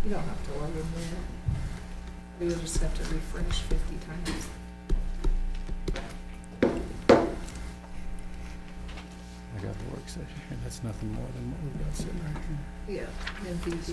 You don't have to log in there. You'll just have to refresh 50 times. I got the work session here. That's nothing more than what we've got sitting right here. Yeah, and VV.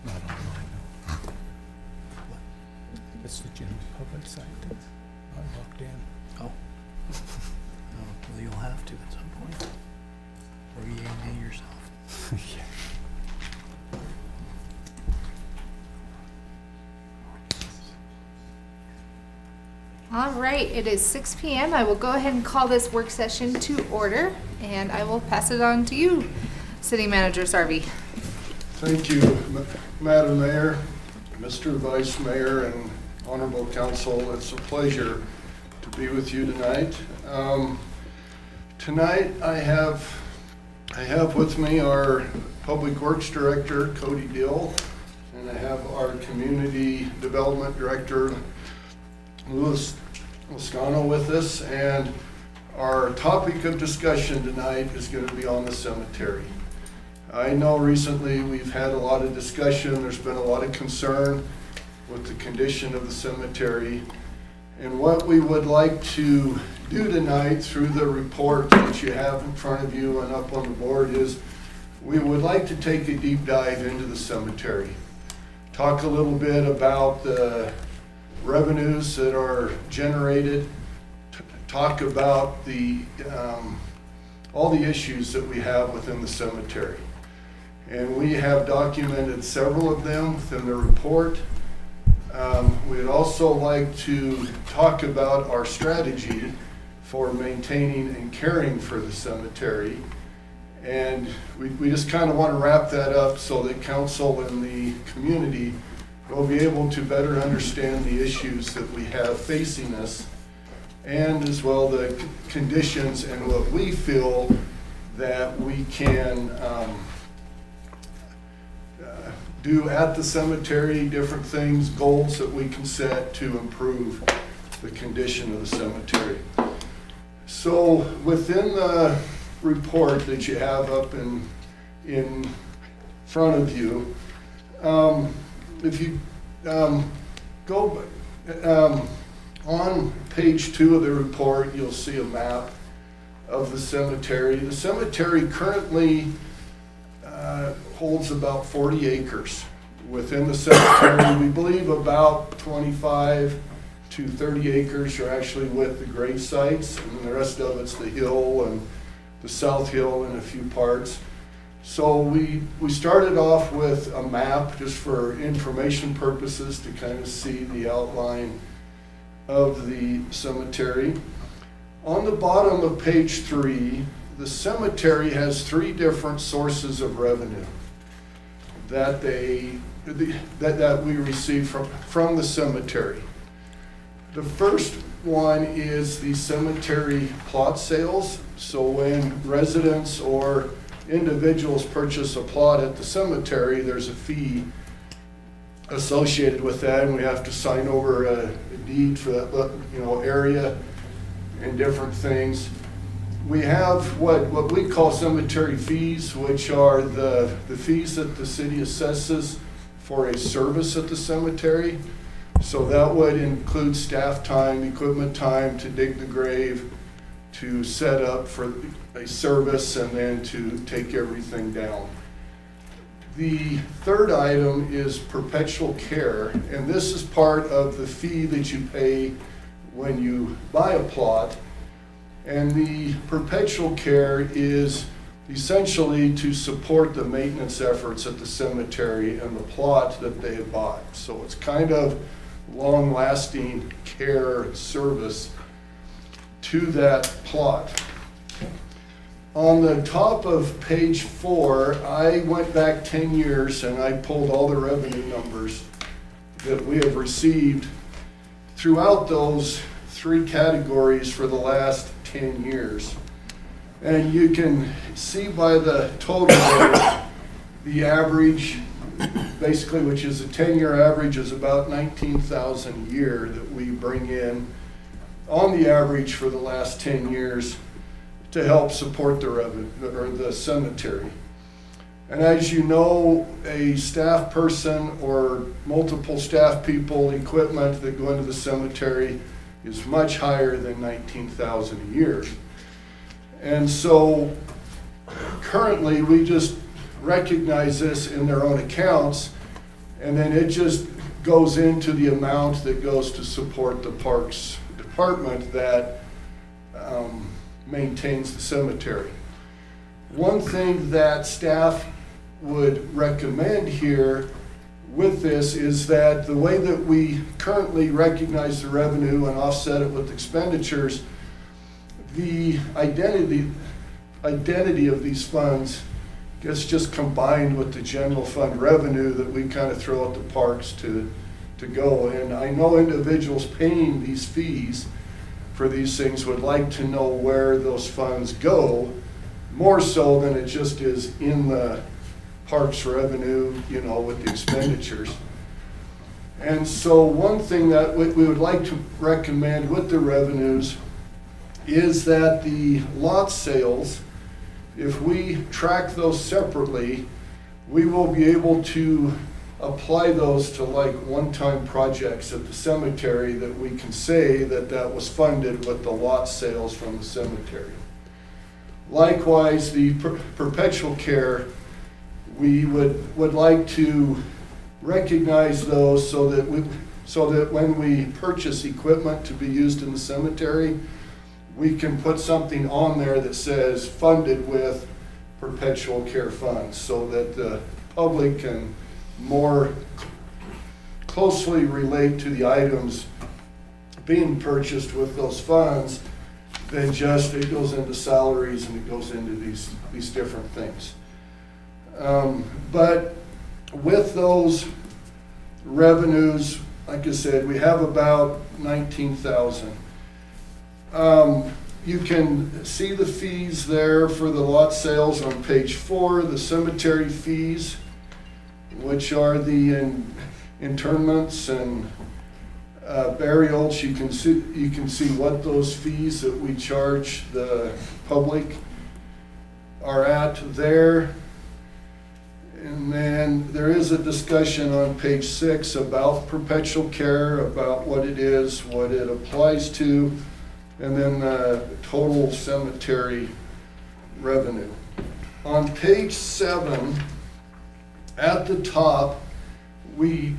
Not online, no. That's the gym public site. Not locked in. Oh. Well, you'll have to at some point. Or you may yourself. Yeah. All right, it is 6 p.m. I will go ahead and call this work session to order, and I will pass it on to you, City Manager Sarvey. Thank you, Madam Mayor, Mr. Vice Mayor, and Honorable Council. It's a pleasure to be with you tonight. Tonight I have with me our Public Works Director, Cody Dill, and I have our Community Development Director, Louis Lascano, with us, and our topic of discussion tonight is going to be on the cemetery. I know recently we've had a lot of discussion, there's been a lot of concern with the condition of the cemetery, and what we would like to do tonight through the report that you have in front of you and up on the board is we would like to take a deep dive into the cemetery. Talk a little bit about the revenues that are generated, talk about the all the issues that we have within the cemetery. And we have documented several of them within the report. We'd also like to talk about our strategy for maintaining and caring for the cemetery. And we just kind of want to wrap that up so that council and the community will be able to better understand the issues that we have facing us, and as well the conditions and what we feel that we can do at the cemetery, different things, goals that we can set to improve the condition of the cemetery. So within the report that you have up in front of you, if you go on page 2 of the report, you'll see a map of the cemetery. The cemetery currently holds about 40 acres. Within the cemetery, we believe about 25 to 30 acres are actually with the grave sites, and the rest of it's the hill and the south hill and a few parts. So we started off with a map just for information purposes to kind of see the outline of the cemetery. On the bottom of page 3, the cemetery has 3 different sources of revenue that we receive from the cemetery. The first one is the cemetery plot sales. So when residents or individuals purchase a plot at the cemetery, there's a fee associated with that, and we have to sign over a deed for that, area and different things. We have what we call cemetery fees, which are the fees that the city assesses for a service at the cemetery. So that would include staff time, equipment time to dig the grave, to set up for a service, and then to take everything down. The third item is perpetual care, and this is part of the fee that you pay when you buy a plot. And the perpetual care is essentially to support the maintenance efforts at the cemetery and the plot that they have bought. So it's kind of long-lasting care service to that plot. On the top of page 4, I went back 10 years and I pulled all the revenue numbers that we have received throughout those 3 categories for the last 10 years. And you can see by the total there, the average, basically, which is a 10-year average, is about 19,000 a year that we bring in on the average for the last 10 years to help support the revenue, or the cemetery. And as you know, a staff person or multiple staff people, equipment that go into the cemetery is much higher than 19,000 a year. And so currently we just recognize this in their own accounts, and then it just goes into the amount that goes to support the Parks Department that maintains the cemetery. One thing that staff would recommend here with this is that the way that we currently recognize the revenue and offset it with expenditures, the identity of these funds gets just combined with the general fund revenue that we kind of throw at the parks to go. And I know individuals paying these fees for these things would like to know where those funds go, more so than it just is in the parks revenue, you know, with the expenditures. And so one thing that we would like to recommend with the revenues is that the lot sales, if we track those separately, we will be able to apply those to like one-time projects at the cemetery that we can say that that was funded with the lot sales from the cemetery. Likewise, the perpetual care, we would like to recognize those so that when we purchase equipment to be used in the cemetery, we can put something on there that says funded with perpetual care funds, so that the public can more closely relate to the items being purchased with those funds than just it goes into salaries and it goes into these different things. But with those revenues, like I said, we have about 19,000. You can see the fees there for the lot sales on page 4, the cemetery fees, which are the internments and burials. You can see what those fees that we charge the public are at there. And then there is a discussion on page 6 about perpetual care, about what it is, what it applies to, and then the total cemetery revenue. On page 7, at the top, we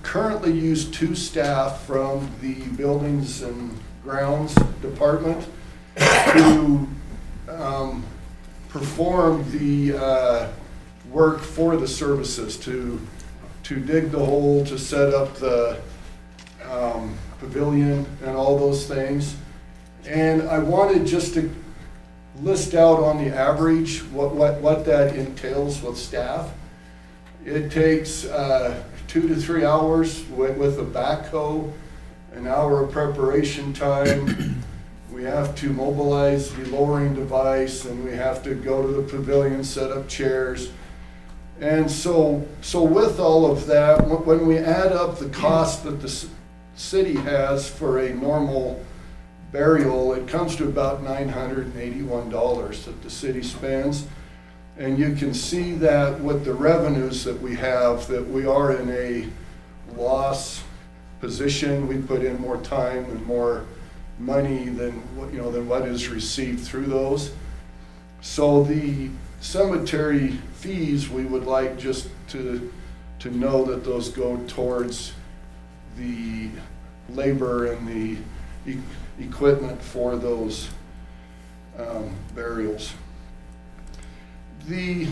currently use 2 staff from the Buildings and Grounds Department to perform the work for the services, to dig the hole, to set up the pavilion and all those things. And I wanted just to list out on the average what that entails with staff. It takes 2 to 3 hours with a backhoe, an hour of preparation time. We have to mobilize the lowering device, and we have to go to the pavilion, set up chairs. And so with all of that, when we add up the cost that the city has for a normal burial, it comes to about $981 that the city spends. And you can see that with the revenues that we have, that we are in a loss position. We put in more time and more money than what is received through those. So the cemetery fees, we would like just to know that those go towards the labor and the equipment for those burials. The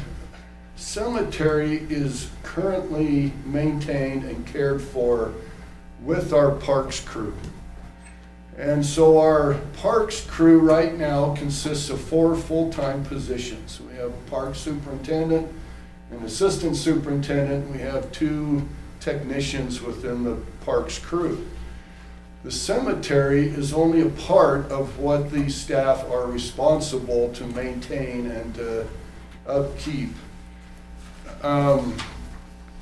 cemetery is currently maintained and cared for with our parks crew. And so our parks crew right now consists of 4 full-time positions. We have a park superintendent, an assistant superintendent, and we have 2 technicians within the parks crew. The cemetery is only a part of what these staff are responsible to maintain and to upkeep.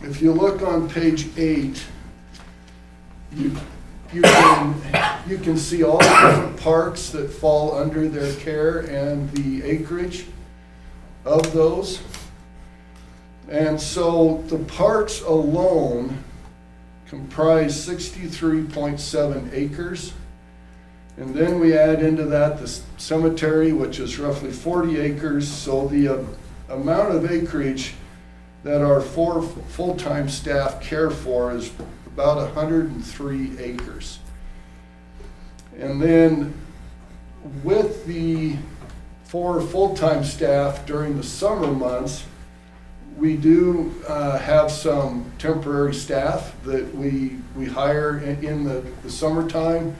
If you look on page 8, you can see all the different parks that fall under their care and the acreage of those. And so the parks alone comprise 63.7 acres. And then we add into that the cemetery, which is roughly 40 acres. So the amount of acreage that our 4 full-time staff care for is about 103 acres. And then with the 4 full-time staff during the summer months, we do have some temporary staff that we hire in the summertime.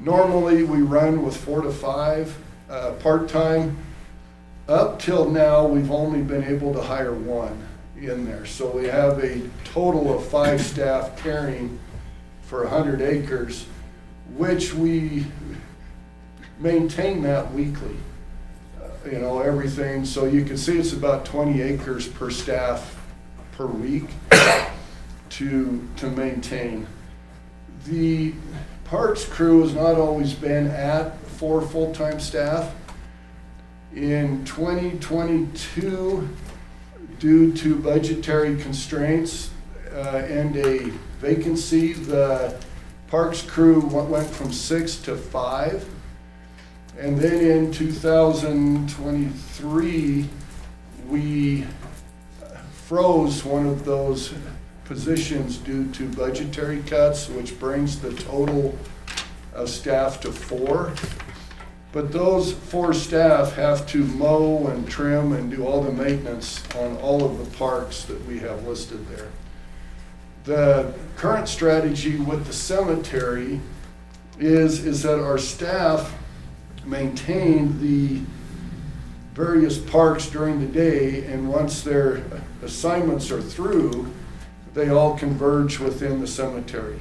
Normally, we run with 4 to 5 part-time. Up till now, we've only been able to hire 1 in there. So we have a total of 5 staff caring for 100 acres, which we maintain that weekly. Everything. So you can see it's about 20 acres per staff per week to maintain. The parks crew has not always been at 4 full-time staff. In 2022, due to budgetary constraints and a vacancy, the parks crew went from 6 to 5. And then in 2023, we froze one of those positions due to budgetary cuts, which brings the total of staff to 4. But those 4 staff have to mow and trim and do all the maintenance on all of the parks that we have listed there. The current strategy with the cemetery is that our staff maintain the various parks during the day, and once their assignments are through, they all converge within the cemetery.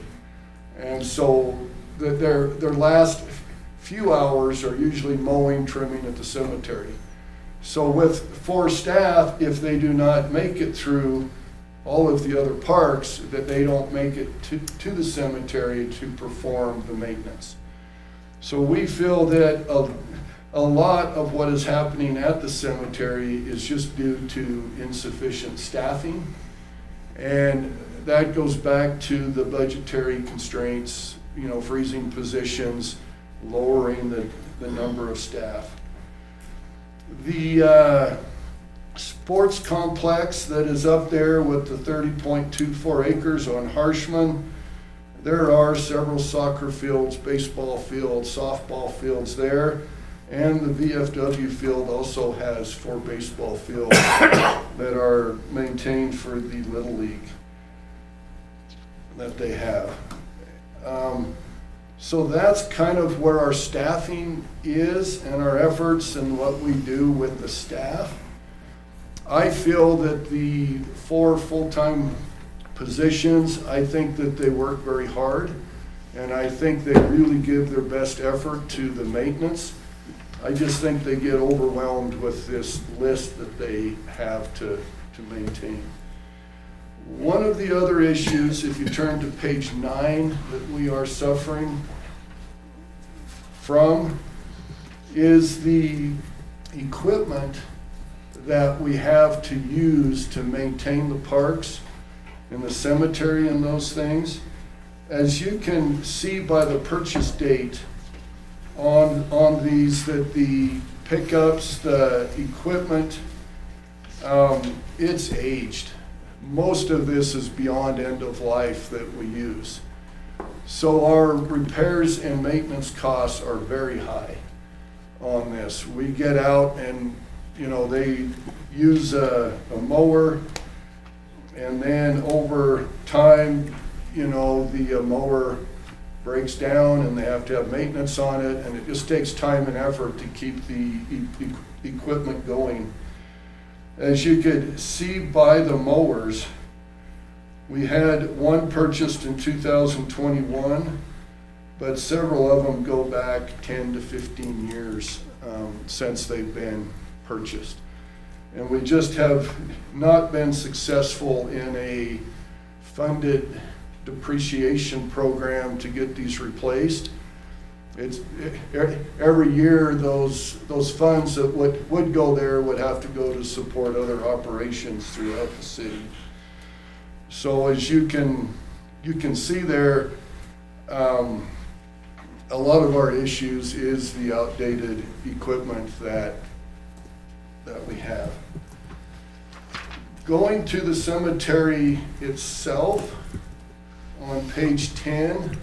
And so their last few hours are usually mowing, trimming at the cemetery. So with 4 staff, if they do not make it through all of the other parks, that they don't make it to the cemetery to perform the maintenance. So we feel that a lot of what is happening at the cemetery is just due to insufficient staffing. And that goes back to the budgetary constraints, freezing positions, lowering the number of staff. The sports complex that is up there with the 30.24 acres on Harshman, there are several soccer fields, baseball fields, softball fields there, and the VFW field also has 4 baseball fields that are maintained for the Little League that they have. So that's kind of where our staffing is and our efforts and what we do with the staff. I feel that the 4 full-time positions, I think that they work very hard, and I think they really give their best effort to the maintenance. I just think they get overwhelmed with this list that they have to maintain. One of the other issues, if you turn to page 9, that we are suffering from is the equipment that we have to use to maintain the parks and the cemetery and those things. As you can see by the purchase date on these, that the pickups, the equipment, it's aged. Most of this is beyond end of life that we use. So our repairs and maintenance costs are very high on this. We get out and, they use a mower, and then over time, the mower breaks down and they have to have maintenance on it, and it just takes time and effort to keep the equipment going. As you could see by the mowers, we had one purchased in 2021 but several of them go back 10 to 15 years since they've been purchased. And we just have not been successful in a funded depreciation program to get these replaced. Every year, those funds that would go there would have to go to support other operations throughout the city. So as you can see there, a lot of our issues is the outdated equipment that we have. Going to the cemetery itself, on page 10,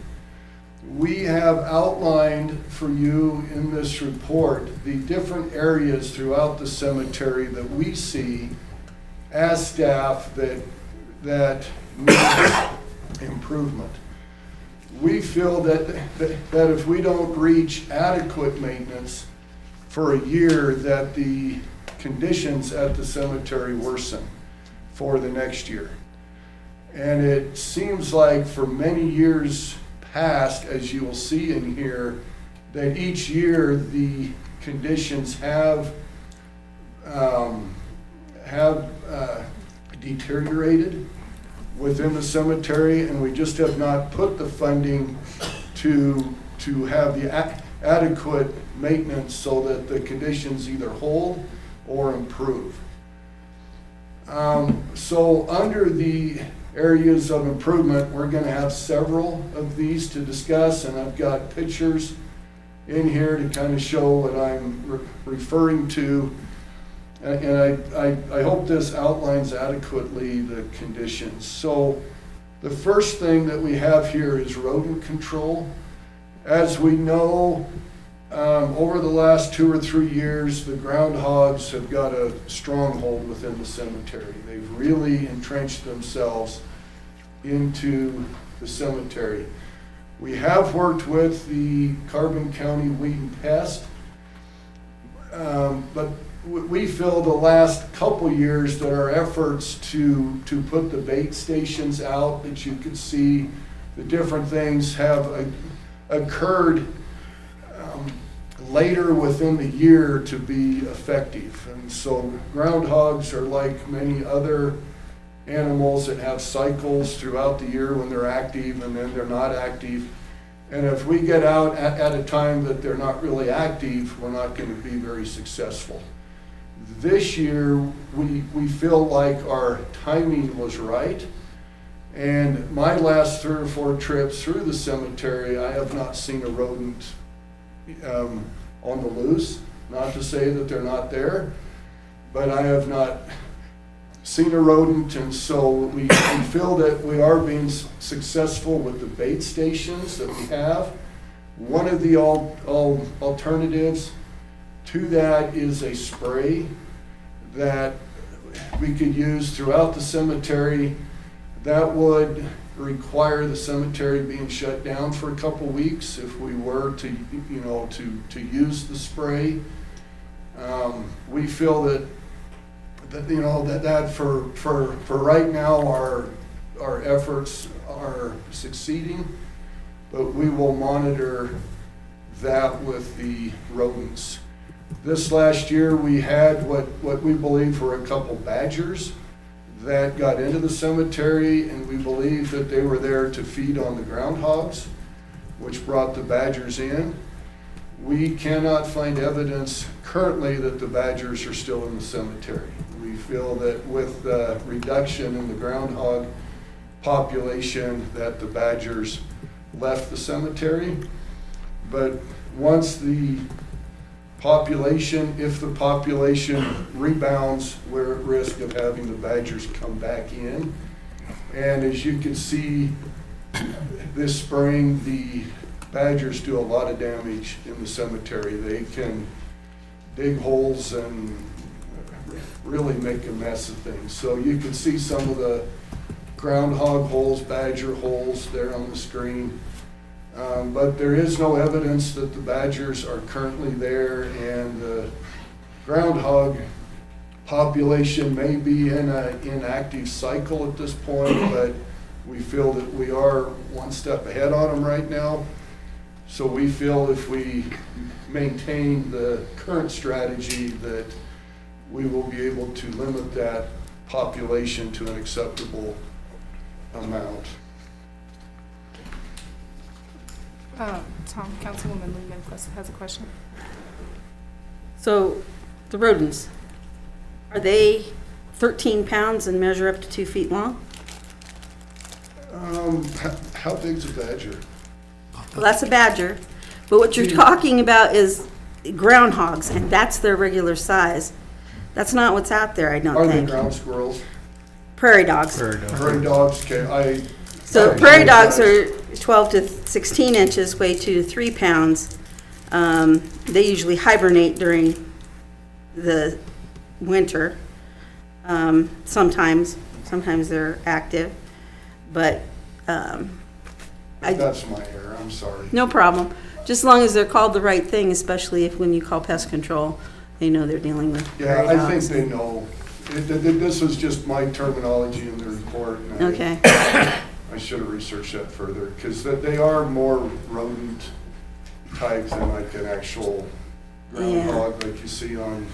we have outlined for you in this report the different areas throughout the cemetery that we see as staff that need improvement. We feel that if we don't reach adequate maintenance for a year, that the conditions at the cemetery worsen for the next year. And it seems like for many years past, as you will see in here, that each year the conditions have deteriorated within the cemetery, and we just have not put the funding to have the adequate maintenance so that the conditions either hold or improve. So under the areas of improvement, we're going to have several of these to discuss, and I've got pictures in here to kind of show what I'm referring to. And I hope this outlines adequately the conditions. So the first thing that we have here is rodent control. As we know, over the last 2 or 3 years, the groundhogs have got a stronghold within the cemetery. They've really entrenched themselves into the cemetery. We have worked with the Carbon County Weed and Pest, but we feel the last couple years that our efforts to put the bait stations out, that you could see the different things have occurred later within the year to be effective. And so groundhogs are like many other animals that have cycles throughout the year when they're active and then they're not active. And if we get out at a time that they're not really active, we're not going to be very successful. This year, we feel like our timing was right. And my last 3 or 4 trips through the cemetery, I have not seen a rodent on the loose. Not to say that they're not there, but I have not seen a rodent, and so we feel that we are being successful with the bait stations that we have. One of the alternatives to that is a spray that we could use throughout the cemetery. That would require the cemetery being shut down for a couple weeks if we were to use the spray. We feel that for right now our efforts are succeeding, but we will monitor that with the rodents. This last year we had what we believe were a couple badgers that got into the cemetery, and we believe that they were there to feed on the groundhogs, which brought the badgers in. We cannot find evidence currently that the badgers are still in the cemetery. We feel that with the reduction in the groundhog population that the badgers left the cemetery. But once the population, if the population rebounds, we're at risk of having the badgers come back in. And as you can see, this spring, the badgers do a lot of damage in the cemetery. They can dig holes and really make a mess of things. So you can see some of the groundhog holes, badger holes there on the screen. But there is no evidence that the badgers are currently there, and the groundhog population may be in an inactive cycle at this point, but we feel that we are one step ahead on them right now. So we feel if we maintain the current strategy that we will be able to limit that population to an acceptable amount. Tom, Councilwoman Lehman has a question. So the rodents, are they 13 pounds and measure up to 2 feet long? How big's a badger? Well, that's a badger, but what you're talking about is groundhogs, and that's their regular size. That's not what's out there, I Are don't they think. ground squirrels? Prairie dogs. Prairie dogs, okay, So I prairie dogs apologize. are 12 to 16 inches, weigh 2 to 3 pounds. They usually hibernate during the winter. Sometimes they're active, but That's my error, I'm sorry. no problem. Just as long as they're called the right thing, especially if when you call pest control, they know they're dealing with Yeah, prairie I think dogs. they know. This was just my terminology in the report. And Okay. I should have researched that further, because they are more rodent type than like an actual groundhog like you see on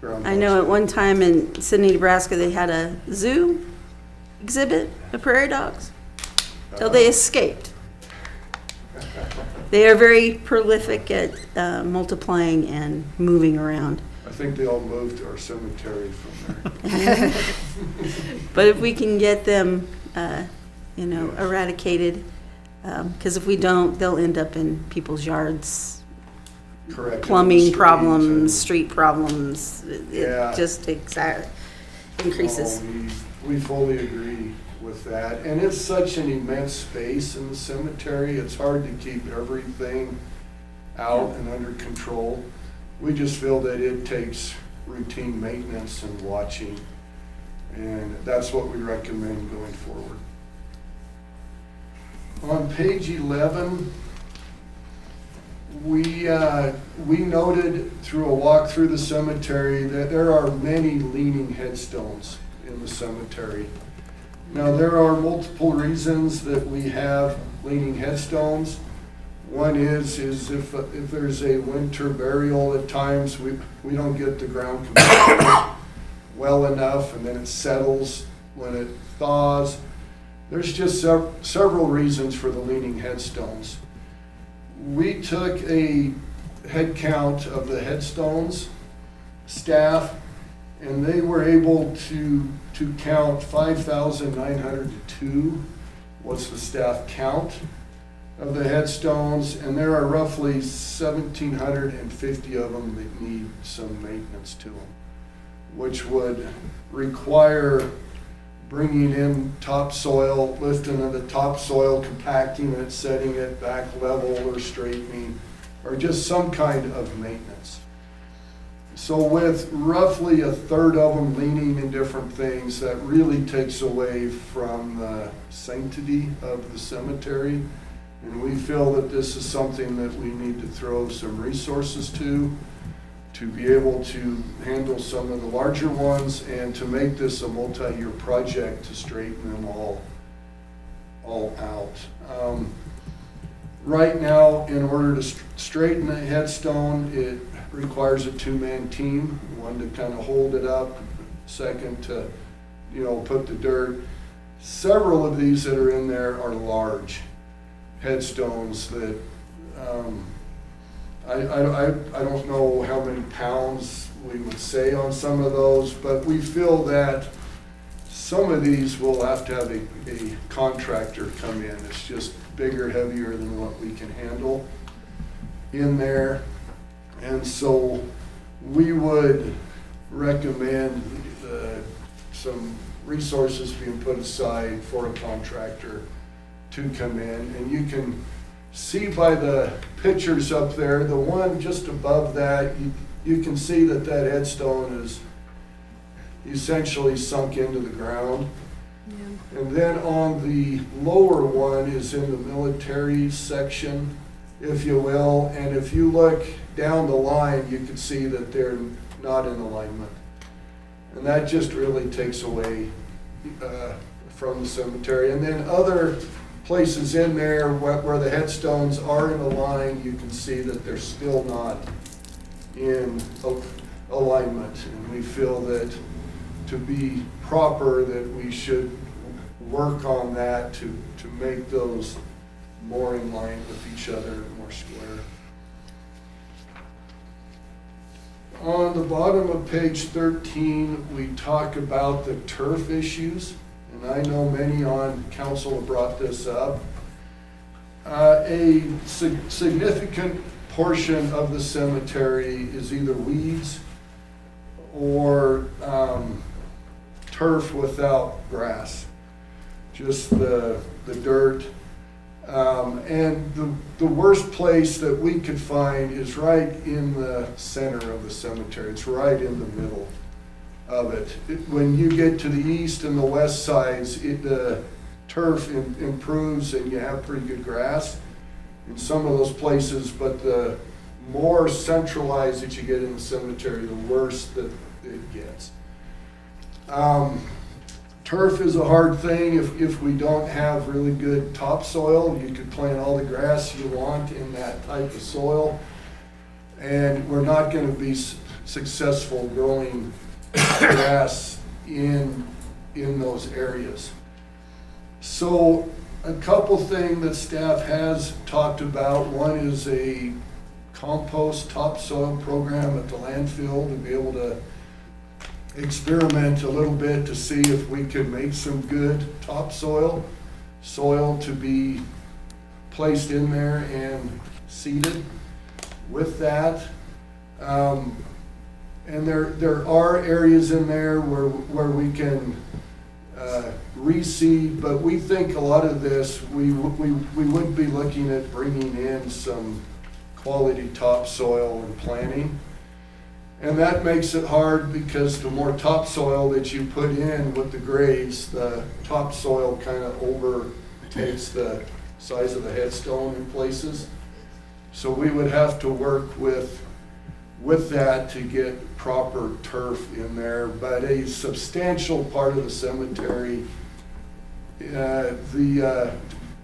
groundhogs. I know at one time in Sydney, Nebraska, they had a zoo exhibit of prairie dogs till they escaped. They are very prolific at multiplying and moving around. I think they all moved to our cemetery from there. But if we can get them, eradicated, because if we don't, they'll end up in people's yards. Correct. Plumbing Streets problems, and- street problems. Yeah. It just increases. No, we fully agree with that. And it's such an immense space in the cemetery, it's hard to keep everything out and under control. We just feel that it takes routine maintenance and watching, and that's what we recommend going forward. On page 11, we noted through a walk through the cemetery that there are many leaning headstones in the cemetery. Now, there are multiple reasons that we have leaning headstones. One is if there's a winter burial, at times we don't get the ground compacted well enough, and then it settles when it thaws. There's just several reasons for the leaning headstones. We took a head count of the headstones staff, and they were able to count 5,902 was the staff count of the headstones, and there are roughly 1,750 of them that need some maintenance to them, which would require bringing in topsoil, lifting of the topsoil, compacting it, setting it back level or straightening, or just some kind of maintenance. So with roughly a third of them leaning in different things, that really takes away from the sanctity of the cemetery. And we feel that this is something that we need to throw some resources to be able to handle some of the larger ones and to make this a multi-year project to straighten them all out. Right now, in order to straighten a headstone, it requires a two-man team, one to kind of hold it up, second to, put the dirt. Several of these that are in there are large headstones that, I don't know how many pounds we would say on some of those, but we feel that some of these will have to have a contractor come in. It's just bigger, heavier than what we can handle in there. And so we would recommend some resources being put aside for a contractor to come in. And you can see by the pictures up there, the one just above that, you can see that headstone is essentially sunk into the ground. Yeah. And then on the lower one is in the military section, if you will. And if you look down the line, you can see that they're not in alignment. And that just really takes away from the cemetery. And then other places in there where the headstones are in a line, you can see that they're still not in alignment. And we feel that to be proper, that we should work on that to make those more in line with each other, more square. On the bottom of page 13, we talk about the turf issues, and I know many on council have brought this up. A significant portion of the cemetery is either weeds or turf without grass, just the dirt. And the worst place that we could find is right in the center of the cemetery. It's right in the middle of it. When you get to the east and the west sides, the turf improves and you have pretty good grass in some of those places, but the more centralized that you get in the cemetery, the worse that it gets. Turf is a hard thing. If we don't have really good topsoil, you could plant all the grass you want in that type of soil, and we're not going to be successful growing grass in those areas. So a couple things that staff has talked about. One is a compost topsoil program at the landfill to be able to experiment a little bit to see if we can make some good topsoil soil to be placed in there and seeded with that. And there are areas in there where we can reseed, but we think a lot of this, we would be looking at bringing in some quality topsoil and planting. And that makes it hard because the more topsoil that you put in with the grades, the topsoil kind of overtakes the size of the headstone in places. So we would have to work with that to get proper turf in there. But a substantial part of the cemetery, the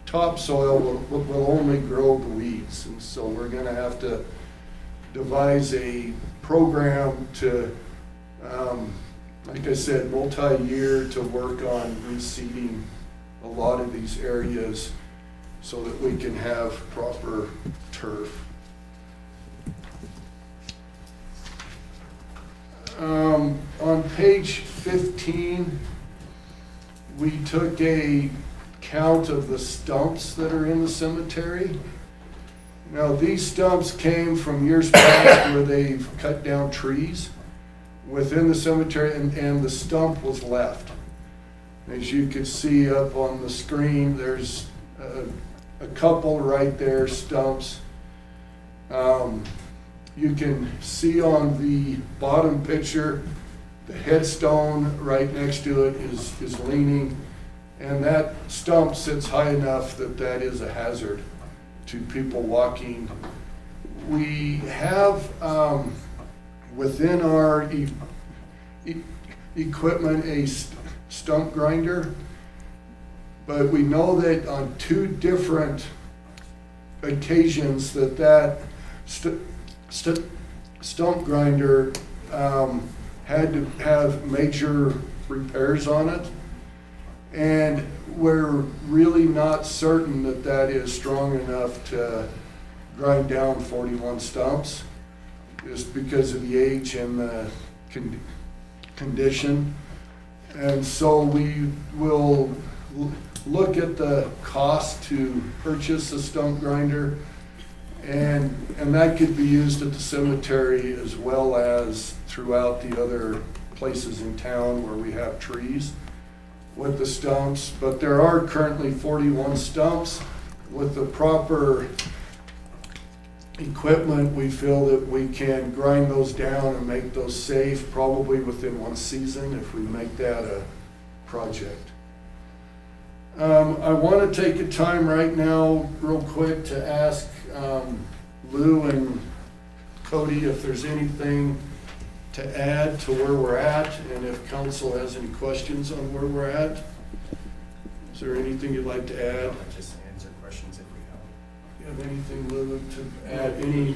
topsoil will only grow the weeds. And so we're going to have to devise a program to, like I said, multi-year to work on reseeding a lot of these areas so that we can have proper turf. On page 15, we took a count of the stumps that are in the cemetery. Now, these stumps came from years past where they've cut down trees within the cemetery, and the stump was left. As you can see up on the screen, there's a couple right there, stumps. You can see on the bottom picture, the headstone right next to it is leaning, and that stump sits high enough that is a hazard to people walking. We have within our equipment a stump grinder, but we know that on two different occasions that stump grinder had to have major repairs on it, and we're really not certain that is strong enough to grind down 41 stumps, just because of the age and the condition. And so we will look at the cost to purchase a stump grinder, and that could be used at the cemetery as well as throughout the other places in town where we have trees with the stumps. But there are currently 41 stumps. With the proper equipment, we feel that we can grind those down and make those safe probably within one season if we make that a project. I want to take a time right now real quick to ask Lou and Cody if there's anything to add to where we're at, and if council has any questions on where we're at. Is there anything you'd like to add? Just answer questions if we have. You have anything, Lou, to add? Any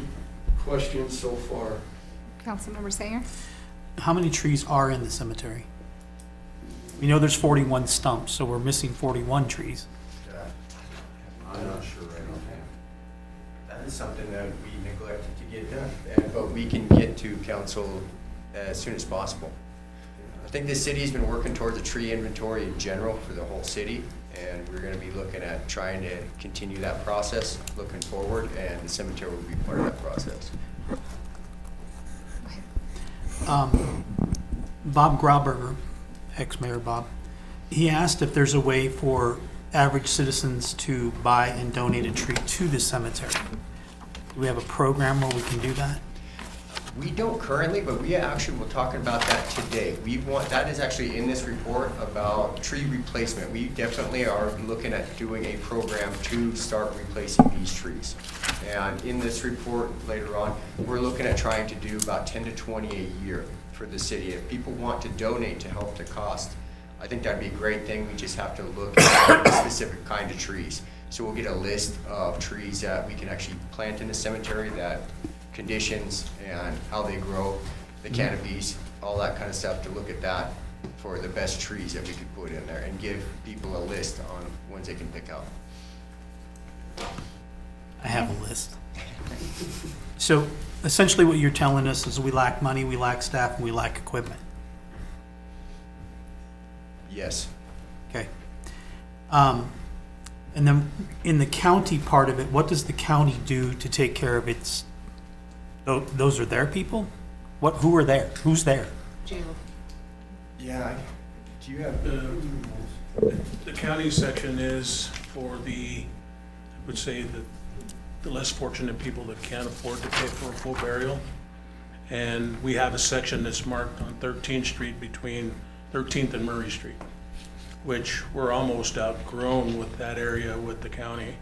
questions so far? Councilmember Sanger? How many trees are in the cemetery? We know there's 41 stumps, so we're missing 41 trees. I'm not sure right offhand. That is something that we neglected to get done, but we can get to council as soon as possible. I think the city's been working towards a tree inventory in general for the whole city, and we're gonna be looking at trying to continue that process, looking forward, and the cemetery will be part of that process. Bob Grauberger, ex-mayor Bob, he asked if there's a way for average citizens to buy and donate a tree to the cemetery. Do we have a program where we can do that? We don't currently, but we actually were talking about that today. That is actually in this report about tree replacement. We definitely are looking at doing a program to start replacing these trees. And in this report later on, we're looking at trying to do about 10 to 20 a year for the city. If people want to donate to help the cost, I think that'd be a great thing. We just have to look at a specific kind of trees. So we'll get a list of trees that we can actually plant in the cemetery, that conditions and how they grow, the canopies, all that kind of stuff, to look at that for the best trees that we could put in there and give people a list on ones they can pick out. I have a list. So essentially what you're telling us is we lack money, we lack staff, and we lack equipment. Yes. Okay. And then in the county part of it, what does the county do to take care of its, those are their people? Who are there? Who's there? Jail. Yeah. Do you have? The county section is for I would say the less fortunate people that can't afford to pay for a full burial. And we have a section that's marked on 13th Street between 13th and Murray Street, which we're almost outgrown with that area with the county.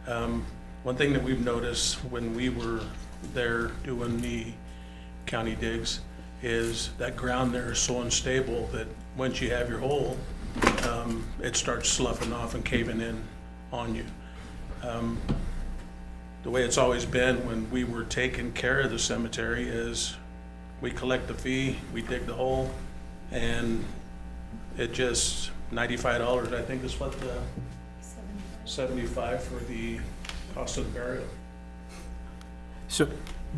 One thing that we've noticed when we were there doing the county digs is that ground there is so unstable that once you have your hole, it starts sloughing off and caving in on you. The way it's always been when we were taking care of the cemetery is we collect the fee, we dig the hole, and it just, $95, I think is what the, 75 for the cost of the burial. So,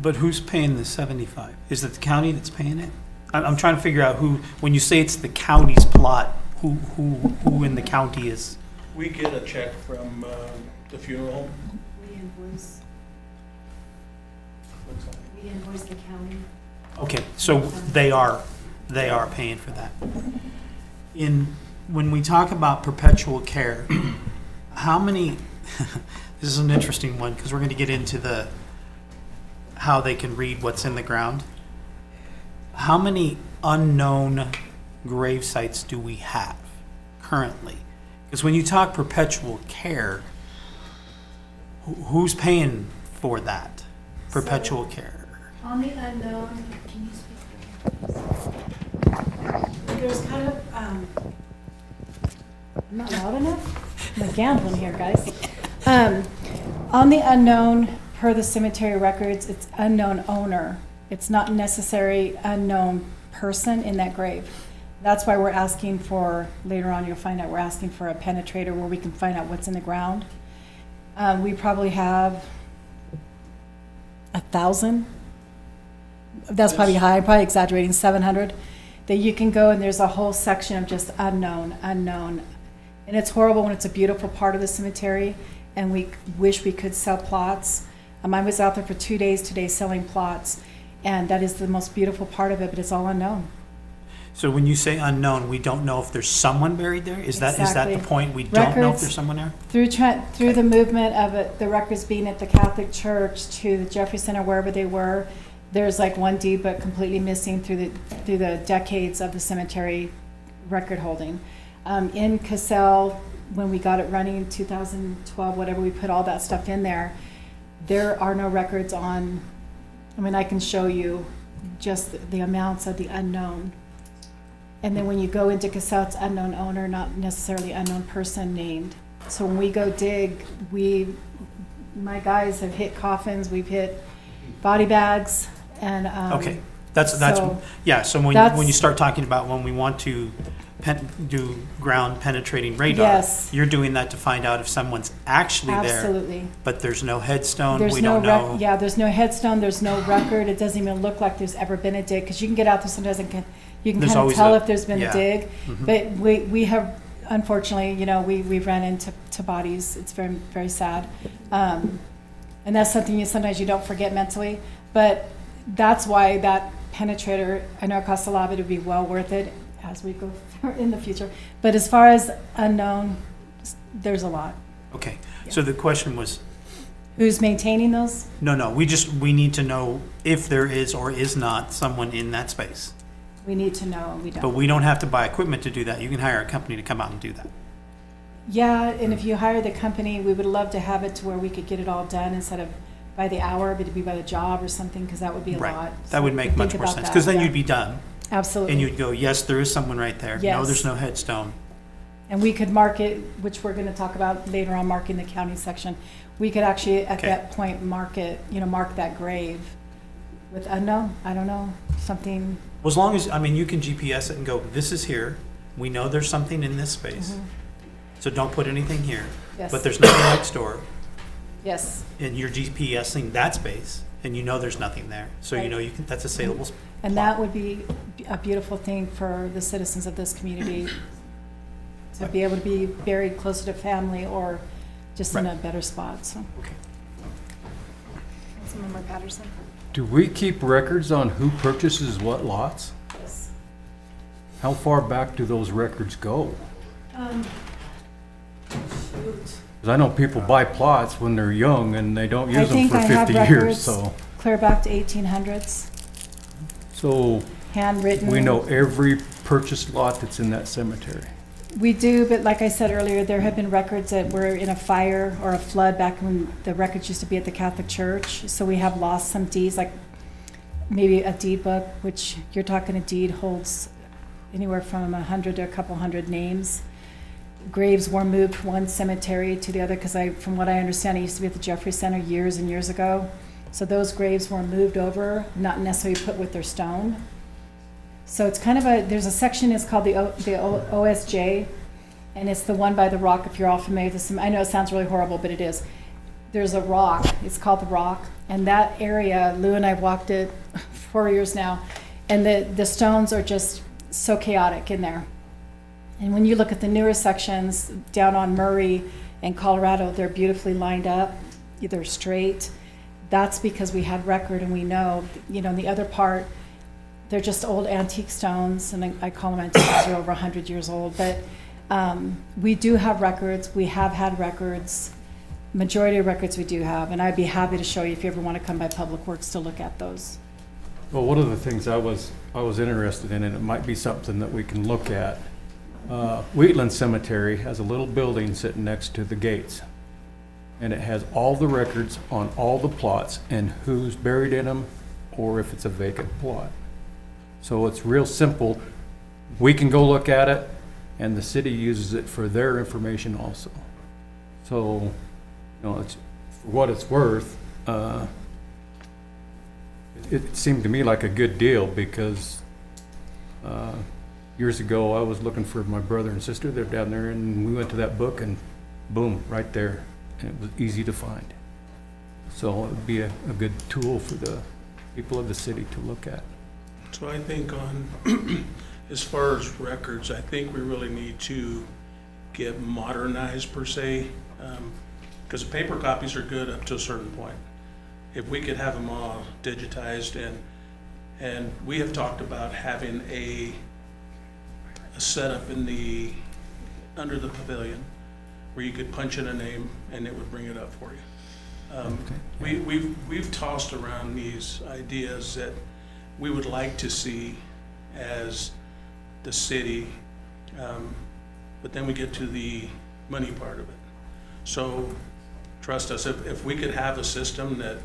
but who's paying the 75? Is it the county that's paying it? I'm trying to figure out who, when you say it's the county's plot, who in the county is? We get a check from the funeral home. We invoice the county. Okay, so they are paying for that. When we talk about perpetual care, how many, this is an interesting one because we're going to get into how they can read what's in the ground. How many unknown grave sites do we have currently? Because when you talk perpetual care, who's paying for that perpetual care? On the unknown, can you speak? There's kind of, I'm not loud enough? I'm gambling here, guys. On the unknown, per the cemetery records, it's unknown owner. It's not necessarily unknown person in that grave. That's why we're asking for, later on you'll find out, we're asking for a penetrator where we can find out what's in the ground. We probably have 1,000. That's probably high, probably exaggerating, 700, that you can go and there's a whole section of just unknown. And it's horrible when it's a beautiful part of the cemetery and we wish we could sell plots. I was out there for 2 days selling plots, and that is the most beautiful part of it, but it's all unknown. So when you say unknown, we don't know if there's someone buried there? Is that Exactly. the point? We don't know if Records- there's someone there? Through the movement of it, the records being at the Catholic Church to the Jeffrey Center, wherever they were, there's like one deed but completely missing through the decades of the cemetery record holding. In Cassell, when we got it running in 2012, whatever, we put all that stuff in there. There are no records on, I mean, I can show you just the amounts of the unknown. And then when you go into Casella, it's unknown owner, not necessarily unknown person named. So when we go dig, my guys have hit coffins, we've hit body bags, and, Okay, that's, so yeah, so when you that's- start talking about when we want to do ground penetrating radar, Yes. you're doing that to find out if someone's actually there, absolutely. but there's no headstone, There's we no don't know. yeah, there's no headstone, there's no record, it doesn't even look like there's ever been a dig, because you can get out there sometimes and you can There's kind of always tell a- if there's been yeah. a dig. Mhm. But we have, unfortunately, we've ran into bodies, it's very, very sad. And that's something sometimes you don't forget mentally, but that's why that penetrator, I know it costs a lot, but it'd be well worth it as we go in the future. But as far as unknown, there's a lot. Okay, so the question was, Who's maintaining those? no, we need to know if there is or is not someone in that space. We need to know, we But don't. we don't have to buy equipment to do that. You can hire a company to come out and do that. Yeah, and if you hire the company, we would love to have it to where we could get it all done instead of by the hour, but it'd be by the job or something, because that would be a Right. lot. That would So make think much more about sense, that, because then yeah. you'd be done. Absolutely. And you'd go, yes, there is someone right there. No, Yes. there's no headstone. And we could mark it, which we're gonna talk about later on, marking the county section. We could actually, at Okay. that point, mark it, mark that grave with unknown, I don't know, something. Well, as long as, you can GPS it and go, this is here. We know there's something in this space. So don't put anything here. Yes. But there's nothing next door. Yes, And you're GPSing that space, and you know there's nothing there. So you Right. know that's a saleable and plot. that would be a beautiful thing for the citizens of this community, to be able to be buried closer to family or just in a Right. better spot, so. Okay. Councilmember Patterson? Do we keep records on who purchases what lots? Yes. How far back do those records go? Shoot. 'Cause I know people buy plots when they're young and they don't I use them think for I have 50 years, records so. clear back to 1800s, So handwritten. we know every purchased lot that's in that cemetery. We do, but like I said earlier, there have been records that were in a fire or a flood back when the records used to be at the Catholic Church. So we have lost some deeds, like maybe a deed book, which you're talking a deed holds anywhere from 100 to a couple hundred names. Graves were moved from one cemetery to the other, because from what I understand, it used to be at the Jeffrey Center years and years ago. So those graves were moved over, not necessarily put with their stone. So it's kind of there's a section, it's called the OSJ, and it's the one by the rock, if you're all familiar with this. I know it sounds really horrible, but it is. There's a rock, it's called the Rock, and that area, Lou and I have walked it 4 years now, and the stones are just so chaotic in there. And when you look at the newer sections down on Murray and Colorado, they're beautifully lined up, they're straight. That's because we had record and we know, in the other part, they're just old antique stones, and I call them antiques, they're over 100 years old. But we do have records, we have had records, majority of records we do have, and I'd be happy to show you if you ever want to come by Public Works to look at those. Well, one of the things I was interested in, and it might be something that we can look at, Wheatland Cemetery has a little building sitting next to the gates. And it has all the records on all the plots and who's buried in them, or if it's a vacant plot. So it's real simple. We can go look at it, and the city uses it for their information also. So, it's, for what it's worth, it seemed to me like a good deal, because years ago, I was looking for my brother and sister. They're down there, and we went to that book, and boom, right there. And it was easy to find. So it would be a good tool for the people of the city to look at. So I think on, as far as records, I think we really need to get modernized per se, because paper copies are good up to a certain point. If we could have them all digitized, and we have talked about having a setup under the pavilion, where you could punch in a name and it would bring it up for you. We've tossed around these ideas that we would like to see as the city, but then we get to the money part of it. So trust us, if we could have a system that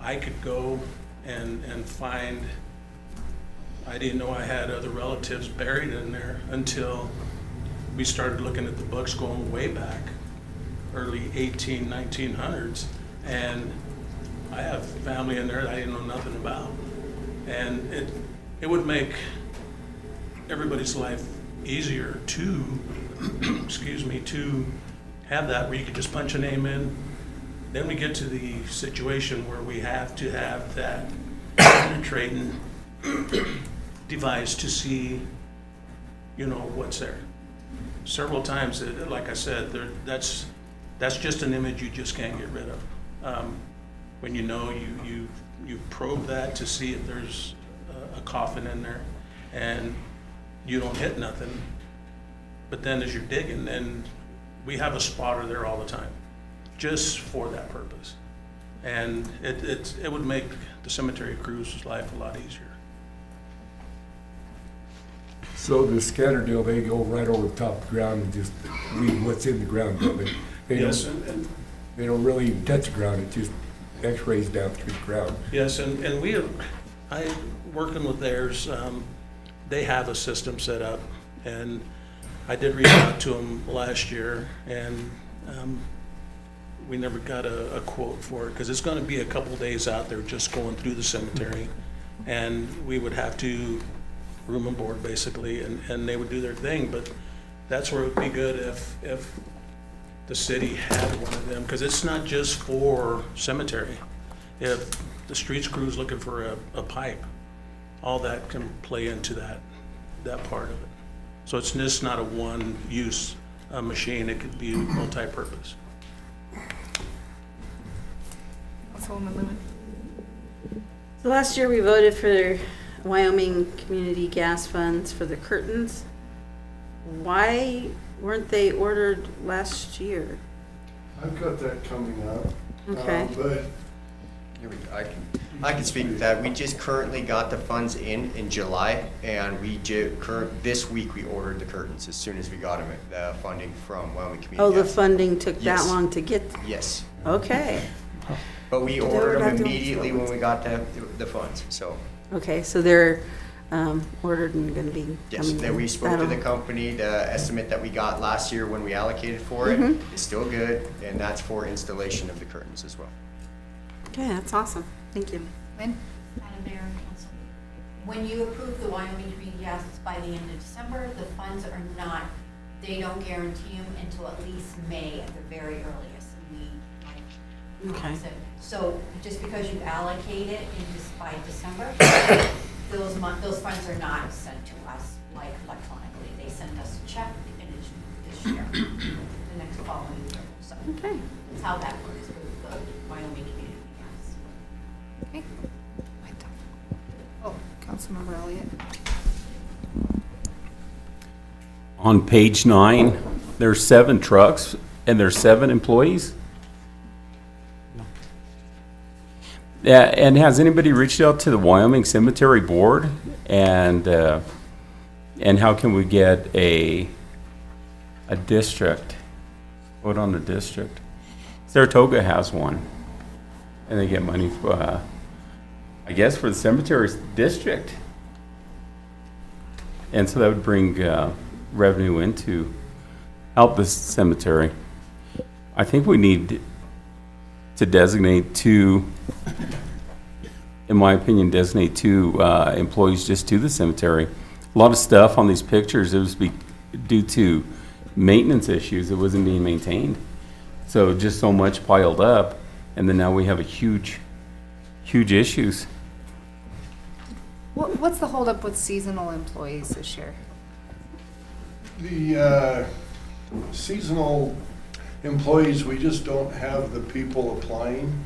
I could go and find I didn't know I had other relatives buried in there until we started looking at the books going way back, early 1900s. And I have family in there that I didn't know nothing about. And it would make everybody's life easier to, excuse me, to have that where you could just punch a name in. Then we get to the situation where we have to have that penetrating device to see, you know, what's there. Several times, like I said, that's just an image you just can't get rid of. When you know you probe that to see if there's a coffin in there, and you don't hit nothing. But then as you're digging, then we have a spotter there all the time, just for that purpose. And it would make the cemetery crew's life a lot easier. So the scanner deal, they go right over the top of the ground and just read what's in the ground, don't they? Yes, They don't really even touch the ground, it just x-rays down through the ground. yes, and working with theirs, they have a system set up, and I did reach out to them last year, and we never got a quote for it, because it's gonna be a couple days out there just going through the cemetery, and we would have to room and board basically, and they would do their thing, but that's where it would be good if the city had one of them, because it's not just for cemetery. If the streets crew's looking for a pipe, all that can play into that part of it. So it's just not a one-use machine, it could be multi-purpose. Councilwoman Lewin. So last year we voted for Wyoming Community Gas Funds for the curtains. Why weren't they ordered last year? I've got that coming up. Okay. But Here we go. I can speak to that. We just currently got the funds in July, and this week we ordered the curtains as soon as we got them, the funding from Wyoming Community. Oh, the Gas. funding took that Yes. long to get? Yes, Okay. but we They were ordered not them doing immediately so. when we got the funds, so. Okay, so they're ordered and going to be Yes, coming then in. we spoke to the That'll- company, the estimate that we got last year when we allocated for it Mhm. is still good, and that's for installation of the curtains as well. Okay, that's awesome. Thank you. Lynn? Madam Mayor and Council, when you approve the Wyoming Community Gas by the end of December, the funds are not, they don't guarantee them until at least May at the very earliest. Okay. So just because you allocate it by December, those funds are not sent to us like electronically. They send us a check this year, the next following year. So Okay. that's how that works with the Wyoming Community Gas. Okay. Oh, Councilmember Elliott. On page 9, there's 7 trucks and there's 7 employees? Yeah, and has anybody reached out to the Wyoming Cemetery Board? And how can we get a district? Vote on the district. Saratoga has one. And they get money for, I guess, for the cemetery district. And so that would bring revenue in to help the cemetery. I think we need to designate 2, in my opinion, designate 2 employees just to the cemetery. A lot of stuff on these pictures, it was due to maintenance issues. It wasn't being maintained. So just so much piled up, and then now we have a huge issues. What's the holdup with seasonal employees this year? the seasonal employees, we just don't have the people applying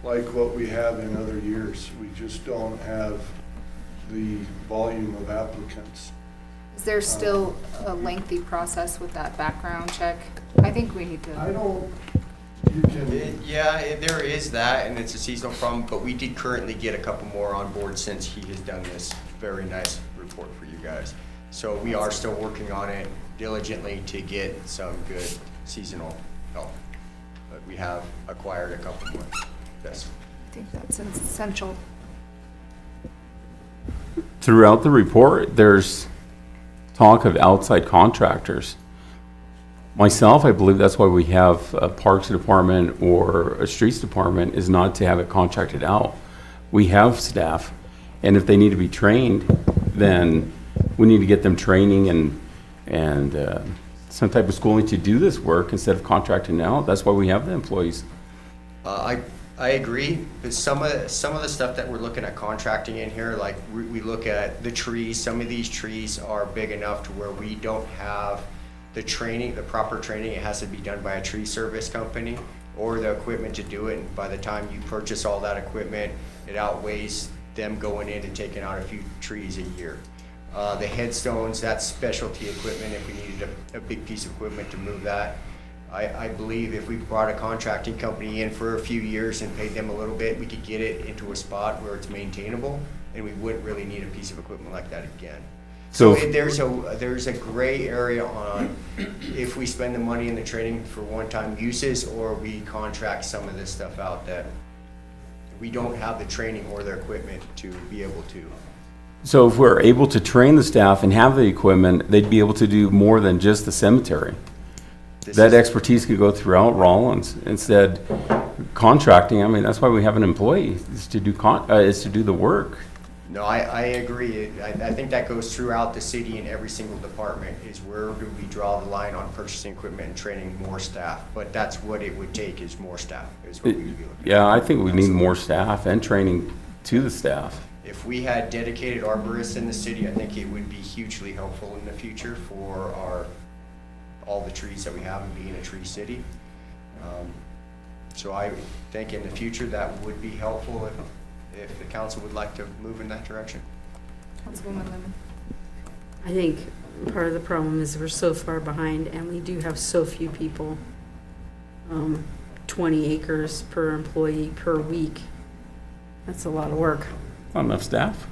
like what we have in other years. We just don't have the volume of applicants. Is there still a lengthy process with that background check? I think we need I to, don't, you can, Yeah, there is that, and it's a seasonal problem, but we did currently get a couple more on board since he has done this very nice report for you guys. So we are still working on it diligently to get some good seasonal help. But we have acquired a couple more. Yes. I think that's essential. throughout the report, there's talk of outside contractors. Myself, I believe that's why we have a Parks Department or a Streets Department, is not to have it contracted out. We have staff, and if they need to be trained, then we need to get them training and some type of schooling to do this work instead of contracting out. That's why we have the employees. I agree, but some of the stuff that we're looking at contracting in here, like we look at the trees, some of these trees are big enough to where we don't have the training, the proper training. It has to be done by a tree service company or the equipment to do it. And by the time you purchase all that equipment, it outweighs them going in and taking out a few trees a year. The headstones, that's specialty equipment if we needed a big piece of equipment to move that. I believe if we brought a contracting company in for a few years and paid them a little bit, we could get it into a spot where it's maintainable and we wouldn't really need a piece of equipment like that again. So there's a gray area on if we spend the money in the training for one-time uses or we contract some of this stuff out that we don't have the training or the equipment to be able to. So if we're able to train the staff and have the equipment, they'd be able to do more than just the cemetery. That expertise could go throughout Rawlins. Instead, contracting, I mean, that's why we have an employee, is to do the work. No, I agree. I think that goes throughout the city in every single department, is where do we draw the line on purchasing equipment and training more staff? But that's what it would take, is more staff, is what we would be looking at. Yeah, I think we need more staff and training to the staff. If we had dedicated arborists in the city, I think it would be hugely helpful in the future for all the trees that we have and being a tree city. So I think in the future that would be helpful if the council would like to move in that direction. Councilwoman Lemon. I think part of the problem is we're so far behind and we do have so few people. 20 acres per employee per week. That's a lot of work. Not enough staff.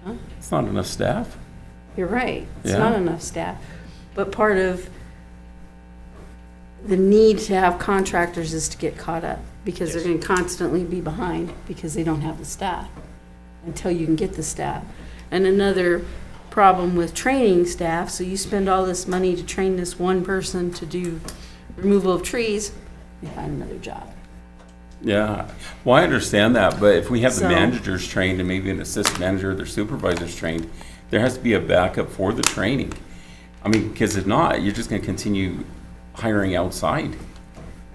Huh? It's not enough staff. You're right. It's Yeah. not enough staff. But part of the need to have contractors is to get caught up because they're going to constantly be behind because they don't have the staff until you can get the staff. And another problem with training staff, so you spend all this money to train this one person to do removal of trees, you find another job. Yeah, well, I understand that, but if we have the So- managers trained and maybe an assistant manager or their supervisors trained, there has to be a backup for the training. I mean, because if not, you're just going to continue hiring outside.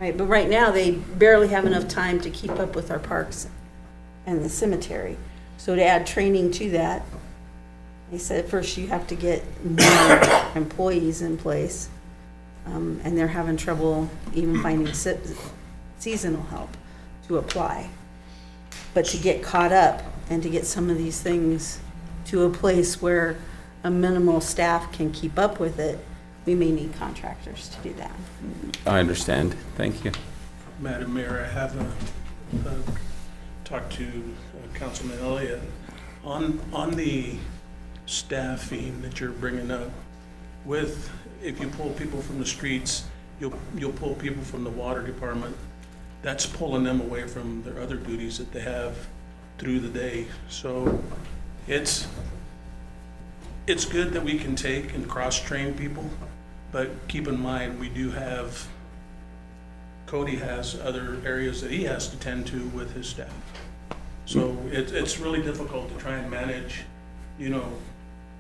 Right, but right now, they barely have enough time to keep up with our parks and the cemetery. So to add training to that, they said first you have to get more employees in place. And they're having trouble even finding seasonal help to apply. But to get caught up and to get some of these things to a place where a minimal staff can keep up with it, we may need contractors to do that. I understand. Thank you. Madam Mayor, I have talked to Councilman Elliott on the staffing that you're bringing up. With, if you pull people from the streets, you'll pull people from the water department. That's pulling them away from their other duties that they have through the day. So it's good that we can take and cross-train people, but keep in mind, we do have, Cody has other areas that he has to tend to with his staff. So it's really difficult to try and manage,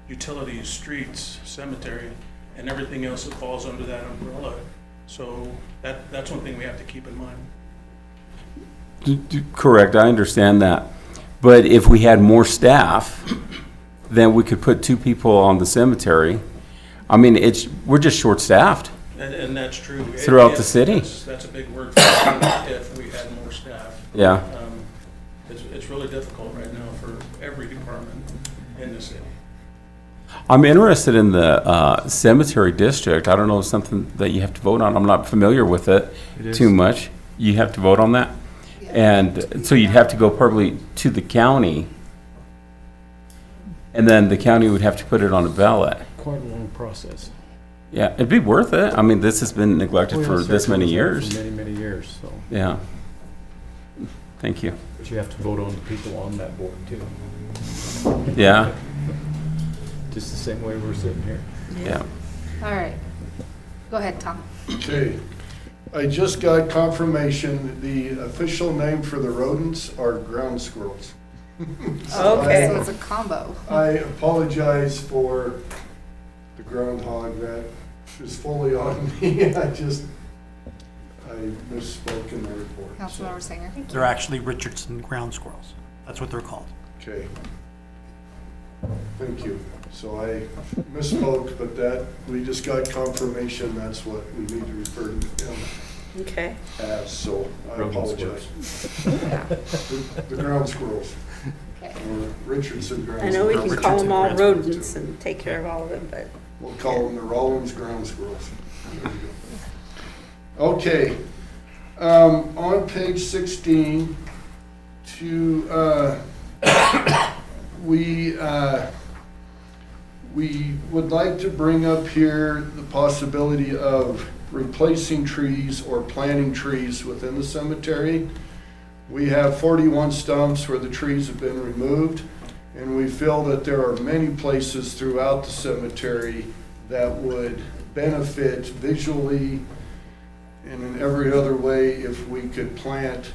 utilities, streets, cemetery, and everything else that falls under that umbrella. So that's one thing we have to keep in mind. Correct, I understand that. But if we had more staff, then we could put 2 people on the cemetery. I mean, we're just short-staffed And that's true. throughout the city. That's a big word for us, if we had more staff. Yeah. It's really difficult right now for every department in the city. I'm interested in the cemetery district. I don't know, something that you have to vote on. I'm not familiar with it too much. You have to vote on that? And so you'd have to go probably to the county, and then the county would have to put it on a ballot. Quite a long process. Yeah, it'd be worth it. I mean, this has been neglected for this many years. For many, many years, so. Yeah. Thank you. But you have to vote on the people on that board too. Yeah, Just the same way we're sitting here. yeah. All right. Go ahead, Tom. Okay, I just got confirmation that the official name for the rodents are ground squirrels. So Okay. So it's a combo. I apologize for the groundhog, that is fully on me. I misspoke in the report. Councilmember Singer. They're actually Richardson ground squirrels. That's what they're called. Okay. Thank you. So I misspoke, but that, we just got confirmation that's what we need to refer to them Okay. as, so I Rodent apologize. Yeah. The ground squirrels, Okay. or Richardson ground I squirrels. know we can call them all Richardson ground squirrels, rodents and take care of all of them, but We'll call them the Rawlins ground squirrels. There we go. Okay, on page 16, we would like to bring up here the possibility of replacing trees or planting trees within the cemetery. We have 41 stumps where the trees have been removed, and we feel that there are many places throughout the cemetery that would benefit visually and in every other way if we could plant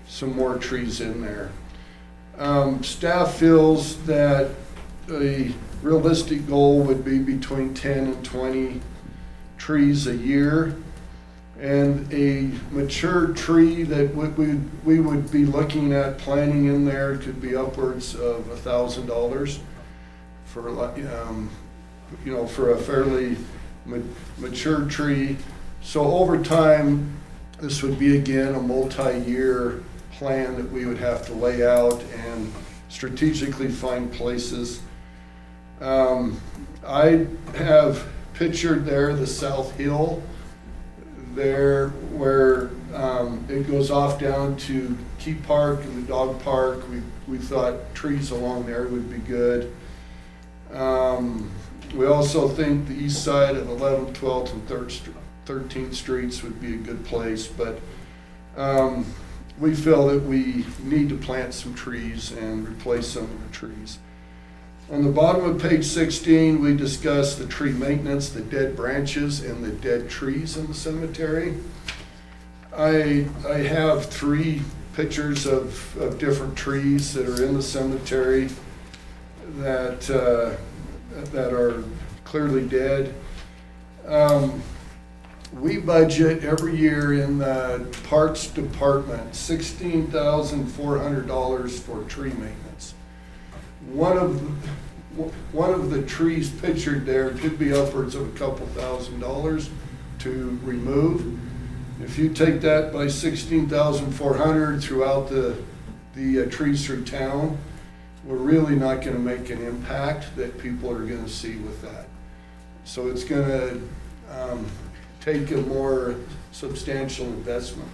some more trees in there. Staff feels that a realistic goal would be between 10 and 20 trees a year. And a mature tree that we would be looking at planting in there could be upwards of $1,000 for, for a fairly mature tree. So over time, this would be again a multi-year plan that we would have to lay out and strategically find places. I have pictured there the South Hill there where it goes off down to Key Park and the dog park. We thought trees along there would be good. We also think the east side of 11th, 12th, and 13th Streets would be a good place, but we feel that we need to plant some trees and replace some of the trees. On the bottom of page 16, we discuss the tree maintenance, the dead branches, and the dead trees in the cemetery. I have 3 pictures of different trees that are in the cemetery that are clearly dead. We budget every year in the Parks Department $16,400 for tree maintenance. One of the trees pictured there could be upwards of a couple $1,000s to remove. If you take that by 16,400 throughout the trees through town, we're really not going to make an impact that people are going to see with that. So it's going to take a more substantial investment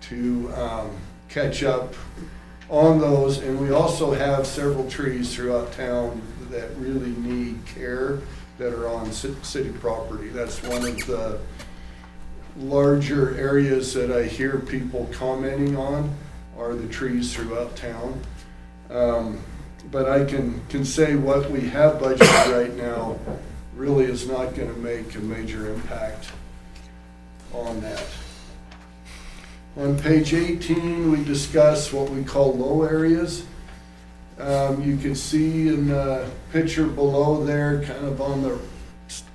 to catch up on those. And we also have several trees throughout town that really need care that are on city property. That's one of the larger areas that I hear people commenting on, are the trees throughout town. But I can say what we have budgeted right now really is not going to make a major impact on that. On page 18, we discuss what we call low areas. You can see in the picture below there, kind of on the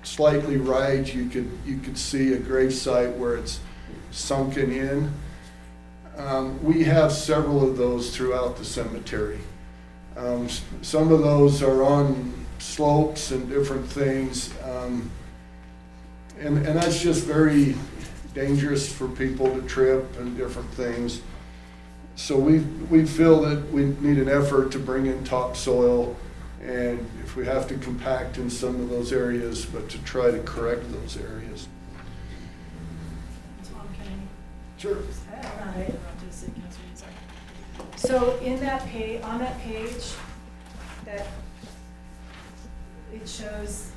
slightly right, you could see a grave site where it's sunken in. We have several of those throughout the cemetery. Some of those are on slopes and different things, and that's just very dangerous for people to trip and different things. So we feel that we need an effort to bring in topsoil, and if we have to compact in some of those areas, but to try to correct those areas. Tom, can I? Sure. I interrupted the city council meeting, sorry. So in that page, on that page, that it shows,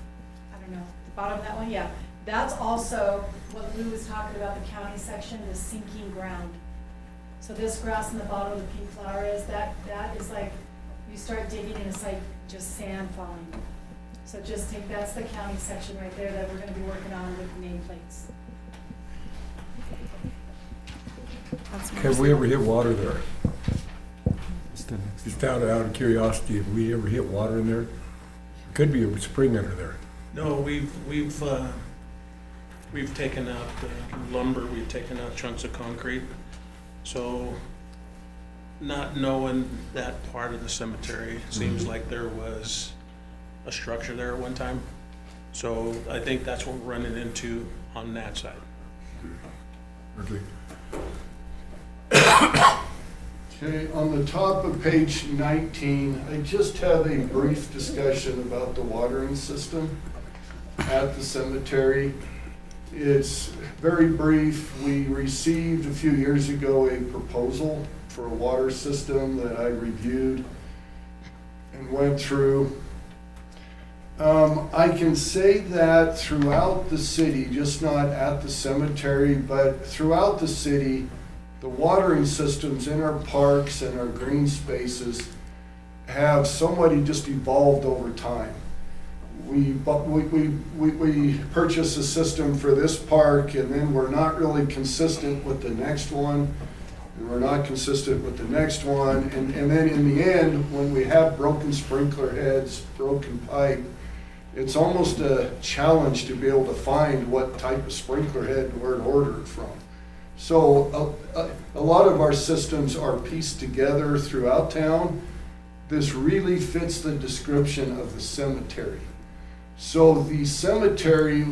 I don't know, the bottom of that one, yeah. That's also what Lou was talking about, the county section, the sinking ground. So this grass in the bottom of the pink flower is, that is like, you start digging and it's like just sand falling. So just take, that's the county section right there that we're gonna be working on with nameplates. Have we ever hit water there? Just out of curiosity, have we ever hit water in there? Could be a spring under there. No, we've taken out lumber, we've taken out chunks of concrete. So not knowing that part of the cemetery, it seems like there was a structure there at one time. So I think that's what we're running into on that side. Okay. Okay, on the top of page 19, I just have a brief discussion about the watering system at the cemetery. It's very brief. We received a few years ago a proposal for a water system that I reviewed and went through. I can say that throughout the city, just not at the cemetery, but throughout the city, the watering systems in our parks and our green spaces have somewhat just evolved over time. We purchase a system for this park, and then we're not really consistent with the next one, and we're not consistent with the next one, and then in the end, when we have broken sprinkler heads, broken pipe, it's almost a challenge to be able to find what type of sprinkler head and where to order it from. So a lot of our systems are pieced together throughout town. This really fits the description of the cemetery. So the cemetery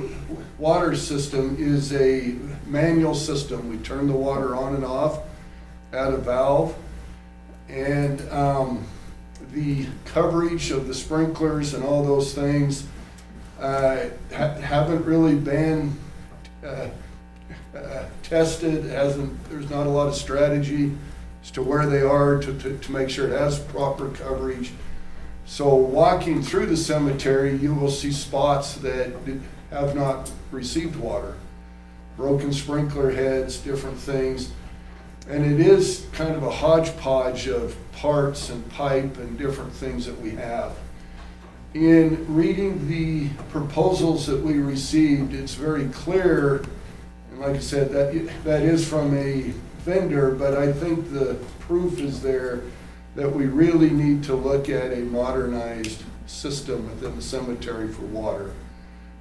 water system is a manual system. We turn the water on and off at a valve. And the coverage of the sprinklers and all those things haven't really been tested. There's not a lot of strategy as to where they are to make sure it has proper coverage. So walking through the cemetery, you will see spots that have not received water, broken sprinkler heads, different things. And it is kind of a hodgepodge of parts and pipe and different things that we have. In reading the proposals that we received, it's very clear, and like I said, that is from a vendor, but I think the proof is there that we really need to look at a modernized system within the cemetery for water.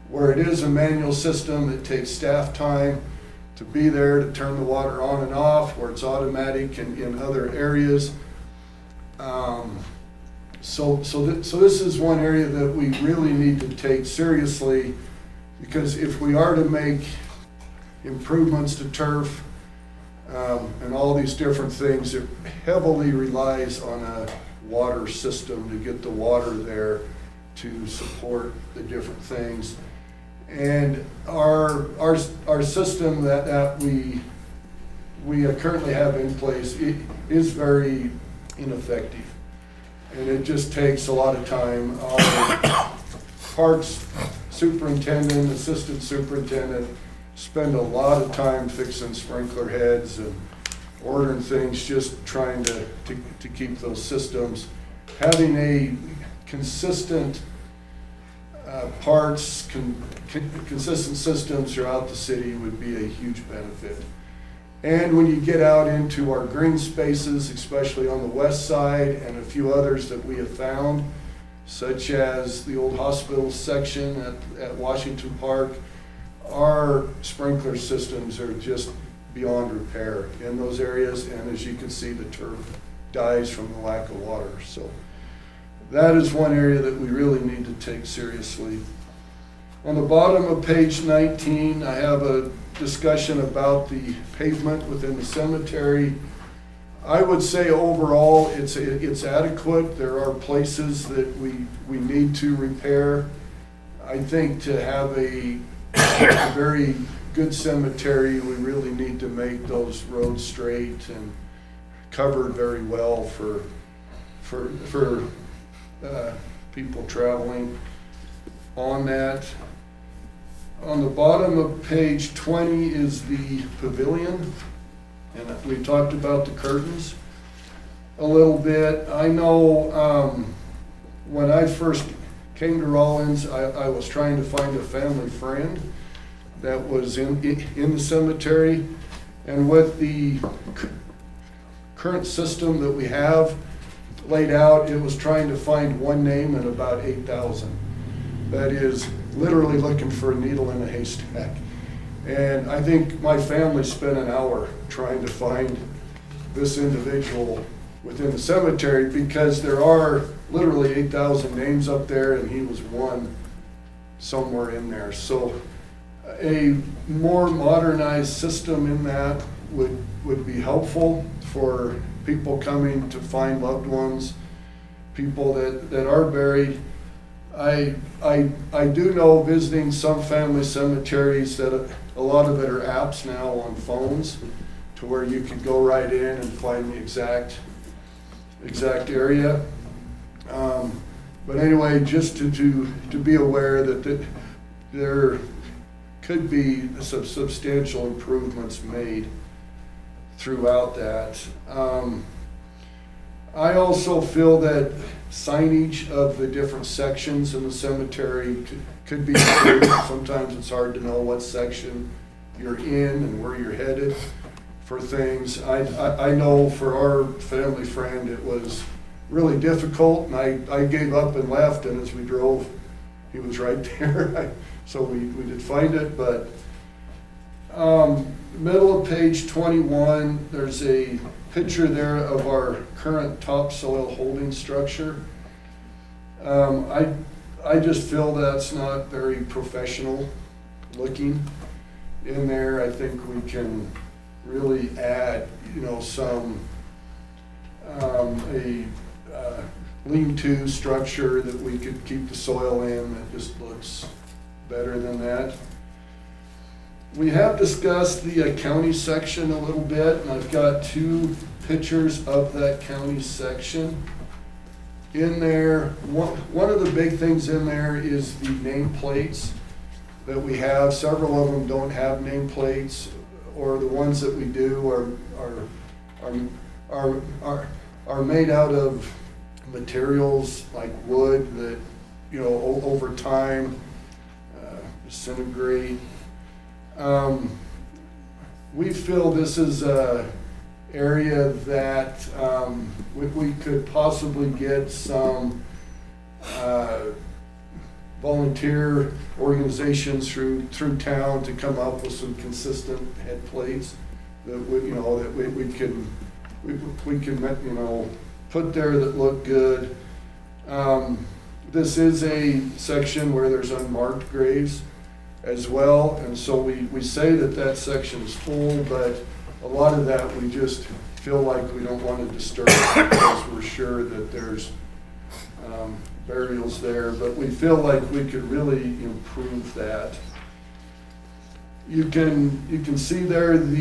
Where it is a manual system, it takes staff time to be there to turn the water on and off, where it's automatic in other areas. So this is one area that we really need to take seriously, because if we are to make improvements to turf and all these different things, it heavily relies on a water system to get the water there to support the different things. And our system that we currently have in place is very ineffective, and it just takes a lot of time. Our parks superintendent, assistant superintendent spend a lot of time fixing sprinkler heads and ordering things, just trying to keep those systems. Having a consistent parts, consistent systems throughout the city would be a huge benefit. And when you get out into our green spaces, especially on the west side and a few others that we have found, such as the old hospital section at Washington Park, our sprinkler systems are just beyond repair in those areas, and as you can see, the turf dies from the lack of water. So that is one area that we really need to take seriously. On the bottom of page 19, I have a discussion about the pavement within the cemetery. I would say overall it's adequate. There are places that we need to repair. I think to have a very good cemetery, we really need to make those roads straight and covered very well for people traveling on that. On the bottom of page 20 is the pavilion, and we talked about the curtains. a little bit. I know when I first came to Rawlins, I was trying to find a family friend that was in the cemetery. And with the current system that we have laid out, it was trying to find one name in about 8,000. That is literally looking for a needle in a haystack. And I think my family spent an hour trying to find this individual within the cemetery, because there are literally 8,000 names up there, and he was one somewhere in there. So a more modernized system in that would be helpful for people coming to find loved ones, people that are buried. I do know, visiting some family cemeteries, that a lot of it are apps now on phones, to where you can go right in and find the exact area. But anyway, just to be aware that there could be some substantial improvements made throughout that. I also feel that signage of the different sections in the cemetery could be improved. Sometimes it's hard to know what section you're in and where you're headed for things. I know for our family friend, it was really difficult, and I gave up and left, and as we drove, he was right there. So we did find it, but middle of page 21, there's a picture there of our current topsoil holding structure. I just feel that's not very professional looking in there. I think we can really add, some a lean-to structure that we could keep the soil in that just looks better than that. We have discussed the county section a little bit, and I've got two pictures of that county section. In there, one of the big things in there is the nameplates that we have. Several of them don't have nameplates, or the ones that we do are made out of materials like wood that, over time disintegrate. We feel this is a area that we could possibly get some volunteer organizations through town to come up with some consistent head plates that we can put there that look good. This is a section where there's unmarked graves as well, and so we say that section is full, but a lot of that we just feel like we don't want to disturb because we're sure that there's burials there, but we feel like we could really improve that. You can see there on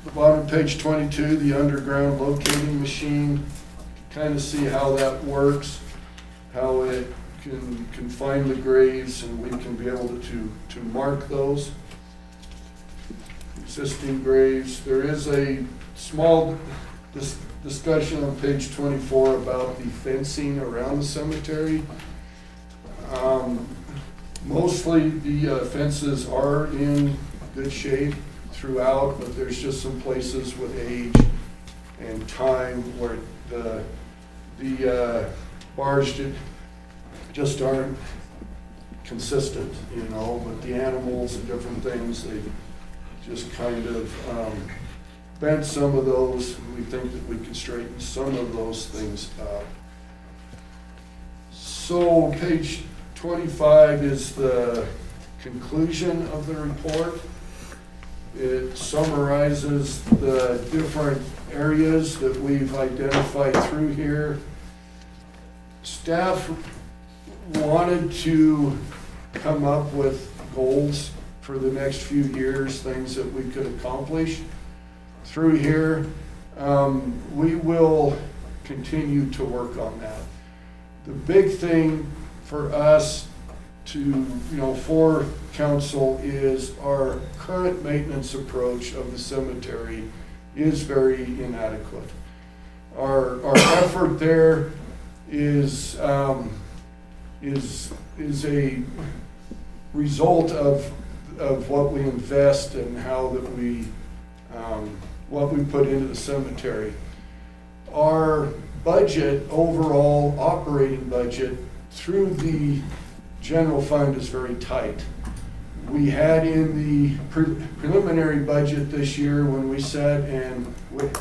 the bottom of page 22, the underground locating machine. Kind of see how that works, how it can find the graves, and we can be able to mark those existing graves. There is a small discussion on page 24 about the fencing around the cemetery. Mostly the fences are in good shape throughout, but there's just some places with age and time where the bars just aren't consistent, but the animals and different things, they just kind of bent some of those. We think that we can straighten some of those things up. So page 25 is the conclusion of the report. It summarizes the different areas that we've identified through here. Staff wanted to come up with goals for the next few years, things that we could accomplish through here. We will continue to work on that. The big thing for us for council is our current maintenance approach of the cemetery is very inadequate. Our effort there is a result of what we invest and how that we, what we put into the cemetery. Our budget, overall operating budget through the general fund is very tight. We had in the preliminary budget this year, when we sat and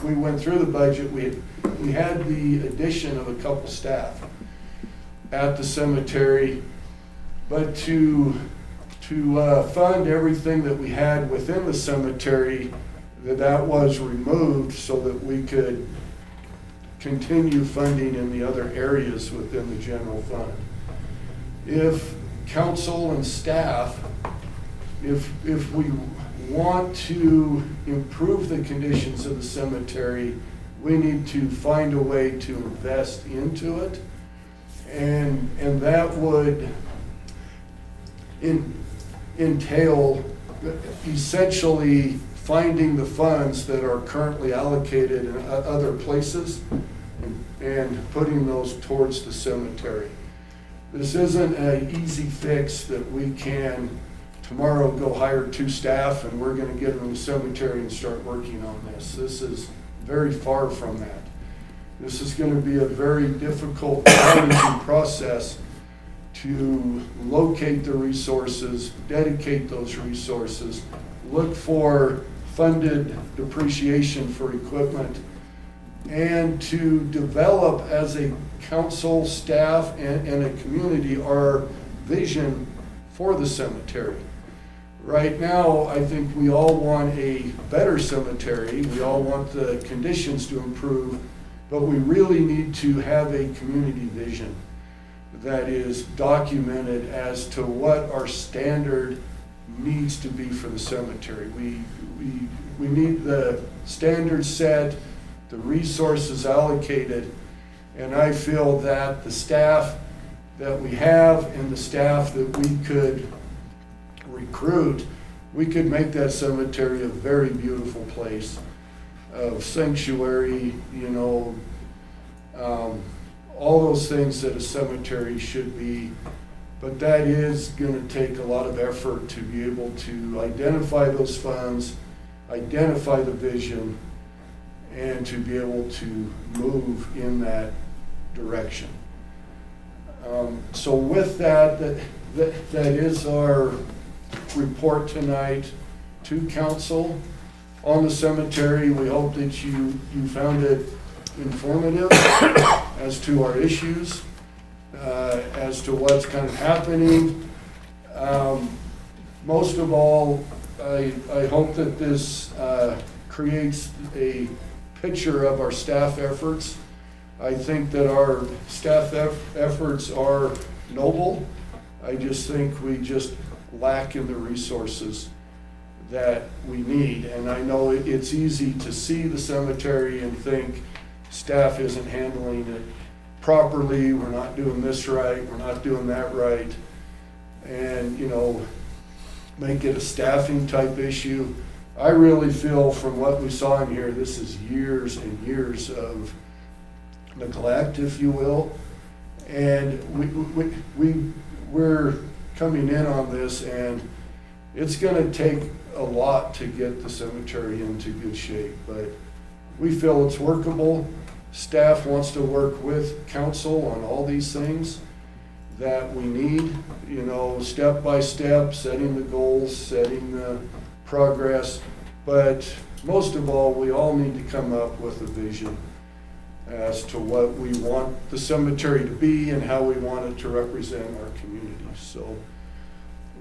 we went through the budget, we had the addition of a couple staff at the cemetery, but to fund everything that we had within the cemetery, that was removed so that we could continue funding in the other areas within the general fund. If council and staff, if we want to improve the conditions of the cemetery, we need to find a way to invest into it. And that would entail essentially finding the funds that are currently allocated in other places and putting those towards the cemetery. This isn't an easy fix that we can tomorrow go hire 2 staff and we're going to get them in the cemetery and start working on this. This is very far from that. This is going to be a very difficult, challenging process to locate the resources, dedicate those resources, look for funded depreciation for equipment, and to develop as a council, staff, and a community our vision for the cemetery. Right now, I think we all want a better cemetery. We all want the conditions to improve, but we really need to have a community vision that is documented as to what our standard needs to be for the cemetery. We need the standards set, the resources allocated, and I feel that the staff that we have and the staff that we could recruit, we could make that cemetery a very beautiful place of sanctuary, you know, all those things that a cemetery should be. But that is going to take a lot of effort to be able to identify those funds, identify the vision, and to be able to move in that direction. So with that is our report tonight to council on the cemetery. We hope that you found it informative as to our issues, as to what's kind of happening. Most of all, I hope that this creates a picture of our staff efforts. I think that our staff efforts are noble. I just think we just lack in the resources that we need. And I know it's easy to see the cemetery and think staff isn't handling it properly, we're not doing this right, we're not doing that right, and, you know, make it a staffing type issue. I really feel from what we saw in here, this is years and years of neglect, if you will, and we're coming in on this, and it's going to take a lot to get the cemetery into good shape, but we feel it's workable. Staff wants to work with council on all these things that we need, you know, step by step, setting the goals, setting the progress, but most of all, we all need to come up with a vision as to what we want the cemetery to be and how we want it to represent our community. So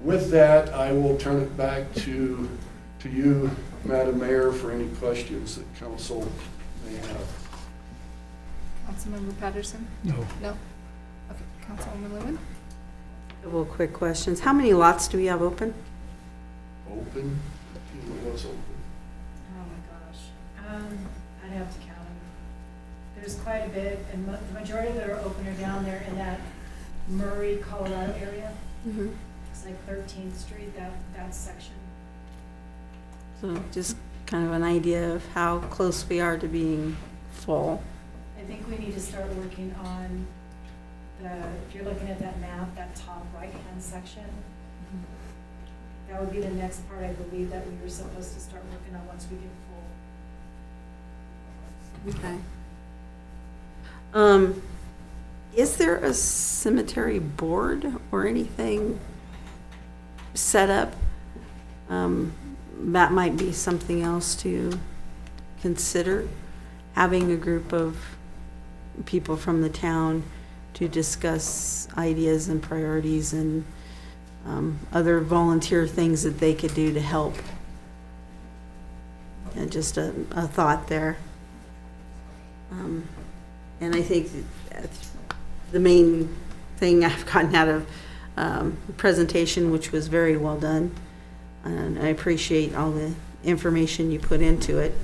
with that, I will turn it back to you, Madam Mayor, for any questions that council may have. Councilmember Patterson? No. No? Okay, Councilwoman Lewin? A couple quick questions. How many lots do we have open? Open? What's open? Oh my gosh. I'd have to count them. There's quite a bit, and the majority that are open are down there in that Murray, Colorado area. Mm-hmm. It's like 13th Street, that section. So just kind of an idea of how close we are to being full. I think we need to start working on if you're looking at that map, that top right-hand section. That would be the next part, I believe, that we were supposed to start working on once we get full. Okay. Is there a cemetery board or anything set up? That might be something else to consider, having a group of people from the town to discuss ideas and priorities and other volunteer things that they could do to help. And just a thought there. And I think the main thing I've gotten out of the presentation, which was very well done, and I appreciate all the information you put into it,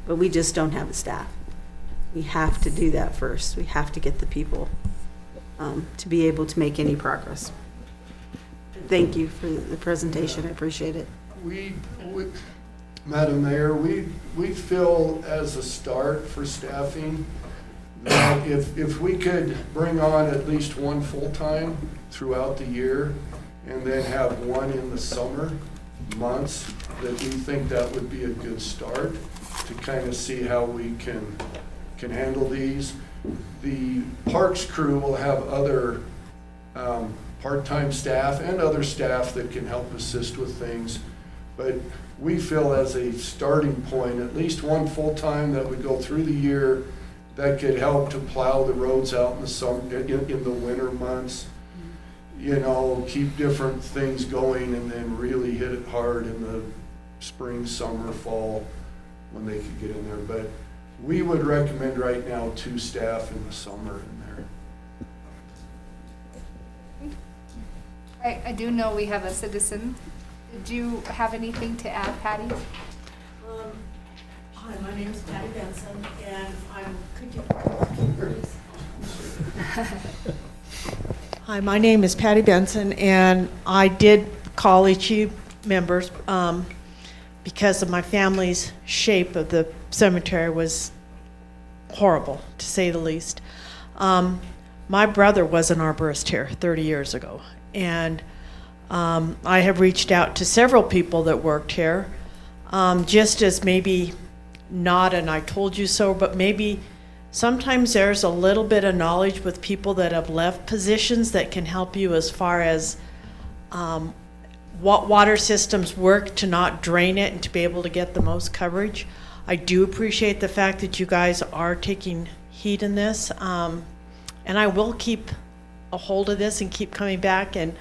but we just don't have the staff. We have to do that first. We have to get the people to be able to make any progress. Thank you for the presentation. I appreciate it. We Madam Mayor, we feel as a start for staffing that if we could bring on at least one full-time throughout the year and then have one in the summer months, that we think that would be a good start to kind of see how we can handle these. The parks crew will have other part-time staff and other staff that can help assist with things. But we feel as a starting point, at least one full-time that would go through the year that could help to plow the roads out in the summer, in the winter months. You know, keep different things going and then really hit it hard in the spring, summer, fall when they could get in there. But we would recommend right now 2 staff in the summer in there. I do know we have a citizen. Did you have anything to add, Patty? Hi, my name is Patty Benson, and Hi, my name is Patty Benson, and I did call HU members because of my family's shape of the cemetery was horrible, to say the least. My brother was an arborist here 30 years ago, and I have reached out to several people that worked here, just as maybe not an I told you so, but maybe sometimes there's a little bit of knowledge with people that have left positions that can help you as far as what water systems work to not drain it and to be able to get the most coverage. I do appreciate the fact that you guys are taking heed in this, and I will keep a hold of this and keep coming back, and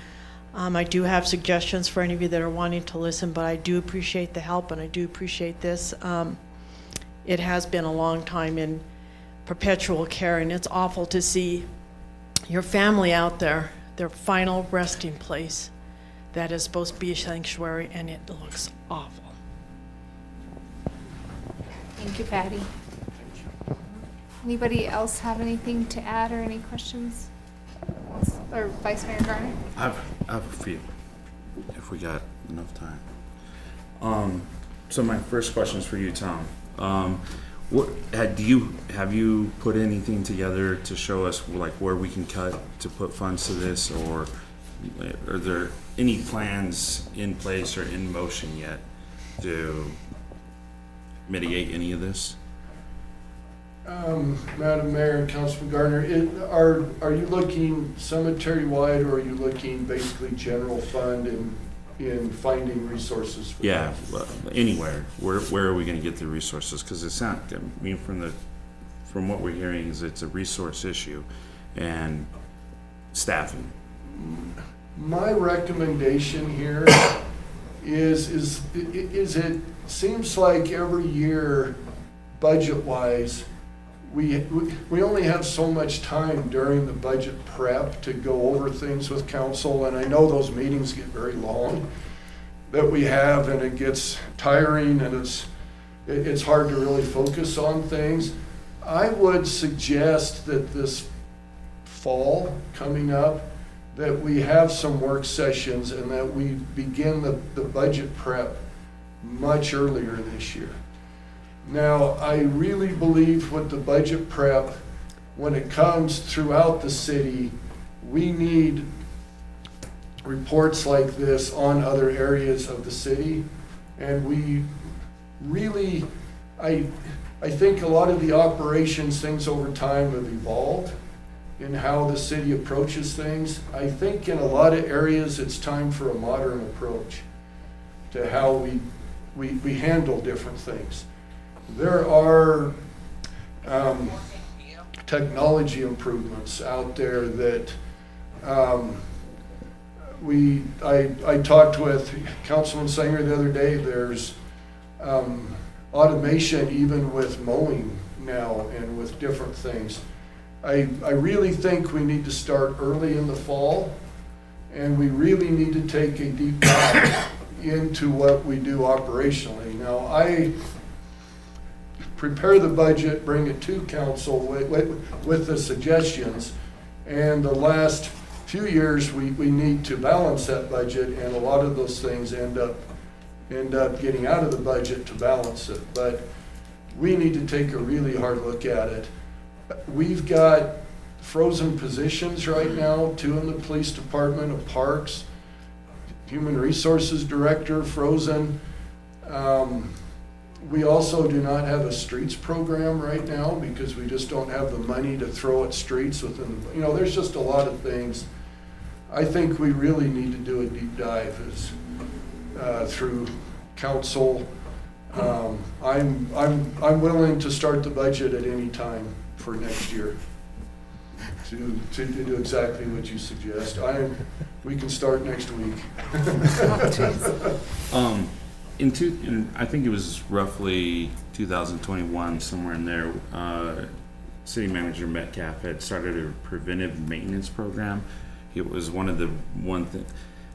I do have suggestions for any of you that are wanting to listen, but I do appreciate the help and I do appreciate this. It has been a long time in perpetual care, and it's awful to see your family out there, their final resting place that is supposed to be a sanctuary, and it looks awful. Thank you, Patty. Anybody else have anything to add or any questions? Or Vice Mayor Garner? I have a few, if we got enough time. So my first question is for you, Tom. Have you put anything together to show us like where we can cut to put funds to this, or are there any plans in place or in motion yet to mitigate any of this? Madam Mayor and Councilman Gardner, are you looking cemetery-wide, or are you looking basically general fund in finding resources for Yeah, that? anywhere. Where are we going to get the resources? Because it's not. I mean, from what we're hearing, is it's a resource issue and staffing. My recommendation here is it seems like every year, budget-wise, we only have so much time during the budget prep to go over things with council, and I know those meetings get very long that we have, and it gets tiring, and it's hard to really focus on things. I would suggest that this fall coming up, that we have some work sessions and that we begin the budget prep much earlier this year. Now, I really believe with the budget prep, when it comes throughout the city, we need reports like this on other areas of the city. And we really, I think a lot of the operations, things over time have evolved in how the city approaches things. I think in a lot of areas, it's time for a modern approach to how we handle different things. There are technology improvements out there that I talked with Councilman Sanger the other day. There's automation even with mowing now and with different things. I really think we need to start early in the fall, and we really need to take a deep dive into what we do operationally. Now, I prepare the budget, bring it to council with the suggestions, and the last few years we need to balance that budget, and a lot of those things end up getting out of the budget to balance it. But we need to take a really hard look at it. We've got frozen positions right now, 2 in the police department, of parks, human resources director frozen. We also do not have a streets program right now because we just don't have the money to throw at streets within, there's just a lot of things. I think we really need to do a deep dive through council. I'm willing to start the budget at any time for next year to do exactly what you suggest. We can start next week. I think it was roughly 2021, somewhere in there, City Manager Metcalf had started a preventive maintenance program. It was one thing,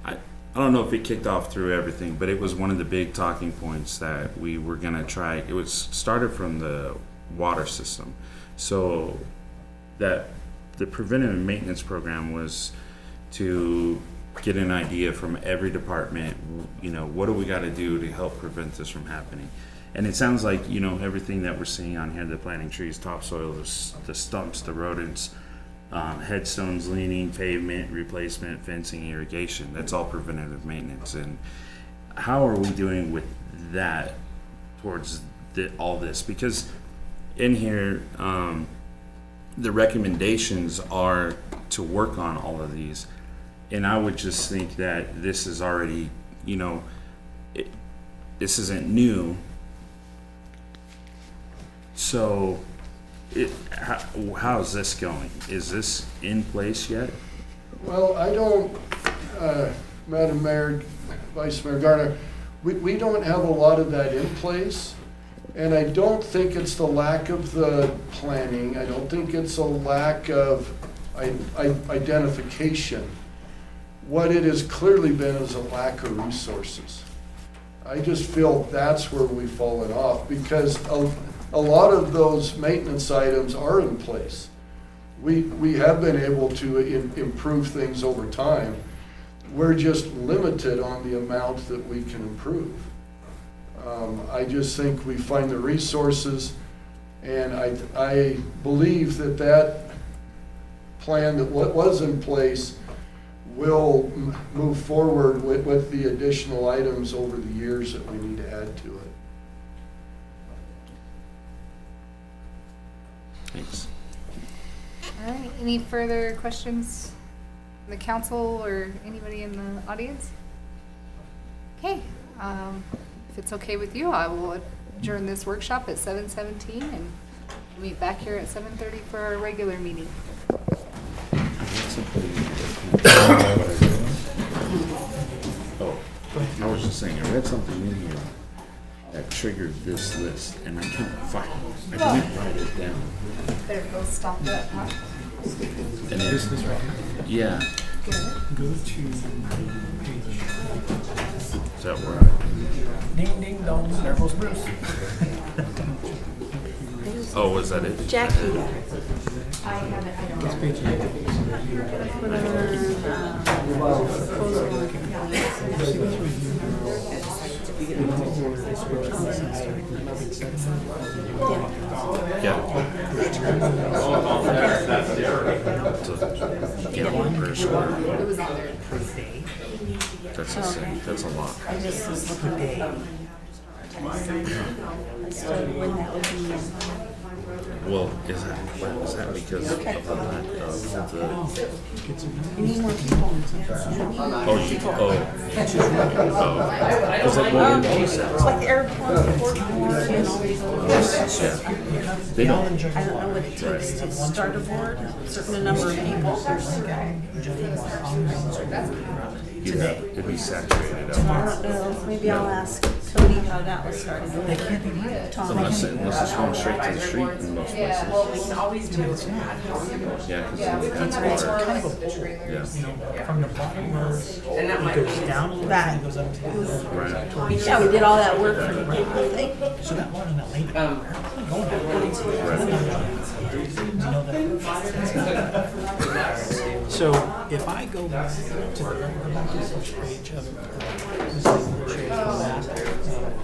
I don't know if it kicked off through everything, but it was one of the big talking points that we were going to try. It was started from the water system. So that the preventive maintenance program was to get an idea from every department, what do we got to do to help prevent this from happening? And it sounds like, everything that we're seeing on here, the planting trees, topsoil, the stumps, the rodents, headstones leaning, pavement replacement, fencing, irrigation, that's all preventative maintenance. And how are we doing with that towards all this? Because in here, the recommendations are to work on all of these. And I would just think that this is already, this isn't new. So how is this going? Is this in place yet? Well, I don't, Madam Mayor, Vice Mayor Garner, we don't have a lot of that in place. And I don't think it's the lack of the planning. I don't think it's a lack of identification. What it has clearly been is a lack of resources. I just feel that's where we've fallen off, because a lot of those maintenance items are in place. We have been able to improve things over time. We're just limited on the amount that we can improve. I just think we find the resources, and I believe that plan that was in place will move forward with the additional items over the years that we need to add to it. Thanks. All right, any further questions from the council or anybody in the audience? Okay, if it's okay with you, I will adjourn this workshop at 7:17 and meet back here at 7:30 for our regular meeting. Oh, I was just saying, I read something in here that triggered this list, and I can't find it. I didn't write it down. Better go stop that, huh? And this is right here? Yeah. Go to page. Is that where Ding, ding, dong, there goes Bruce. Oh, was that it? Jackie. I have it, I don't know. Yeah. Gallon per square. It was on there. That's insane. That's a lot. I just was looking at I started when that would be in. Well, is that because of the lack of the? You need more people. Because like what we always It's like the airport, and all these other. they don't. I don't know what it takes to start a board, a certain number of people. It'd be saturated I out. don't know, maybe I'll ask Cody how that was started. Tom. Unless it's going straight to the street in most places. Well, we can always do it. Yeah, because Yeah, that's it's water. more like the trailers. Yeah. From the bottom where And that might it goes down a little bit, Back. and goes up to the hill. Right. Yeah, we did all that work for the whole thing. So that one in that lane, going that way. You know that? So if I go back to the page of this thing that shows the map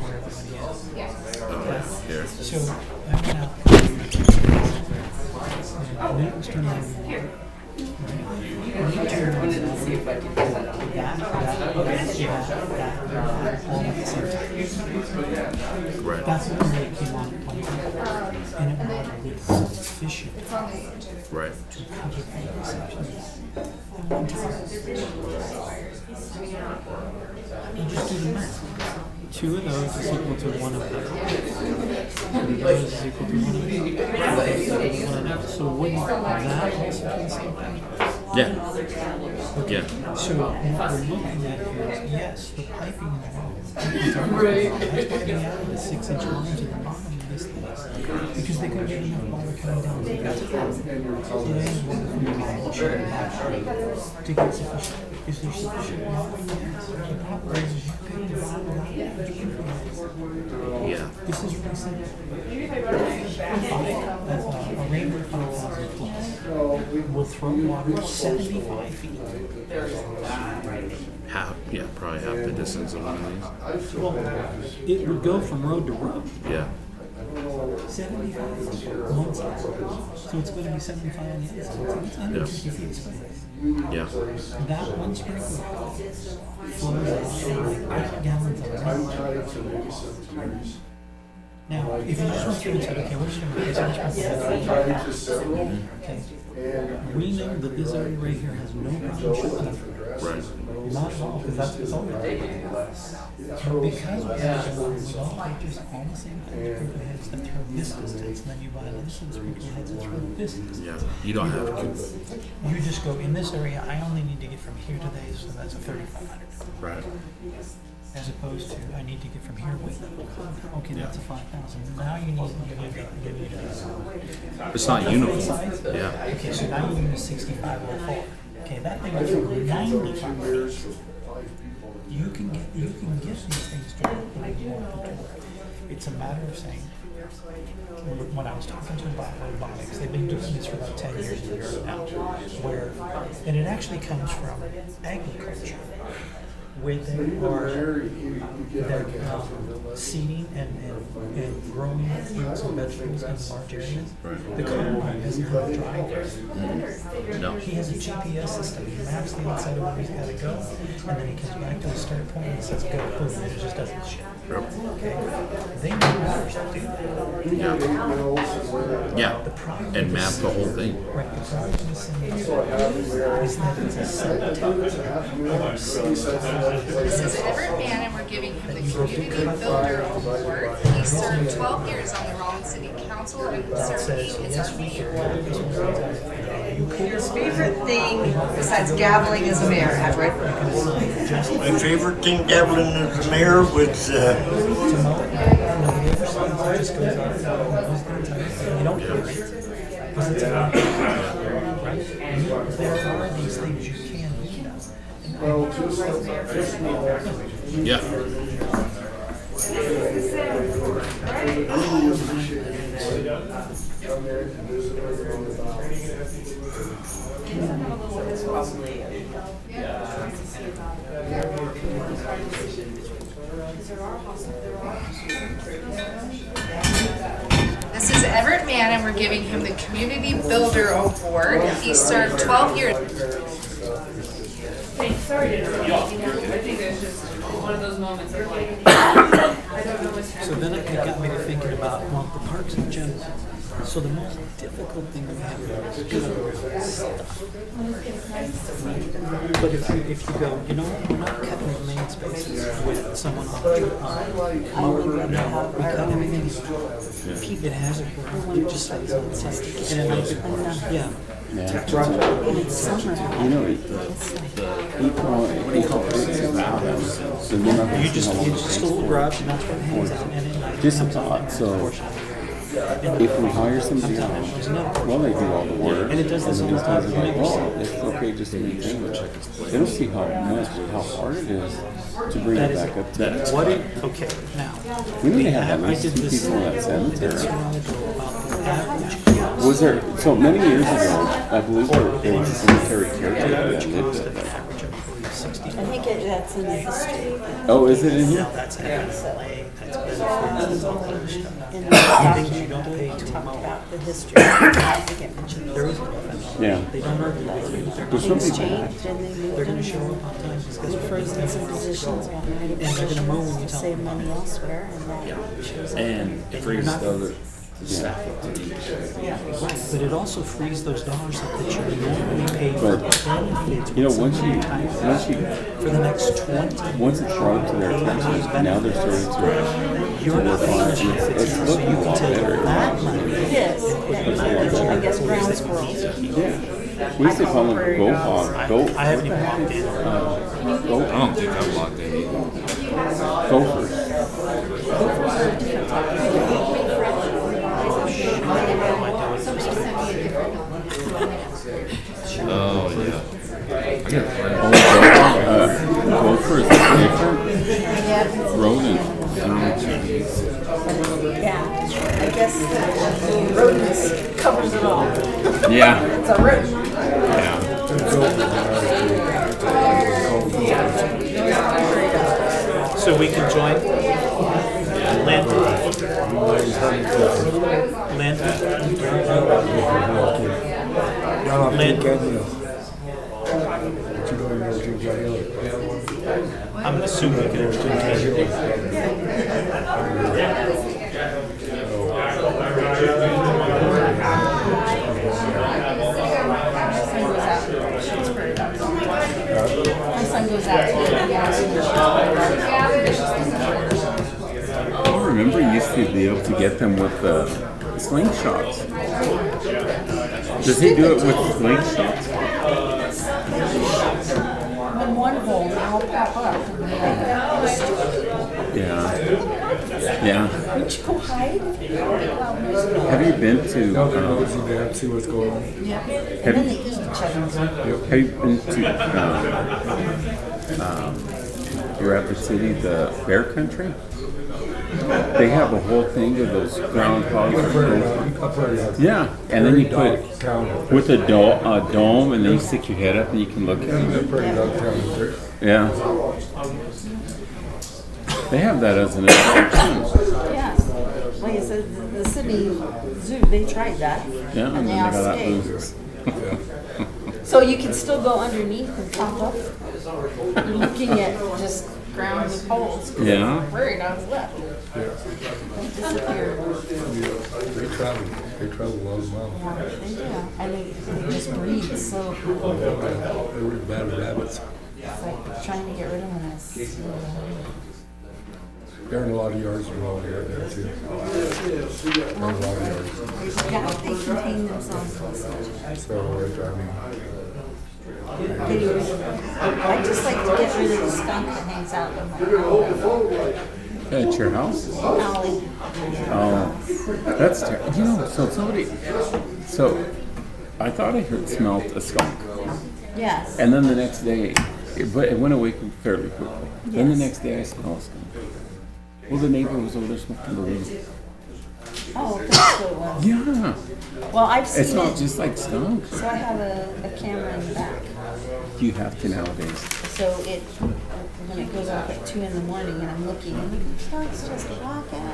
where everybody is. Here. So I went out. And it was turning on. Right. That's the one that came on. And it was fishing. Right. And just do the math. 2 of those is equal to 1 of those. 2 of those is equal to 1 of those. So wouldn't that also be something? Yeah. Yeah. So what we're looking at here is, yes, the piping in the wall. That's why they added a 6-inch line to the bottom of this thing. Because they couldn't get enough water coming down to the reservoir. So they had to work from the wall to get sufficient. Is there sufficient water? Yes. The problem is you pay the water out. Yeah. This is really simple. A rain of 5,000 plus will throw water 75 feet. Probably half the distance of one of these. Well, it would go from road to road. Yeah. 75 on one side. So it's going to be 75 on the other side. So it's 150 feet of space. Yeah. That one sprinkler flows out 8 gallons of water. Now, if you just went through and said, okay, we're just going to put this sprinkler head. Okay. We know that this area right here has no problem shutting. Right. Not at all, because that's what's over there. But because we all purchase all the same kind of sprinkler heads that throw this distance, and then you buy another set of sprinkler heads that throw this distance. Yeah. You don't have to. You just go, in this area, I only need to get from here to there, so that's a 3,500. Right. As opposed to, I need to get from here, wait, okay, that's a 5,000. Now you need It's not uniform. Yeah. okay, so now you need a 6504. Okay, that thing is from 95. You can get these things to work when you want them to work. It's a matter of saying, when I was talking to them about robotics, they've been doing this for about 10 years in Europe now, and it actually comes from agriculture, where they're seeding and growing fruits and vegetables in large areas. Right. The combine doesn't have a dry No. He has a GPS system. He maps the inside of where he's got to go, and then he comes back to the start point and says, go, boom, and it just does the shit. Okay? They need others to do that. Yeah. Yeah. The problem And with map the whole thing. Right, the problem with the simulator is that it's a subtype. This is Everett Mann, and we're giving him the Community Builder Award. He served 12 years on the Rawlins City Council and served 8 as our mayor. Your favorite thing besides gaveling as a mayor, Everett? My favorite thing gabbling as the mayor was, You don't hear it. Because it's not. Right? There are these things you can look at. Yeah. ahead and we're giving him the Community Builder Award. He served 12 years. Hey, sorry to interrupt. I think it's just one of those moments of like, I don't know what's So happening. then it got me to thinking about, well, the parks in general. So the most difficult thing we have is stuff. But if you go, you know what, we're not cutting the main spaces with someone on, how would we know? We cut everything. It has a ground, it just stays on site. And it makes it, yeah. Yeah. You know, You just a little garage and that's what hangs out. And it just a thought, so if we hire somebody else, well, they do all the work. And it does this and all then the it's time. like, well, it's okay just to maintain it. They don't see how much, how hard it is to bring That it is, back up to that. what it, okay, now. We need to have at I least did 2 this people in that this cemetery. while ago about the average. Was there, so many years ago, I believe there was a cemetery caretaker that lived The there. average employee is 60. I think that's in the history. Oh, is it in here? Now that's FMLA, that's benefits, all that other stuff. In the Things you document, don't pay we to talked mow. about the history. I think it mentioned There those. is no FMLA. Yeah. They don't argue with you. There's Things something, changed and they moved They're gonna them. show up on time because They're frozen some positions, got rid of And they're gonna mow when you positions, tell save them. money elsewhere, and that shows up. And it frees the other staff up to do. Right, but it also frees those dollars up that you normally pay for But, benefits. you know, once For the next 20 once it's brought to their attention, now they're starting to You're not work on paying it. benefits, It's so looking you a can lot take better. that money. Yes, I guess ground squirrels. Yeah. We used to call them go hog, go. I haven't even walked in. Go. I don't think I've logged in either. Gophers. Oh, yeah. I gotta find Gopher is different. Rodent. Yeah, I guess rodents covers it all. Yeah. It's a rodent. So we can join? Lynn? I'm assuming you can entertain. My son goes out to I remember you used to be able to get them with the slingshots. Does he do it with slingshots? in one hole, and I'll pop up. Yeah. Yeah. Would you go hide? Have you been to? No, they're nosy there, see what's going on. Yeah. And Have then you- they eat each other. Have you been to Rapid City, the bear country? They have a whole thing of those groundhogs. Yeah, and then you put with a dome, and then you stick your head up, and you can look at them. Yeah. They have that as an attraction. Yeah. Like I said, the city zoo, they tried that. Yeah, And and they then all they got that stayed. losers. So you can still go underneath and pop up. You're looking at just ground with holes. Yeah. Worried I was left. Disappeared. They travel a lot of miles. Yeah, they do. And they just breed so. They were bad rabbits. It's like trying to get rid of them is. They're in a lot of yards around here too. They're in a lot of yards. Yeah, they contain themselves also. So, Anyway, I just like to get rid of the skunk that hangs out in my At your house? alley. Oh, that's terrible. You know, so I thought I smelled a skunk. Yes. And then the next day, it went away fairly quickly. Then the Yes. next day I smelled a skunk. Well, the neighbor was over there smoking the weed. Oh, that's what it was. Yeah. Well, I've seen It smelled just like skunk. So I have a camera in the back. You have to nowadays. So when it goes off at 2 in the morning and I'm looking, and it starts just walking,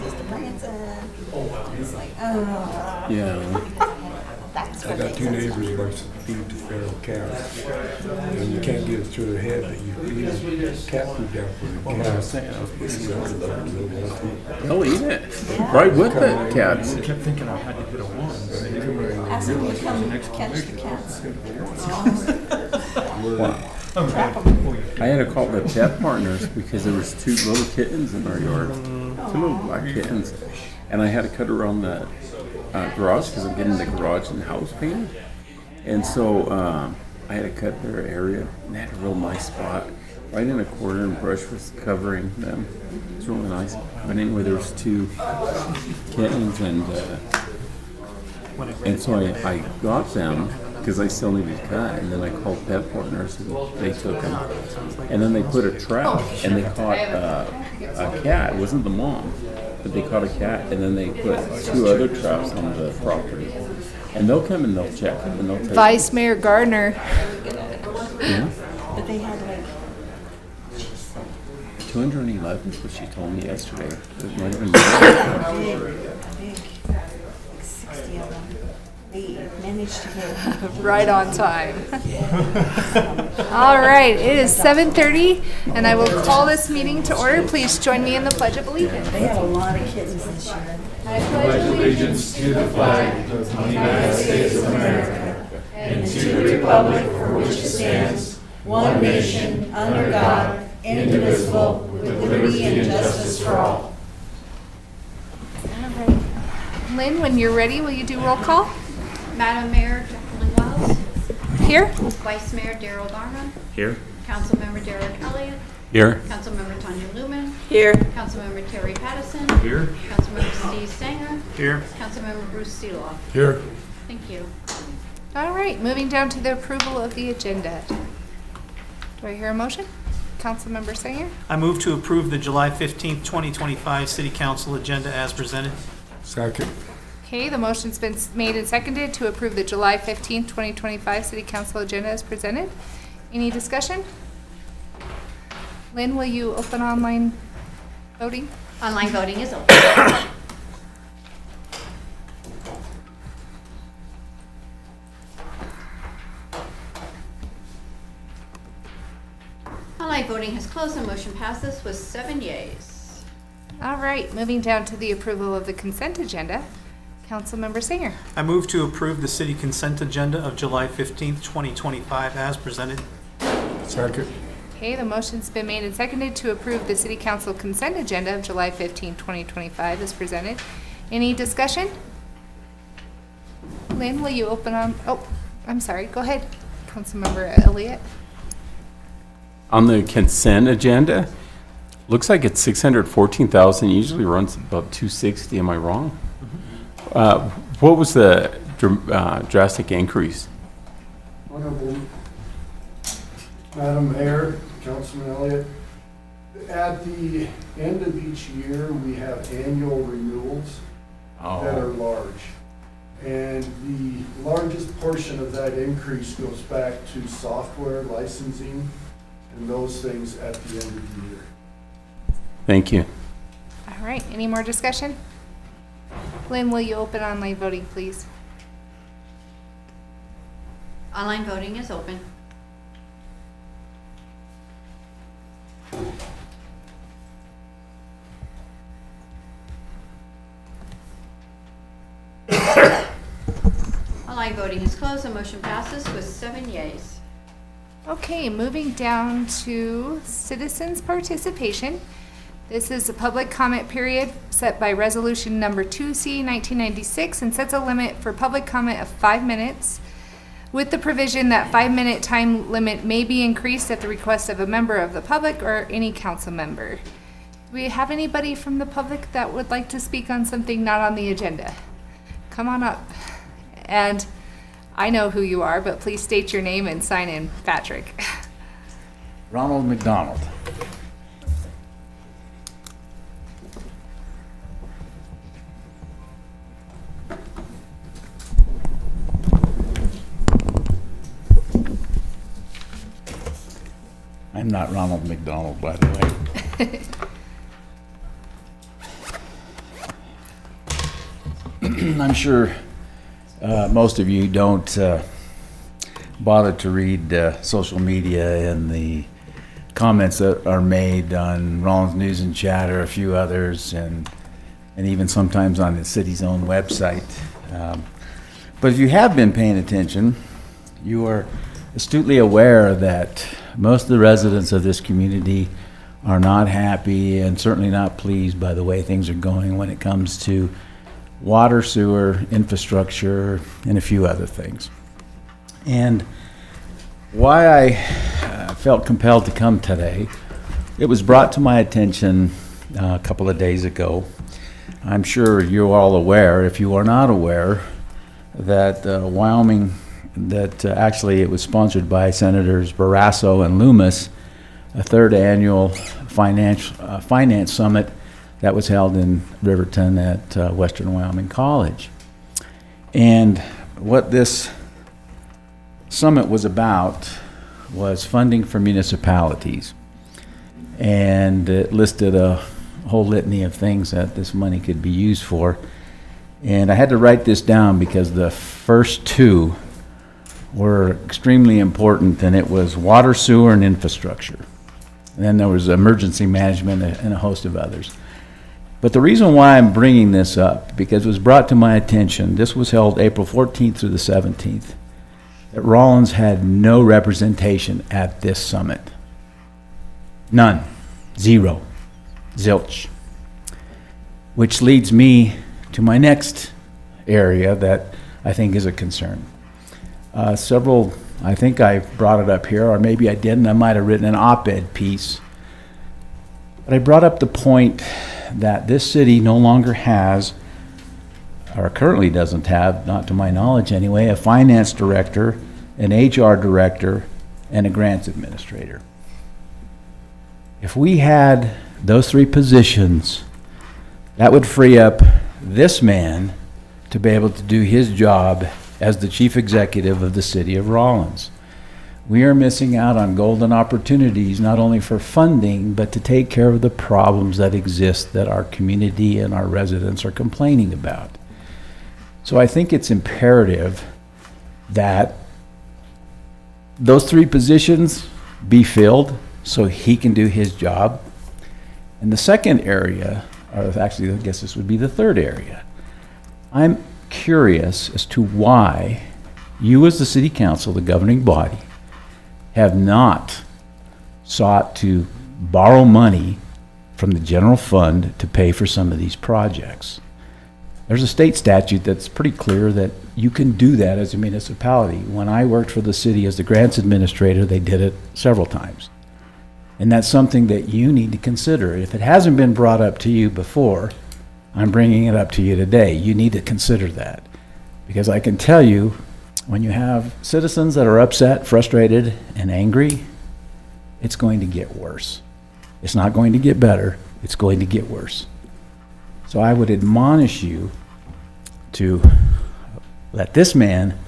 just prancing. It's like, oh. Yeah. That's I what got makes two it neighbors that like to feed the feral cats, and you can't get it through their head that you feed cat food down for the What was I cats. saying? I was putting So, They'll eat it. Right with the cats. I kept thinking I had to get a one, but they come around. Ask them to come catch the cats. I had to call the pet partners because there was 2 little kittens in our yard. 2 little black kittens. And I had to cut around the garage because I'm getting the garage and house painted. And so I had to cut their area, and they had a real nice spot right in a corner, and brush was covering them. It's really nice. But anyway, there was 2 kittens, and so I got them because I still needed to cut, and then I called pet partners, and they took them. And then they put a trap, and they caught a cat. It wasn't the mom, but they caught a cat, and then they put 2 other traps on the property. And they'll come and they'll check them, and they'll take Vice Mayor Gardner. Yeah, But they had like 211 is what she told me yesterday. It might have been big, like 60 of them. They managed to get Right on time. All right, it is 7:30, and I will call this meeting to order. Please join me in the Pledge of Allegiance. They had a lot of kittens this year. I pledge allegiance to the flag of the United States of America and to the republic for which it stands, one nation, under God, indivisible, with liberty and justice for all. All right. Lynn, when you're ready, will you do roll call? Madam Mayor Jacqueline Wells, Here. Vice Mayor Darrell Garman, Here. Councilmember Derek Elliott, Here. Councilmember Tanya Lumen, Here. Councilmember Terry Pattison, Here. Councilmember Steve Sanger, Here. Councilmember Bruce Seeloff. Here. Thank you. All right, moving down to the approval of the agenda. Do I hear a motion? Councilmember Sanger? I move to approve the July 15th, 2025 City Council agenda as presented. Second. Okay, the motion's been made and seconded to approve the July 15th, 2025 City Council agenda as presented. Any discussion? Lynn, will you open online voting? Online voting is open. Online voting has closed and motion passes with 7 yeas. All right, moving down to the approval of the consent agenda. Councilmember Sanger. I move to approve the city consent agenda of July 15th, 2025 as presented. Second. Okay, the motion's been made and seconded to approve the City Council consent agenda of July 15, 2025 as presented. Any discussion? Lynn, will you open on, oh, I'm sorry, go ahead, Councilmember Elliott. On the consent agenda, looks like it's 614,000, usually runs above 260, am I wrong? What was the drastic increase? Honorable Madam Mayor, Councilman Elliott, at the end of each year, we have annual renewals that are large. And the largest portion of that increase goes back to software licensing and those things at the end of the year. Thank you. All right, any more discussion? Lynn, will you open online voting, please? Online voting is open. Online voting is closed and motion passes with 7 yeas. Okay, moving down to citizens' participation. This is a public comment period set by resolution number 2C 1996 and sets a limit for public comment of 5 minutes with the provision that 5-minute time limit may be increased at the request of a member of the public or any council member. Do we have anybody from the public that would like to speak on something not on the agenda? Come on up. And I know who you are, but please state your name and sign in, Patrick. Ronald McDonald. I'm not Ronald McDonald, by the way. I'm sure most of you don't bother to read social media and the comments that are made on Rawlins News and Chatter, a few others, and even sometimes on the city's own website. But if you have been paying attention, you are astutely aware that most of the residents of this community are not happy and certainly not pleased by the way things are going when it comes to water, sewer, infrastructure, and a few other things. And why I felt compelled to come today, it was brought to my attention a couple of days ago. I'm sure you're all aware, if you are not aware, that Wyoming, that actually it was sponsored by Senators Barrasso and Loomis, a third annual finance summit that was held in Riverton at Western Wyoming College. And what this summit was about was funding for municipalities. And it listed a whole litany of things that this money could be used for. And I had to write this down because the first two were extremely important, and it was water, sewer, and infrastructure. And then there was emergency management and a host of others. But the reason why I'm bringing this up, because it was brought to my attention, this was held April 14th through the 17th, that Rawlins had no representation at this summit. None. Zero. Zilch. Which leads me to my next area that I think is a concern. I think I brought it up here, or maybe I didn't. I might have written an op-ed piece. But I brought up the point that this city no longer has, or currently doesn't have, not to my knowledge anyway, a finance director, an HR director, and a grants administrator. If we had those three positions, that would free up this man to be able to do his job as the chief executive of the city of Rawlins. We are missing out on golden opportunities, not only for funding, but to take care of the problems that exist that our community and our residents are complaining about. So I think it's imperative that those three positions be filled so he can do his job. And the second area, or actually I guess this would be the third area, I'm curious as to why you as the city council, the governing body, have not sought to borrow money from the general fund to pay for some of these projects. There's a state statute that's pretty clear that you can do that as a municipality. When I worked for the city as the grants administrator, they did it several times. And that's something that you need to consider. If it hasn't been brought up to you before, I'm bringing it up to you today. You need to consider that. Because I can tell you, when you have citizens that are upset, frustrated, and angry, it's going to get worse. It's not going to get better. It's going to get worse. So I would admonish you to let this man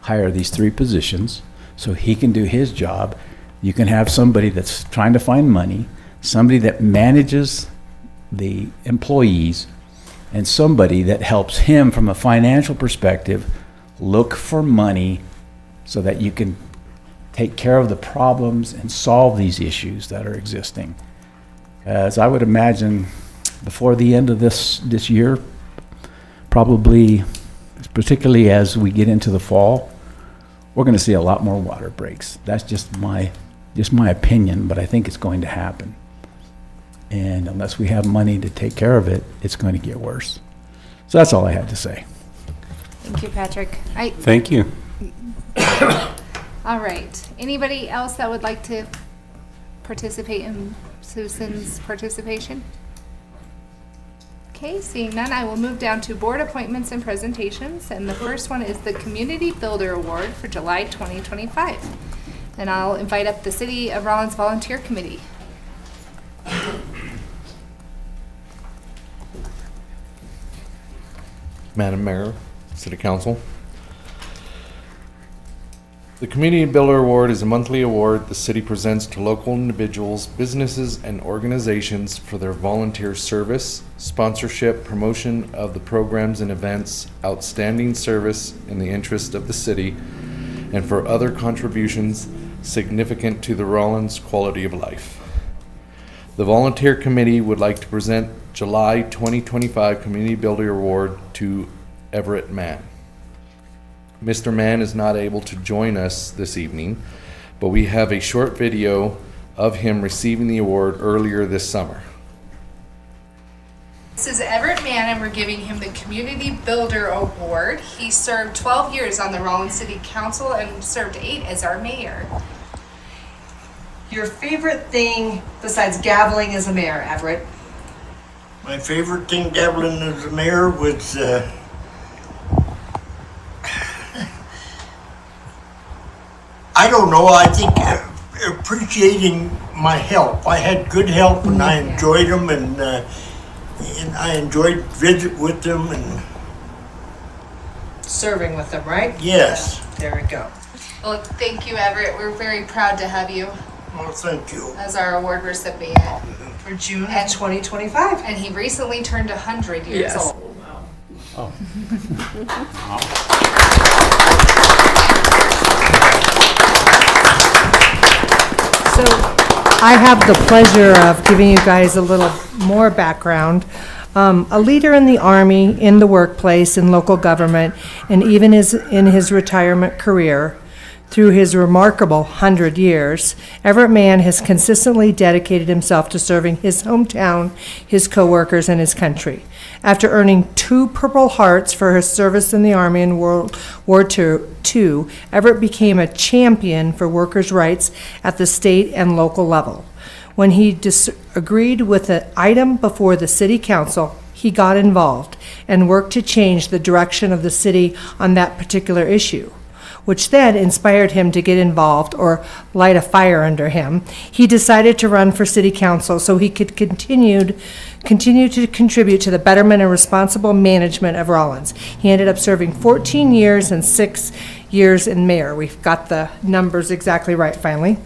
hire these three positions so he can do his job. You can have somebody that's trying to find money, somebody that manages the employees, and somebody that helps him from a financial perspective look for money so that you can take care of the problems and solve these issues that are existing. As I would imagine, before the end of this year, probably, particularly as we get into the fall, we're going to see a lot more water breaks. That's just my opinion, but I think it's going to happen. And unless we have money to take care of it, it's going to get worse. So that's all I had to say. Thank you, Patrick. Thank you. All right. Anybody else that would like to participate in citizens' participation? Okay, seeing none, I will move down to board appointments and presentations. And the first one is the Community Builder Award for July 2025. And I'll invite up the City of Rawlins Volunteer Committee. Madam Mayor, City Council. The Community Builder Award is a monthly award the city presents to local individuals, businesses, and organizations for their volunteer service, sponsorship, promotion of the programs and events, outstanding service in the interest of the city, and for other contributions significant to the Rawlins quality of life. The Volunteer Committee would like to present July 2025 Community Builder Award to Everett Mann. Mr. Mann is not able to join us this evening, but we have a short video of him receiving the award earlier this summer. This is Everett Mann, and we're giving him the Community Builder Award. He served 12 years on the Rawlins City Council and served 8 as our mayor. Your favorite thing besides gaveling as a mayor, Everett? My favorite thing gaveling as a mayor was, I don't know, I think appreciating my help. I had good help and I enjoyed them, and I enjoyed visit with them, and Serving with them, right? yes. There we go. Well, thank you, Everett. We're very proud to have you Well, thank you. as our award recipient. For June of 2025. And he recently turned 100 years Yes. old. Oh. So I have the pleasure of giving you guys a little more background. A leader in the Army, in the workplace, in local government, and even in his retirement career. Through his remarkable 100 years, Everett Mann has consistently dedicated himself to serving his hometown, his coworkers, and his country. After earning 2 Purple Hearts for his service in the Army in World War II, Everett became a champion for workers' rights at the state and local level. When he disagreed with an item before the city council, he got involved and worked to change the direction of the city on that particular issue, which then inspired him to get involved or light a fire under him. He decided to run for city council so he could continue to contribute to the betterment and responsible management of Rawlins. He ended up serving 14 years and 6 years in mayor. We've got the numbers exactly right finally.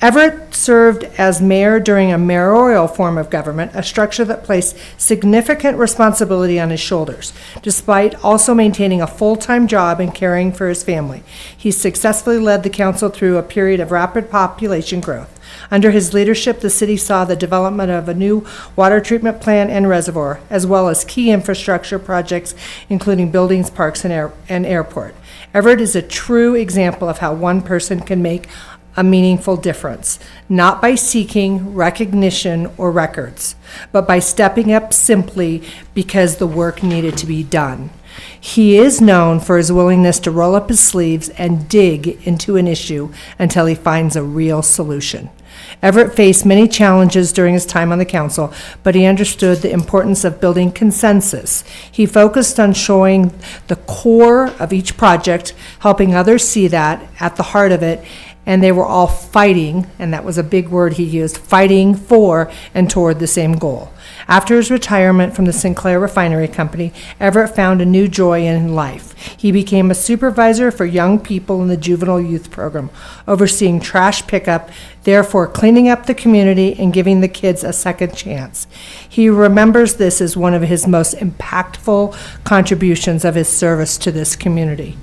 Everett served as mayor during a mayoral form of government, a structure that placed significant responsibility on his shoulders, despite also maintaining a full-time job and caring for his family. He successfully led the council through a period of rapid population growth. Under his leadership, the city saw the development of a new water treatment plant and reservoir, as well as key infrastructure projects, including buildings, parks, and airport. Everett is a true example of how one person can make a meaningful difference, not by seeking recognition or records, but by stepping up simply because the work needed to be done. He is known for his willingness to roll up his sleeves and dig into an issue until he finds a real solution. Everett faced many challenges during his time on the council, but he understood the importance of building consensus. He focused on showing the core of each project, helping others see that at the heart of it, and they were all fighting, and that was a big word he used, fighting for and toward the same goal. After his retirement from the Sinclair Refinery Company, Everett found a new joy in life. He became a supervisor for young people in the juvenile youth program, overseeing trash pickup, therefore cleaning up the community and giving the kids a second chance. He remembers this as one of his most impactful contributions of his service to this community.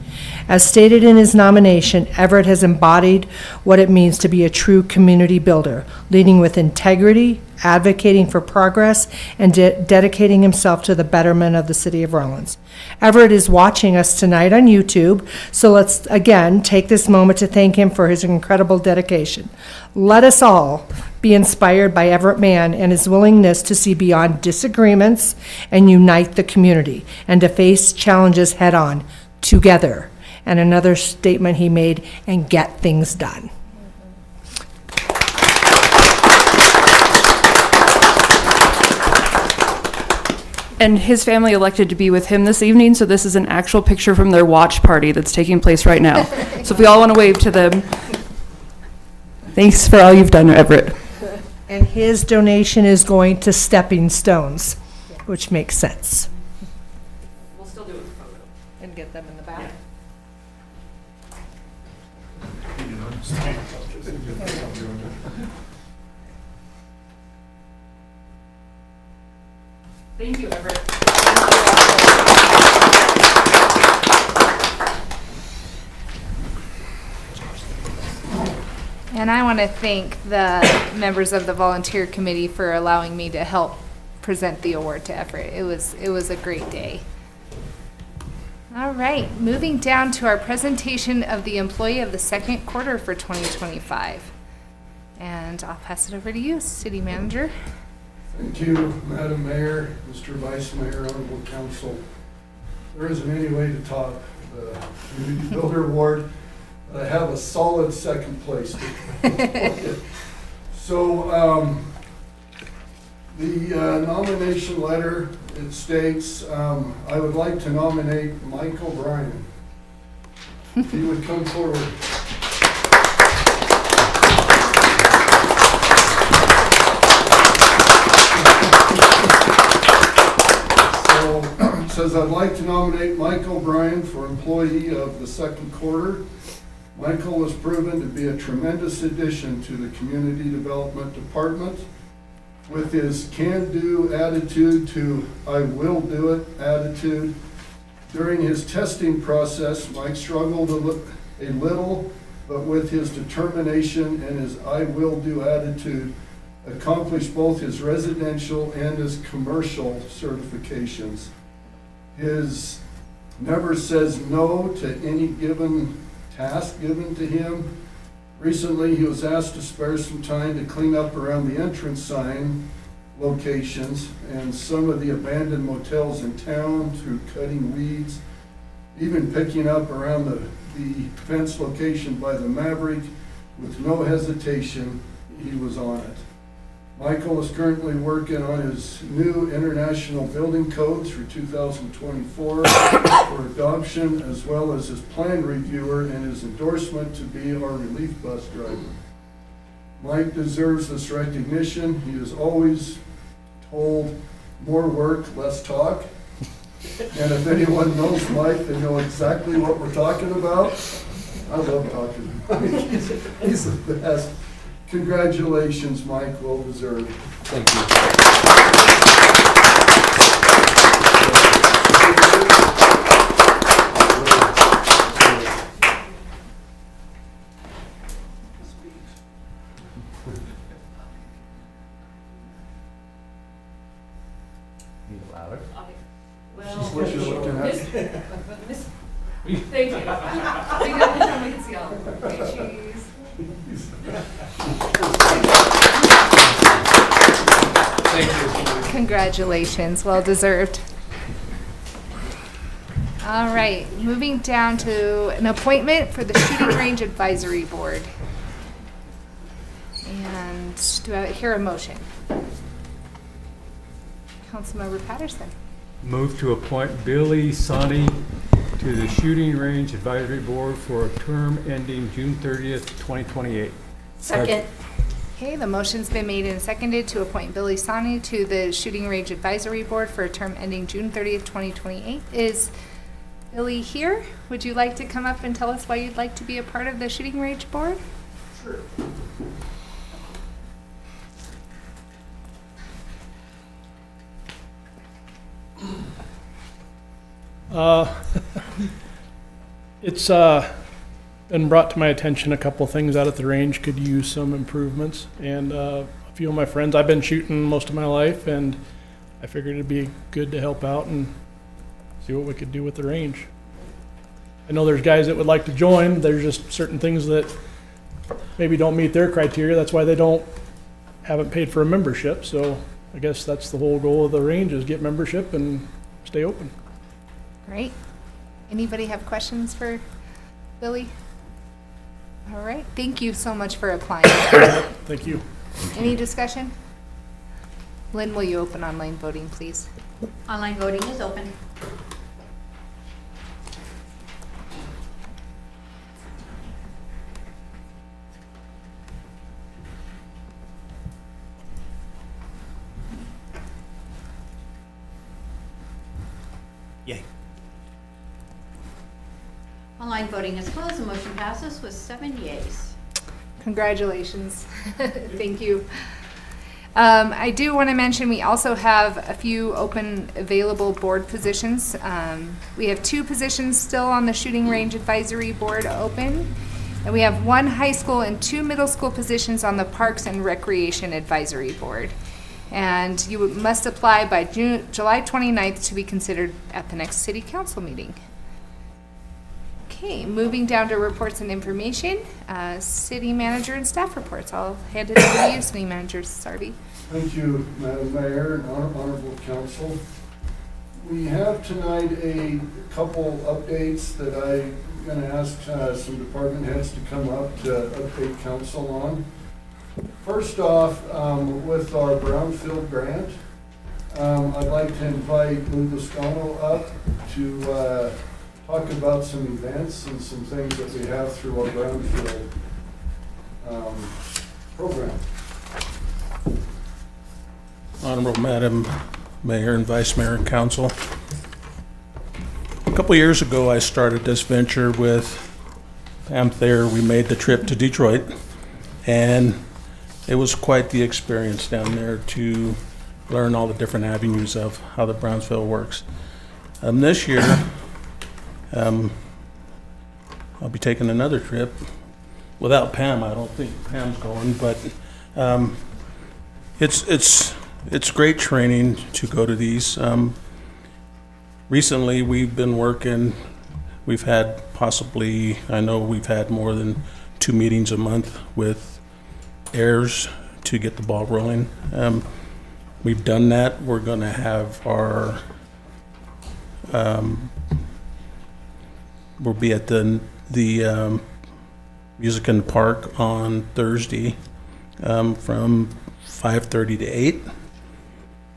As stated in his nomination, Everett has embodied what it means to be a true community builder, leading with integrity, advocating for progress, and dedicating himself to the betterment of the city of Rawlins. Everett is watching us tonight on YouTube, so let's again take this moment to thank him for his incredible dedication. Let us all be inspired by Everett Mann and his willingness to see beyond disagreements and unite the community, and to face challenges head on, together. And another statement he made, and get things done. And his family elected to be with him this evening, so this is an actual picture from their watch party that's taking place right now. So if we all want to wave to them. Thanks for all you've done, Everett. And his donation is going to Stepping Stones, which makes sense. We'll still do it with a photo. And get them in the back. Thank you, Everett. And I want to thank the members of the volunteer committee for allowing me to help present the award to Everett. It was a great day. All right, moving down to our presentation of the employee of the second quarter for 2025. And I'll pass it over to you, City Manager. Thank you, Madam Mayor, Mr. Vice Mayor, Honorable Council. There isn't any way to top the Community Builder Award, but I have a solid second place. So the nomination letter, it states, I would like to nominate Mike O'Brien. If he would come forward. It says, I'd like to nominate Mike O'Brien for employee of the second quarter. Michael has proven to be a tremendous addition to the Community Development Department. With his can-do attitude to I will do it attitude, during his testing process, Mike struggled a little, but with his determination and his I will do attitude, accomplished both his residential and his commercial certifications. His never says no to any given task given to him. Recently, he was asked to spare some time to clean up around the entrance sign locations and some of the abandoned motels in town through cutting weeds, even picking up around the fence location by the Maverick. With no hesitation, he was on it. Michael is currently working on his new international building codes for 2024 for adoption, as well as his plan reviewer and his endorsement to be our relief bus driver. Mike deserves this recognition. He is always told more work, less talk. And if anyone knows Mike, they know exactly what we're talking about. I love talking to Mike. He's the best. Congratulations, Mike, well deserved. Thank you. Louder. What you're looking at. Thank you. We got the time we can see all of them. Okay, cheese. Thank you. Congratulations, well deserved. All right, moving down to an appointment for the Shooting Range Advisory Board. And do I hear a motion? Councilmember Patterson. Move to appoint Billy Sonny to the Shooting Range Advisory Board for a term ending June 30th, 2028. Second. Okay, the motion's been made and seconded to appoint Billy Sani to the Shooting Range Advisory Board for a term ending June 30th, 2028. Is Billy here? Would you like to come up and tell us why you'd like to be a part of the Shooting Range Board? Sure. It's been brought to my attention a couple things out at the range could use some improvements, and a few of my friends, I've been shooting most of my life, and I figured it'd be good to help out and see what we could do with the range. I know there's guys that would like to join, there's just certain things that maybe don't meet their criteria, that's why they haven't paid for a membership, so I guess that's the whole goal of the range, is get membership and stay open. Great. Anybody have questions for Billy? All right, thank you so much for applying. Thank you. Any discussion? Lynn, will you open online voting, please? Online voting is open. Yay. Online voting is closed. The motion passes with 7 yeas. Congratulations. Thank you. I do want to mention, we also have a few open available board positions. We have 2 positions still on the Shooting Range Advisory Board open. And we have 1 high school and 2 middle school positions on the Parks and Recreation Advisory Board. And you must apply by July 29th to be considered at the next city council meeting. Okay, moving down to reports and information, city manager and staff reports. I'll hand it over to you, city manager Sarvey. Thank you, Madam Mayor and Honorable Council. We have tonight a couple updates that I'm going to ask some department heads to come up to update council on. First off, with our Brownfield grant, I'd like to invite Lou Buscano up to talk about some events and some things that we have through our Brownfield program. Honorable Madam Mayor and Vice Mayor and Council. A couple years ago, I started this venture with Pam Thayer. We made the trip to Detroit, and it was quite the experience down there to learn all the different avenues of how the Brownsville works. This year, I'll be taking another trip without Pam. I don't think Pam's going, but it's great training to go to these. Recently, we've been working. We've had possibly, I know we've had more than 2 meetings a month with heirs to get the ball rolling. We've done that. We're going to have our we'll be at the Music in the Park on Thursday from 5:30 to 8.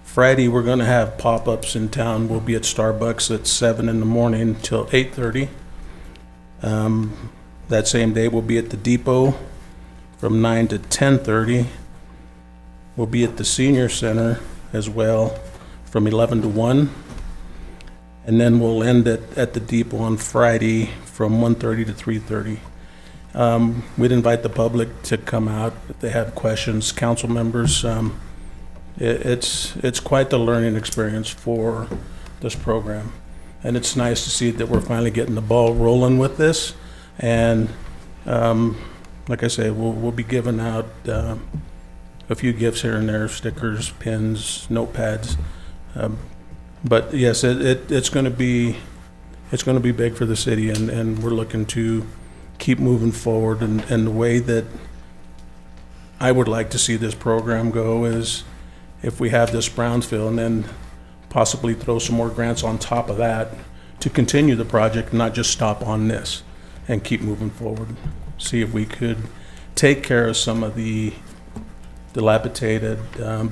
Friday, we're going to have pop-ups in town. We'll be at Starbucks at 7 in the morning till 8:30. That same day, we'll be at the Depot from 9 to 10:30. We'll be at the Senior Center as well from 11 to 1. And then we'll end at the Depot on Friday from 1:30 to 3:30. We'd invite the public to come out if they have questions. Council members, it's quite the learning experience for this program. And it's nice to see that we're finally getting the ball rolling with this. And like I say, we'll be giving out a few gifts here and there, stickers, pins, notepads. But yes, it's going to be big for the city, and we're looking to keep moving forward. And the way that I would like to see this program go is if we have this Brownsville and then possibly throw some more grants on top of that to continue the project, not just stop on this and keep moving forward. See if we could take care of some of the dilapidated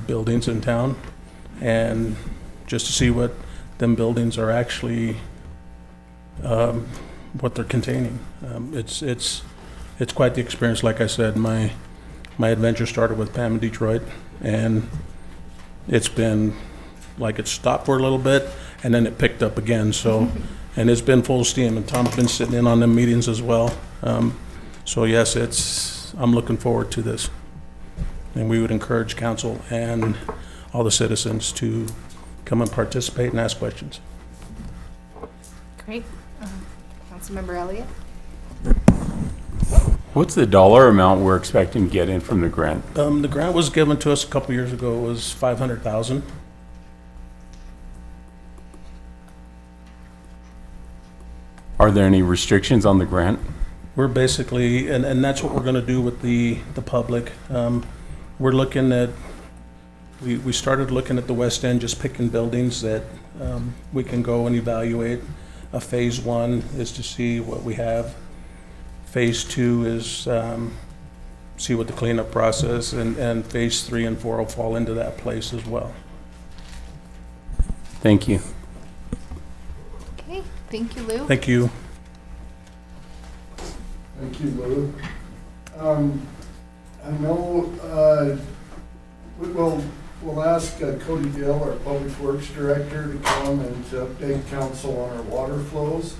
buildings in town, and just to see what them buildings are actually, what they're containing. It's quite the experience. Like I said, my adventure started with Pam in Detroit, and it's been like it stopped for a little bit, and then it picked up again. So, and it's been full steam, and Tom's been sitting in on them meetings as well. So yes, I'm looking forward to this. And we would encourage council and all the citizens to come and participate and ask questions. Great. Councilmember Elliott? What's the dollar amount we're expecting to get in from the grant? The grant was given to us a couple years ago. It was $500,000. Are there any restrictions on the grant? We're basically, and that's what we're going to do with the public. We're looking at, we started looking at the West End, just picking buildings that we can go and evaluate. Phase 1 is to see what we have. Phase 2 is see what the cleanup process, and phase 3 and 4 will fall into that place as well. Thank you. Okay, thank you, Lou. Thank you. Thank you, Lou. I know we'll ask Cody Gill, our Public Works Director, to come and to update council on our water flows.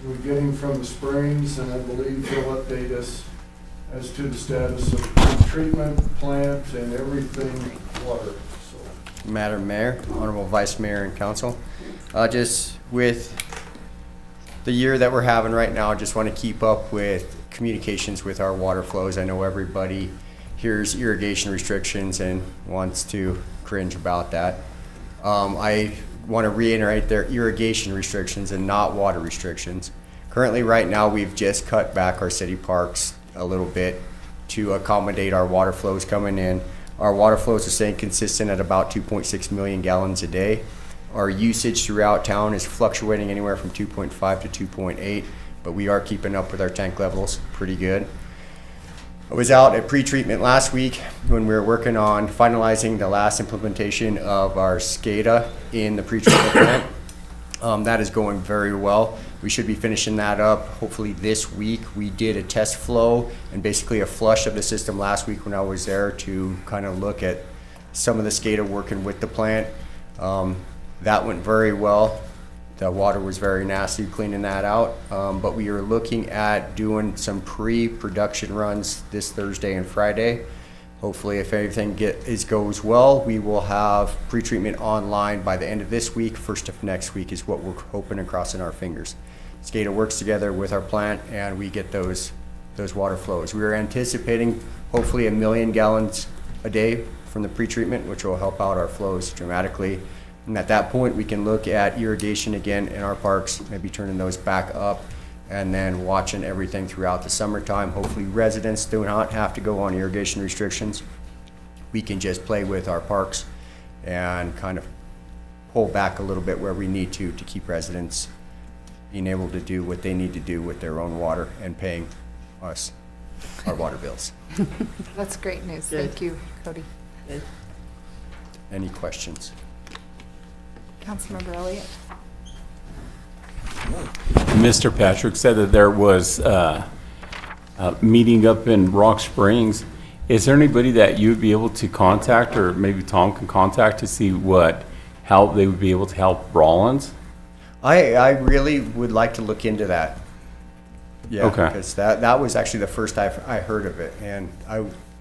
We're getting from the springs, and I believe he'll update us as to the status of treatment plant and everything water, so. Madam Mayor, Honorable Vice Mayor and Council, just with the year that we're having right now, just want to keep up with communications with our water flows. I know everybody hears irrigation restrictions and wants to cringe about that. I want to reiterate their irrigation restrictions and not water restrictions. Currently, right now, we've just cut back our city parks a little bit to accommodate our water flows coming in. Our water flows are staying consistent at about 2.6 million gallons a day. Our usage throughout town is fluctuating anywhere from 2.5 to 2.8, but we are keeping up with our tank levels pretty good. I was out at pre-treatment last week when we were working on finalizing the last implementation of our SCADA in the pre-treatment plant. That is going very well. We should be finishing that up hopefully this week. We did a test flow and basically a flush of the system last week when I was there to kind of look at some of the SCADA working with the plant. That went very well. The water was very nasty cleaning that out, but we are looking at doing some pre-production runs this Thursday and Friday. Hopefully, if everything goes well, we will have pre-treatment online by the end of this week. First of next week is what we're hoping and crossing our fingers. SCADA works together with our plant, and we get those water flows. We are anticipating hopefully 1 million gallons a day from the pre-treatment, which will help out our flows dramatically. And at that point, we can look at irrigation again in our parks, maybe turning those back up, and then watching everything throughout the summertime. Hopefully residents do not have to go on irrigation restrictions. We can just play with our parks and kind of pull back a little bit where we need to keep residents being able to do what they need to do with their own water and paying us our water bills. That's great news. Good. Thank you, Cody. Good. Any questions? Councilmember Elliott. Mr. Patrick said that there was a meeting up in Rock Springs. Is there anybody that you'd be able to contact, or maybe Tom can contact, to see what help they would be able to help Rawlins? I really would like to look into that. Yeah, Okay. because that was actually the first I heard of it, and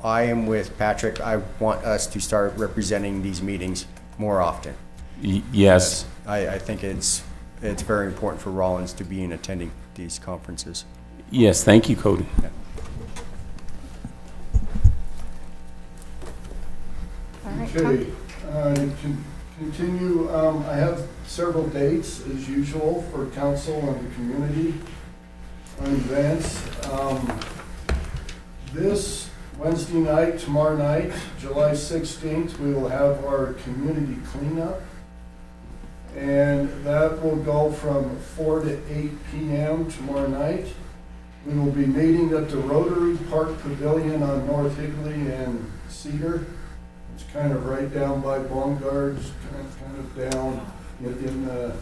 I am with Patrick. I want us to start representing these meetings more often. Yes. I think it's very important for Rawlins to be in attending these conferences. Yes, thank you, Cody. Yeah. All right, Okay, continue, I have several dates as usual for council and the community on events. This Wednesday night, tomorrow night, July 16th, we will have our community cleanup. And that will go from 4 to 8 p.m. tomorrow night. We will be meeting at the Rotary Park Pavilion on North Higley and Cedar. It's kind of right down by Baumgart's, kind of down in the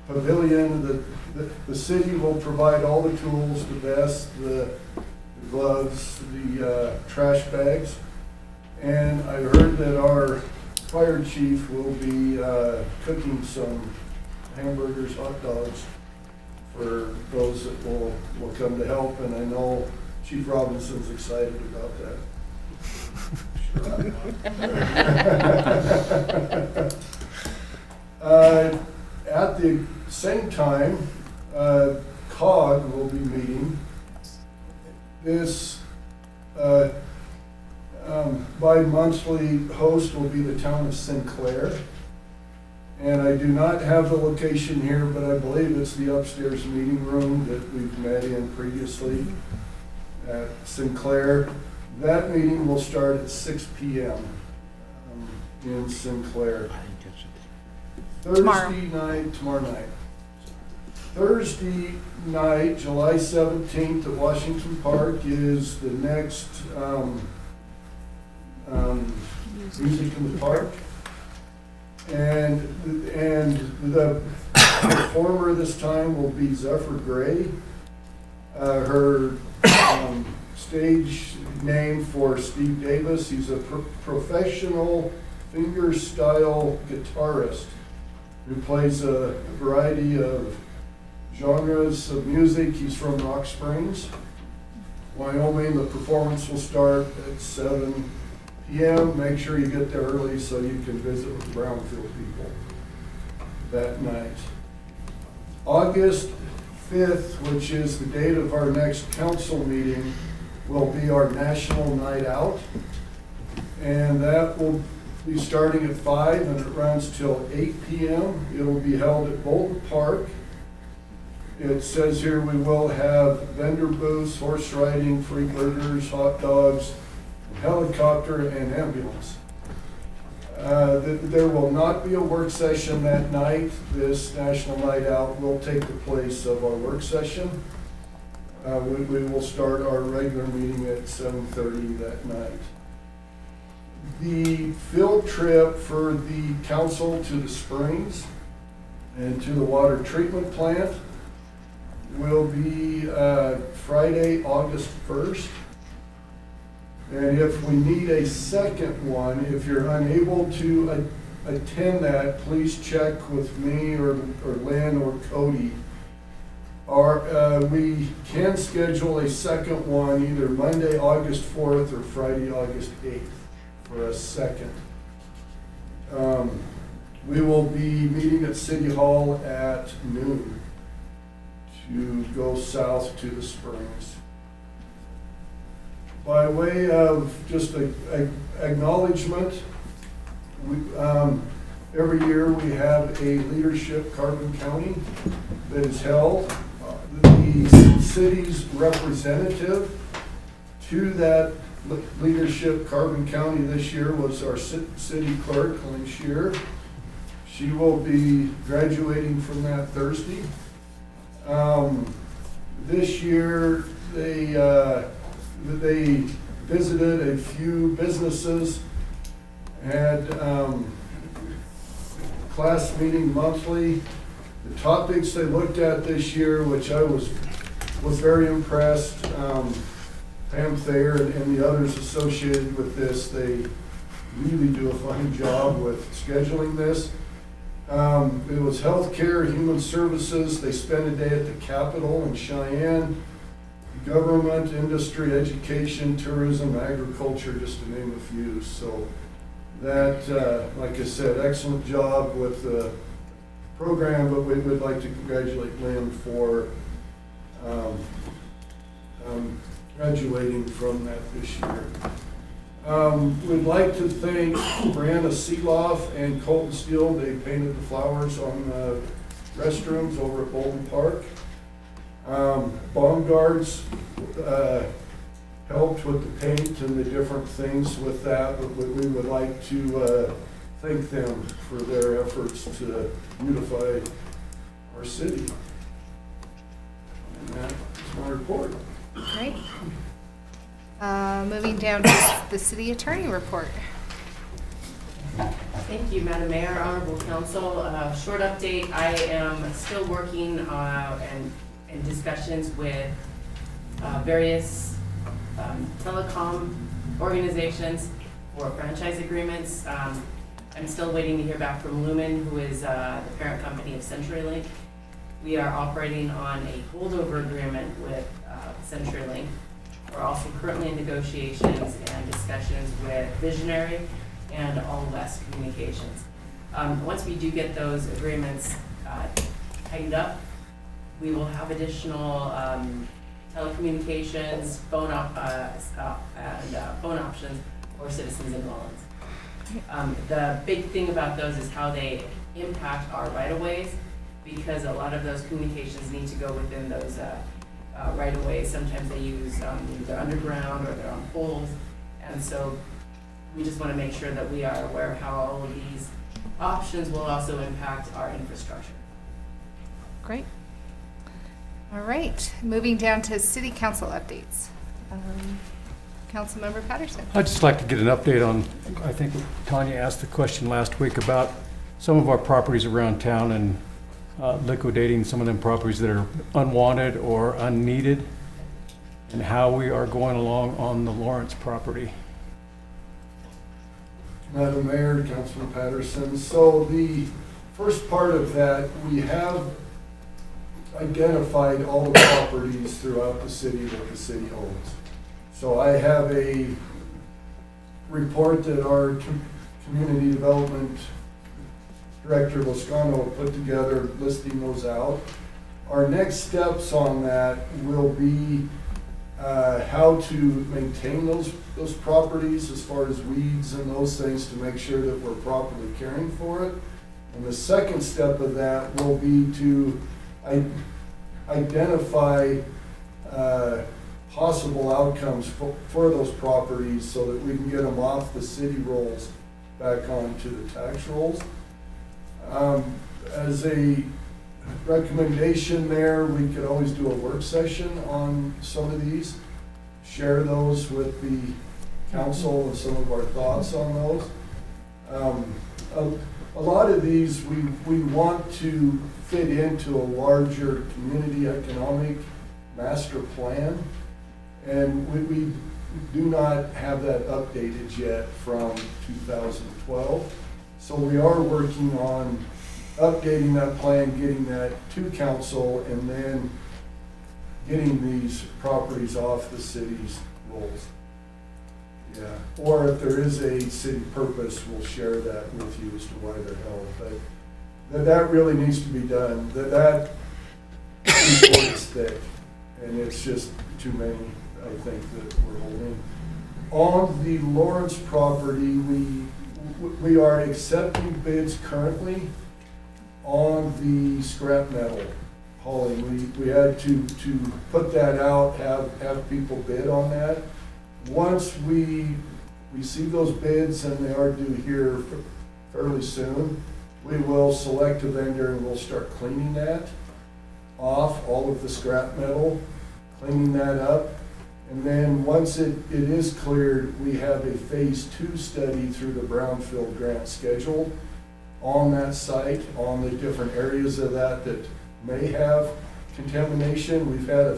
pavilion. The city will provide all the tools, the vests, the gloves, the trash bags. And I heard that our fire chief will be cooking some hamburgers, hot dogs for those that will come to help, and I know Chief Robinson's excited about that. At the same time, COG will be meeting. This bi-monthly host will be the town of Sinclair. And I do not have the location here, but I believe it's the upstairs meeting room that we've met in previously at Sinclair. That meeting will start at 6 p.m. In Sinclair. Tomorrow night. Thursday night, July 17th at Washington Park is the next Music in the Park. And the performer this time will be Zephyr Gray. Her stage name for Steve Davis. He's a professional fingerstyle guitarist who plays a variety of genres of music. He's from Rock Springs. Wyoming. The performance will start at 7 p.m. Make sure you get there early so you can visit with the Brownfield people that night. August 5th, which is the date of our next council meeting, will be our National Night Out. And that will be starting at 5 and it runs till 8 p.m. It will be held at Bolton Park. It says here we will have vendor booths, horse riding, free burgers, hot dogs, helicopter, and ambulance. There will not be a work session that night. This National Night Out will take the place of our work session. We will start our regular meeting at 7:30 that night. The field trip for the council to the springs and to the water treatment plant will be Friday, August 1st. And if we need a second one, if you're unable to attend that, please check with me or Lynn or Cody. We can schedule a second one either Monday, August 4th or Friday, August 8th for a second. We will be meeting at City Hall at noon to go south to the springs. By way of just acknowledgement, every year we have a Leadership Carbon County that is held. The city's representative to that Leadership Carbon County this year was our city clerk, Lynn Shear. She will be graduating from that Thursday. This year they visited a few businesses, had class meeting monthly. The topics they looked at this year, which I was very impressed, Pam Thayer and the others associated with this, they really do a fine job with scheduling this. It was healthcare, human services. They spent a day at the Capitol in Cheyenne. Government, industry, education, tourism, agriculture, just to name a few. So that, like I said, excellent job with the program, but we would like to congratulate Lynn for graduating from that this year. We'd like to thank Brianna Seeloff and Colton Steele. They painted the flowers on the restrooms over at Bolton Park. Baumgarts helped with the paint and the different things with that, but we would like to thank them for their efforts to beautify our city. And that's my report. Great. Moving down to the city attorney report. Thank you, Madam Mayor, Honorable Council. Short update, I am still working and in discussions with various telecom organizations for franchise agreements. I'm still waiting to hear back from Lumen, who is the parent company of CenturyLink. We are operating on a holdover agreement with CenturyLink. We're also currently in negotiations and discussions with Visionary and All West Communications. Once we do get those agreements tightened up, we will have additional telecommunications, phone options for citizens in Rawlins. The big thing about those is how they impact our right-of-ways, because a lot of those communications need to go within those right-of-ways. Sometimes they use they're underground or they're on poles, and so we just want to make sure that we are aware of how all of these options will also impact our infrastructure. Great. All right, moving down to city council updates. Councilmember Patterson. I'd just like to get an update on, I think Tanya asked the question last week about some of our properties around town and liquidating some of them properties that are unwanted or unneeded, and how we are going along on the Lawrence property. Madam Mayor, Councilman Patterson. So the first part of that, we have identified all the properties throughout the city that the city owns. So I have a report that our community development director Loscano put together listing those out. Our next steps on that will be how to maintain those properties as far as weeds and those things to make sure that we're properly caring for it. And the second step of that will be to identify possible outcomes for those properties so that we can get them off the city rolls back onto the tax rolls. As a recommendation there, we could always do a work session on some of these, share those with the council and some of our thoughts on those. A lot of these we want to fit into a larger community economic master plan, and we do not have that updated yet from 2012. So we are working on updating that plan, getting that to council, and then getting these properties off the city's rolls. Yeah, or if there is a city purpose, we'll share that with you as to why they're held. But that really needs to be done. That report is thick, and it's just too many, I think, that we're holding. On the Lawrence property, we are accepting bids currently on the scrap metal hauling. We had to put that out, have people bid on that. Once we receive those bids, and they are due here fairly soon, we will select a vendor and we'll start cleaning that off, all of the scrap metal, cleaning that up. And then once it is cleared, we have a phase 2 study through the Brownfield grant scheduled on that site, on the different areas of that may have contamination. We've had a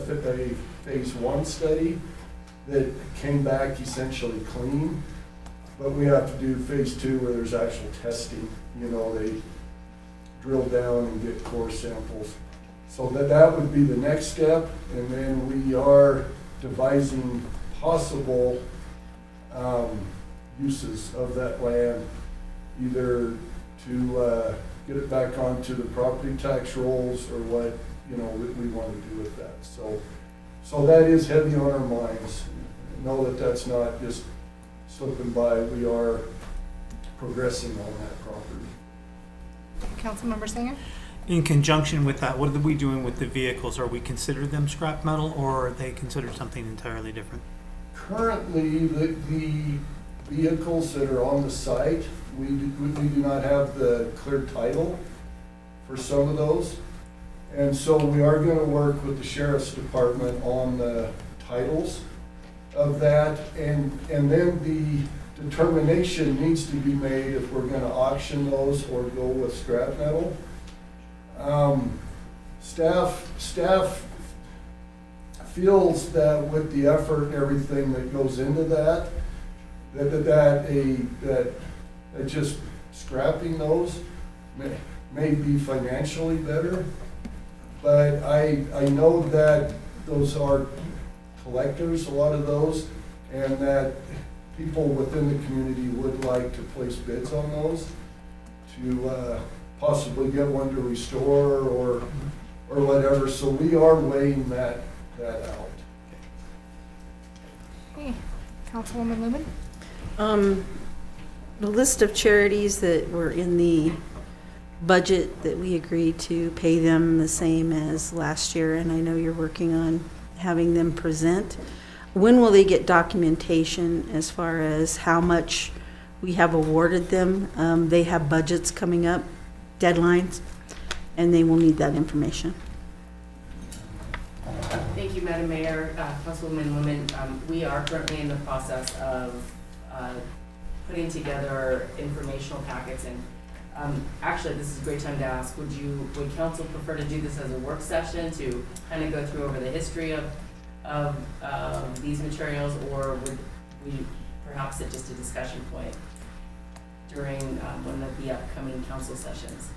phase 1 study that came back essentially clean, but we have to do phase 2 where there's actual testing. You know, they drill down and get core samples. So that would be the next step, and then we are devising possible uses of that land, either to get it back onto the property tax rolls or what, you know, we want to do with that. So that is heavy on our minds. Know that that's not just slipping by. We are progressing on that property. Councilmember Singer? In conjunction with that, what are we doing with the vehicles? Are we considered them scrap metal, or are they considered something entirely different? Currently, the vehicles that are on the site, we do not have the clear title for some of those. And so we are going to work with the Sheriff's Department on the titles of that. And then the determination needs to be made if we're going to auction those or go with scrap metal. Staff feels that with the effort and everything that goes into that just scrapping those may be financially better. But I know that those are collectors, a lot of those, and that people within the community would like to place bids on those to possibly get one to restore or whatever. So we are weighing that out. Hey, Councilwoman Lumen? The list of charities that were in the budget that we agreed to pay them the same as last year, and I know you're working on having them present. When will they get documentation as far as how much we have awarded them? They have budgets coming up, deadlines, and they will need that information. Thank you, Madam Mayor, Councilwoman Lumen. We are currently in the process of putting together informational packets, and actually this is a great time to ask, would council prefer to do this as a work session to kind of go through over the history of these materials, or would we perhaps at just a discussion point during one of the upcoming council sessions?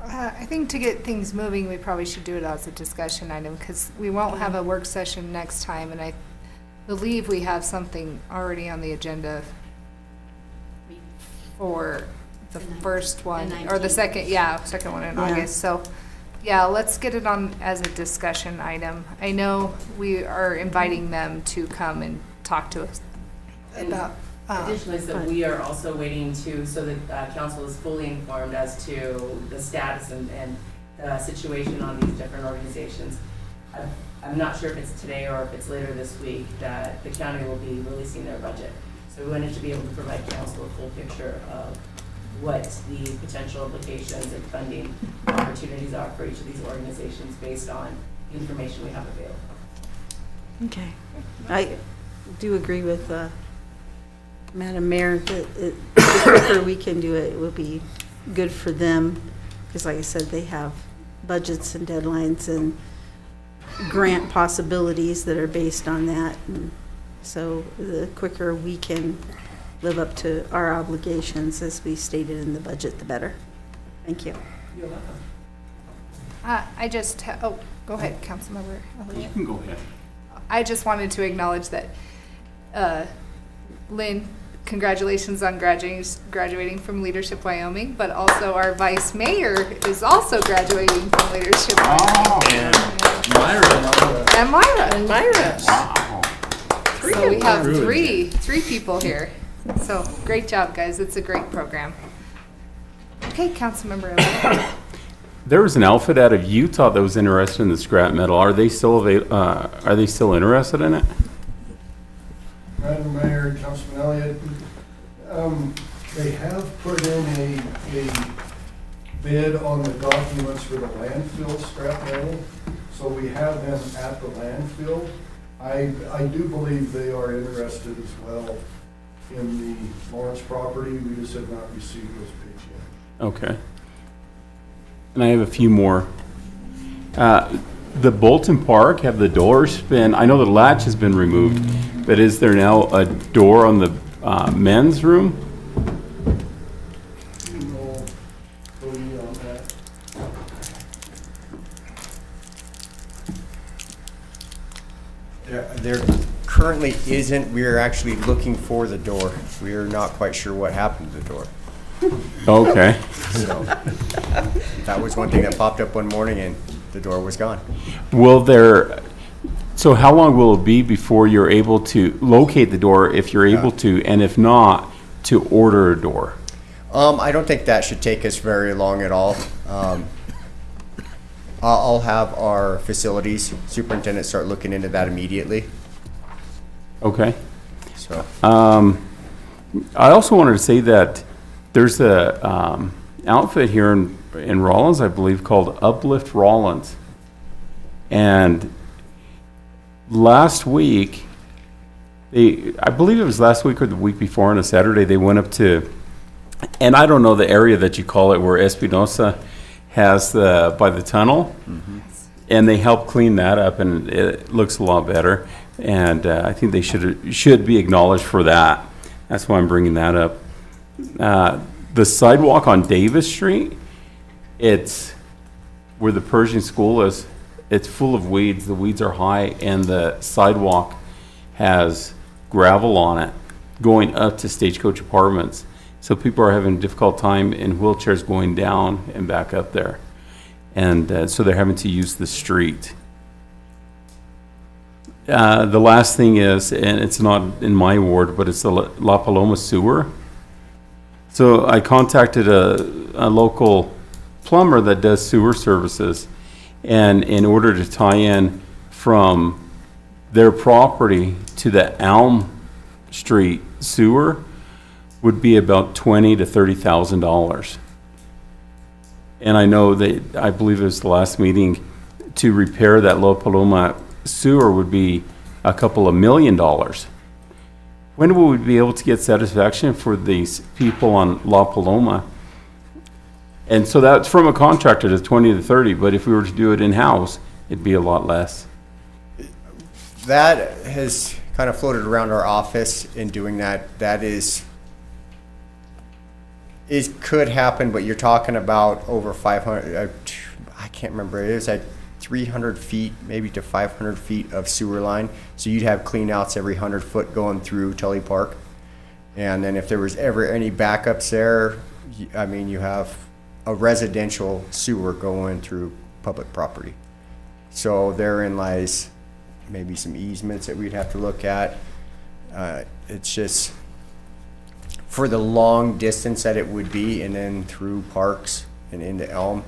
I think to get things moving, we probably should do it as a discussion item, because we won't have a work session next time, and believe we have something already on the agenda for the first one, or the second, second one in Yeah. August. So, yeah, let's get it on as a discussion item. I know we are inviting them to come and talk to us about. Additionally, so we are also waiting so that council is fully informed as to the status and the situation on these different organizations. I'm not sure if it's today or if it's later this week that the county will be releasing their budget. So we wanted to be able to provide council a full picture of what the potential implications and funding opportunities are for each of these organizations based on the information we have available. Okay. I do agree with Madam Mayor that the quicker we can do it, it will be good for them. Because like I said, they have budgets and deadlines and grant possibilities that are based on that. And so the quicker we can live up to our obligations as we stated in the budget, the better. Thank you. You're welcome. I just, go ahead, Councilmember Elliott. You can go ahead. I just wanted to acknowledge that, Lynn, congratulations on graduating from Leadership Wyoming, but also our vice mayor is also graduating from Leadership Wyoming. And Myra. Wow. So we have three people here. So great job, guys. It's a great program. Okay, Councilmember Elliott. There was an outfit out of Utah that was interested in the scrap metal. Are they still interested in it? Madam Mayor, Councilman Elliott, they have put in a bid on the documents for the landfill scrap metal, so we have them at the landfill. I do believe they are interested as well in the Lawrence property. We just have not received those bids yet. Okay. And I have a few more. The Bolton Park, have the doors been, I know the latch has been removed, but is there now a door on the men's room? No, believe on that. There currently isn't. We are actually looking for the door. We are not quite sure what happened to the door. Okay. So that was one thing that popped up one morning and the door was gone. So how long will it be before you're able to locate the door, if you're able to, and if not, to order a door? I don't think that should take us very long at all. I'll have our facilities superintendent start looking into that immediately. Okay. So. I also wanted to say that there's a outfit here in Rawlins, I believe, called Uplift Rawlins. And last week, I believe it was last week or the week before on a Saturday, they went up to, and I don't know the area that you call it, where Espinosa has by the tunnel. Mm-hmm. And they helped clean that up, and it looks a lot better. And I think they should be acknowledged for that. That's why I'm bringing that up. The sidewalk on Davis Street, it's where the Pershing School is. It's full of weeds. The weeds are high, and the sidewalk has gravel on it going up to Stagecoach Apartments. So people are having a difficult time in wheelchairs going down and back up there. And so they're having to use the street. The last thing is, and it's not in my ward, but it's the La Paloma sewer. So I contacted a local plumber that does sewer services, and in order to tie in from their property to the Elm Street sewer would be about $20,000 to $30,000. And I know that, I believe it was the last meeting, to repair that La Paloma sewer would be a couple of $1 million. When will we be able to get satisfaction for these people on La Paloma? And so that's from a contractor to 20 to 30, but if we were to do it in-house, it'd be a lot less. That has kind of floated around our office in doing that. That is could happen, but you're talking about over 500, I can't remember, it was like 300 feet, maybe to 500 feet of sewer line. So you'd have cleanouts every 100 foot going through Tully Park. And then if there was ever any backups there, I mean, you have a residential sewer going through public property. So therein lies maybe some easements that we'd have to look at. It's just for the long distance that it would be, and then through parks and into Elm.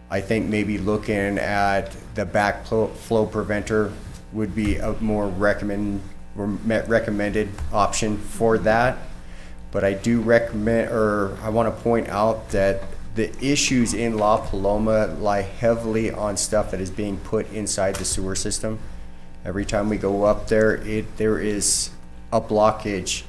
I think maybe looking at the backflow preventer would be a more recommended option for that. But I do recommend, or I want to point out that the issues in La Paloma lie heavily on stuff that is being put inside the sewer system. Every time we go up there, there is a blockage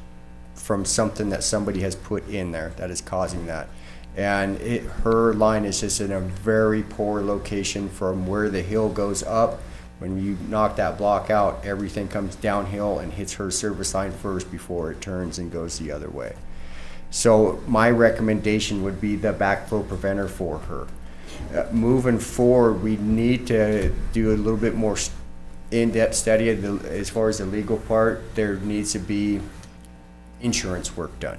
from something that somebody has put in there that is causing that. And her line is just in a very poor location from where the hill goes up. When you knock that block out, everything comes downhill and hits her service line first before it turns and goes the other way. So my recommendation would be the backflow preventer for her. Moving forward, we need to do a little bit more in-depth study as far as the legal part. There needs to be insurance work done.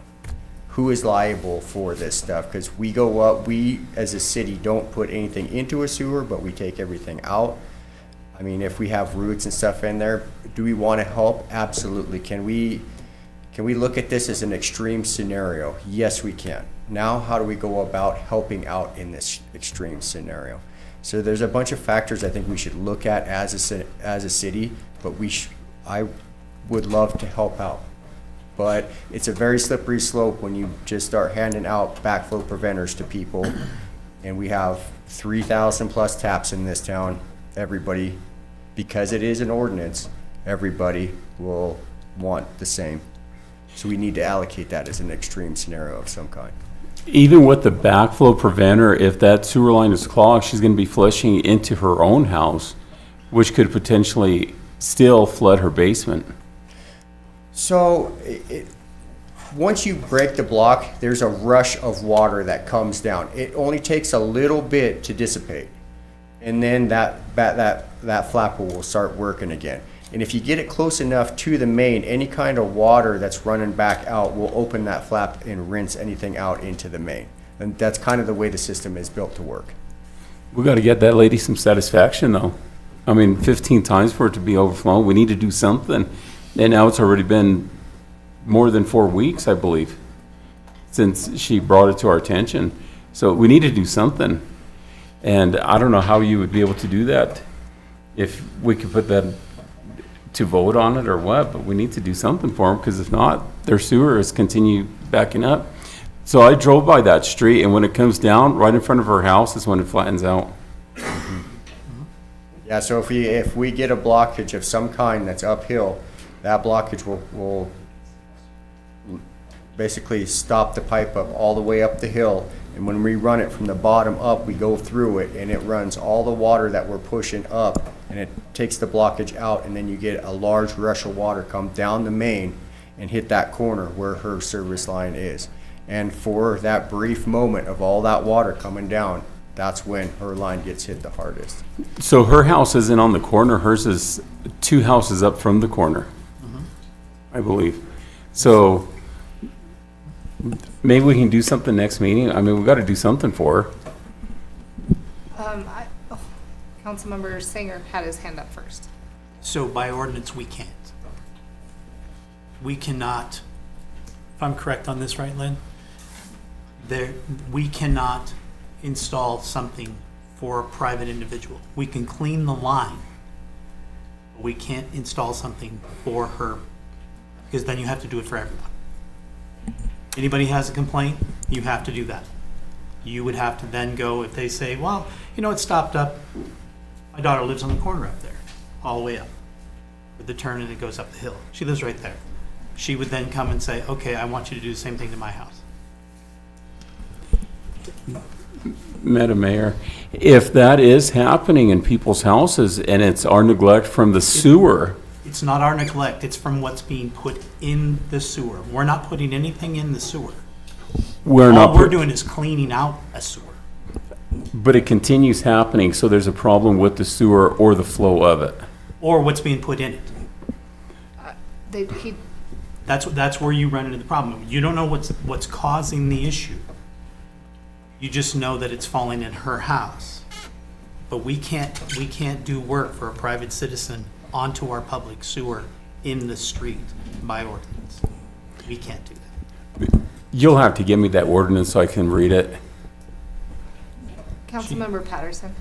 Who is liable for this stuff? Because we go up, we as a city don't put anything into a sewer, but we take everything out. I mean, if we have roots and stuff in there, do we want to help? Absolutely. Can we look at this as an extreme scenario? Yes, we can. Now, how do we go about helping out in this extreme scenario? So there's a bunch of factors I think we should look at as a city, but I would love to help out. But it's a very slippery slope when you just start handing out backflow preventers to people, and we have 3,000 plus taps in this town. Everybody, because it is an ordinance, everybody will want the same. So we need to allocate that as an extreme scenario of some kind. Even with the backflow preventer, if that sewer line is clogged, she's going to be flushing into her own house, which could potentially still flood her basement. So once you break the block, there's a rush of water that comes down. It only takes a little bit to dissipate, and then that flapper will start working again. And if you get it close enough to the main, any kind of water that's running back out will open that flap and rinse anything out into the main. And that's kind of the way the system is built to work. We got to get that lady some satisfaction, though. I mean, 15 times for it to be overflowing, we need to do something. And now it's already been more than 4 weeks, I believe, since she brought it to our attention. So we need to do something. And I don't know how you would be able to do that, if we could put that to vote on it or what, but we need to do something for them, because if not, their sewer is continue backing up. So I drove by that street, and when it comes down right in front of her house is when it flattens out. Yeah, so if we get a blockage of some kind that's uphill, that blockage will basically stop the pipe up all the way up the hill. And when we run it from the bottom up, we go through it, and it runs all the water that we're pushing up, and it takes the blockage out, and then you get a large rush of water come down the main and hit that corner where her service line is. And for that brief moment of all that water coming down, that's when her line gets hit the hardest. So her house isn't on the corner, hers is 2 houses up from the corner, I believe. So maybe we can do something next meeting. I mean, we got to do something for her. Councilmember Sanger had his hand up first. So by ordinance, we can't. We cannot, if I'm correct on this, right, Lynn? We cannot install something for a private individual. We can clean the line, but we can't install something for her, because then you have to do it for everyone. Anybody has a complaint, you have to do that. You would have to then go, if they say, well, you know, it stopped up. My daughter lives on the corner up there, all the way up, with the turn, and it goes up the hill. She lives right there. She would then come and say, okay, I want you to do the same thing to my house. Madam Mayor, if that is happening in people's houses and it's our neglect from the sewer. It's not our neglect, it's from what's being put in the sewer. We're not putting anything in the sewer. All we're doing is cleaning out a sewer. But it continues happening, so there's a problem with the sewer or the flow of it. Or what's being put in it. He That's where you run into the problem. You don't know what's causing the issue. You just know that it's falling in her house. But we can't do work for a private citizen onto our public sewer in the street by ordinance. We can't do that. You'll have to give me that ordinance so I can read it. Councilmember Patterson.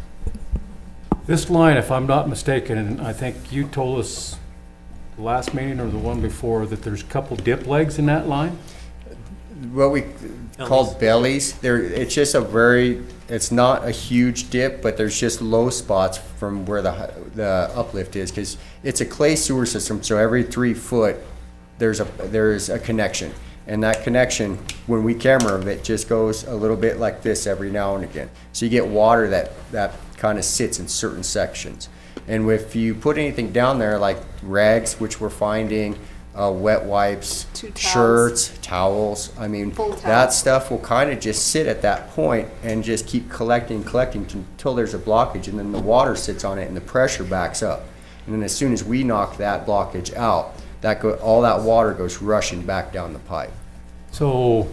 This line, if I'm not mistaken, and I think you told us the last meeting or the one before, that there's a couple dip legs in that line? What we call bellies, it's just it's not a huge dip, but there's just low spots from where the uplift is, because it's a clay sewer system, so every 3 foot, there's a connection. And that connection, when we camera it, just goes a little bit like this every now and again. So you get water that kind of sits in certain sections. And if you put anything down there, like rags, which we're finding, wet wipes, shirts, towels, I mean, that stuff will kind of just sit at that point and just keep collecting until there's a blockage, and then the water sits on it and the pressure backs up. And then as soon as we knock that blockage out, all that water goes rushing back down the pipe. So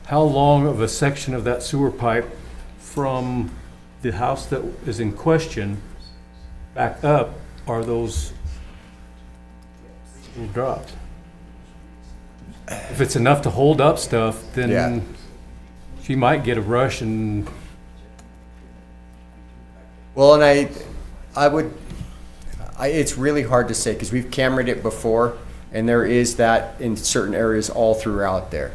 how long of a section of that sewer pipe from the house that is in question back up are those little drops? If it's enough to hold up stuff, then she might get a rush and... Well, and it's really hard to say, because we've cameraed it before, and there is that in certain areas all throughout there.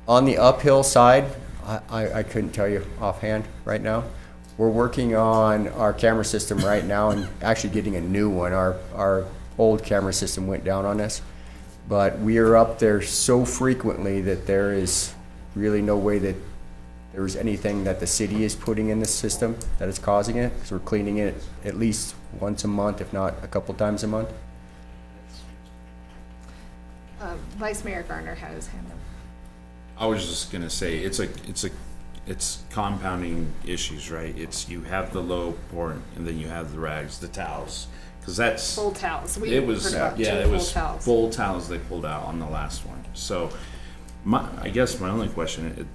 On the uphill side, I couldn't tell you offhand right now. We're working on our camera system right now and actually getting a new one. Our old camera system went down on us. But we are up there so frequently that there is really no way that there was anything that the city is putting in this system that is causing it, because we're cleaning it at least once a month, if not a couple times a month. Vice Mayor Garner had his hand up. I was just gonna say, it's compounding issues, right? You have the low point, and then you have the rags, the towels, because that's Full towels. It was Towels. full towels they pulled out on the last one. So, I guess my only question,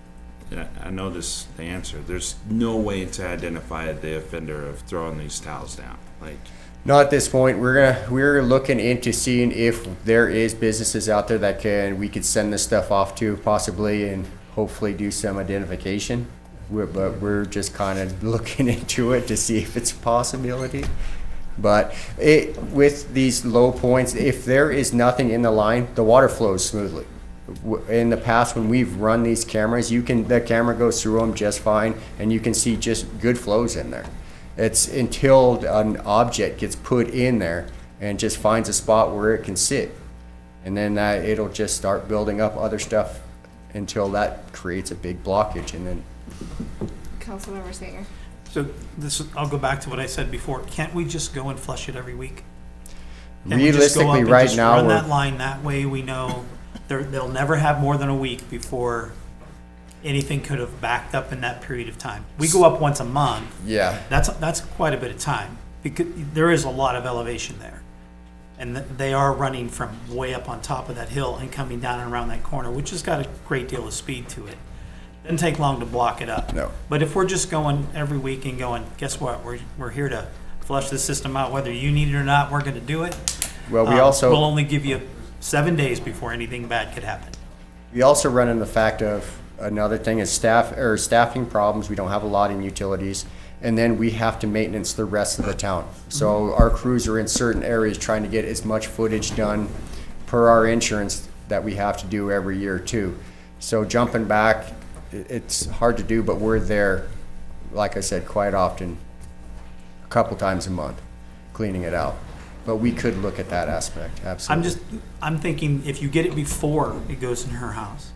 I know the answer. There's no way to identify the offender of throwing these towels down, like. Not at this point. We're looking into seeing if there is businesses out there that we could send this stuff off to possibly, and hopefully do some identification. But we're just kind of looking into it to see if it's a possibility. But with these low points, if there is nothing in the line, the water flows smoothly. In the past, when we've run these cameras, the camera goes through them just fine, and you can see just good flows in there. It's until an object gets put in there and just finds a spot where it can sit. And then it'll just start building up other stuff until that creates a big blockage. And then Councilmember Singer. So I'll go back to what I said before. Can't we just go and flush it every week? Realistically, right now, run that line. That way we know they'll never have more than a week before anything could have backed up in that period of time. We go up once a month. Yeah. That's quite a bit of time, because there is a lot of elevation there. And they are running from way up on top of that hill and coming down and around that corner, which has got a great deal of speed to it. Doesn't take long to block it up. No. But if we're just going every week and going, guess what? We're here to flush the system out, whether you need it or not. We're going to do it. Well, we'll only give you 7 days before anything bad could happen. We also run in the fact of another thing is staffing problems. We don't have a lot in utilities, and then we have to maintenance the rest of the town. So our crews are in certain areas trying to get as much footage done per our insurance that we have to do every year too. So jumping back, it's hard to do, but we're there, like I said, quite often, a couple times a month, cleaning it out. But we could look at that aspect, absolutely. I'm thinking if you get it before it goes in her house,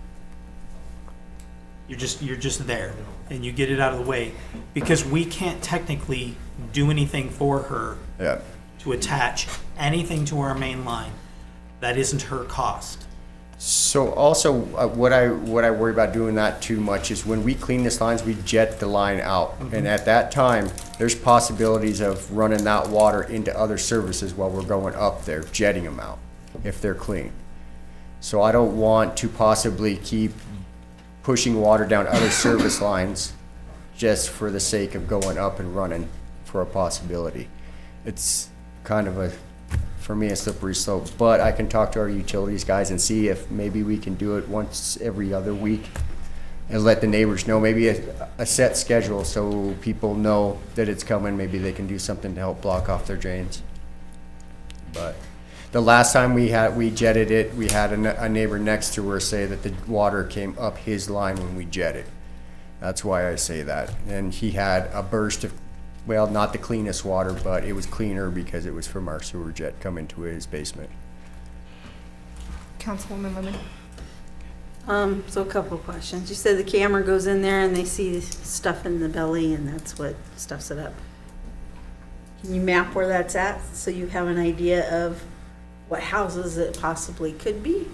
you're just there, and you get it out of the way, because we can't technically do anything for her to attach anything to our main line that isn't her cost. So also, what I worry about doing that too much is when we clean these lines, we jet the line out. And at that time, there's possibilities of running that water into other services while we're going up there, jetting them out, if they're clean. So I don't want to possibly keep pushing water down other service lines just for the sake of going up and running for a possibility. It's kind of for me, a slippery slope, but I can talk to our utilities guys and see if maybe we can do it once every other week and let the neighbors know, maybe a set schedule so people know that it's coming. Maybe they can do something to help block off their drains. But the last time we jetted it, we had a neighbor next to her say that the water came up his line when we jetted. That's why I say that. And he had a burst of, well, not the cleanest water, but it was cleaner because it was from our sewer jet coming to his basement. Councilwoman Lemon. So a couple of questions. You said the camera goes in there and they see stuff in the belly and that's what stuffs it up. Can you map where that's at so you have an idea of what houses it possibly could be?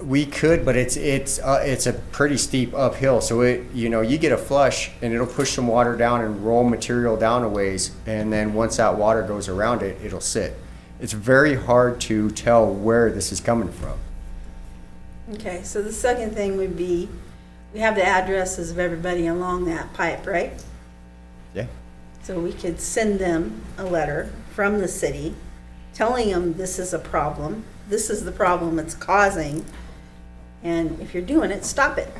We could, but it's a pretty steep uphill. So you get a flush and it'll push some water down and roll material down a ways, and then once that water goes around it, it'll sit. It's very hard to tell where this is coming from. Okay, so the second thing would be, we have the addresses of everybody along that pipe, right? Yeah. So we could send them a letter from the city telling them this is a problem. This is the problem it's causing. And if you're doing it, stop it.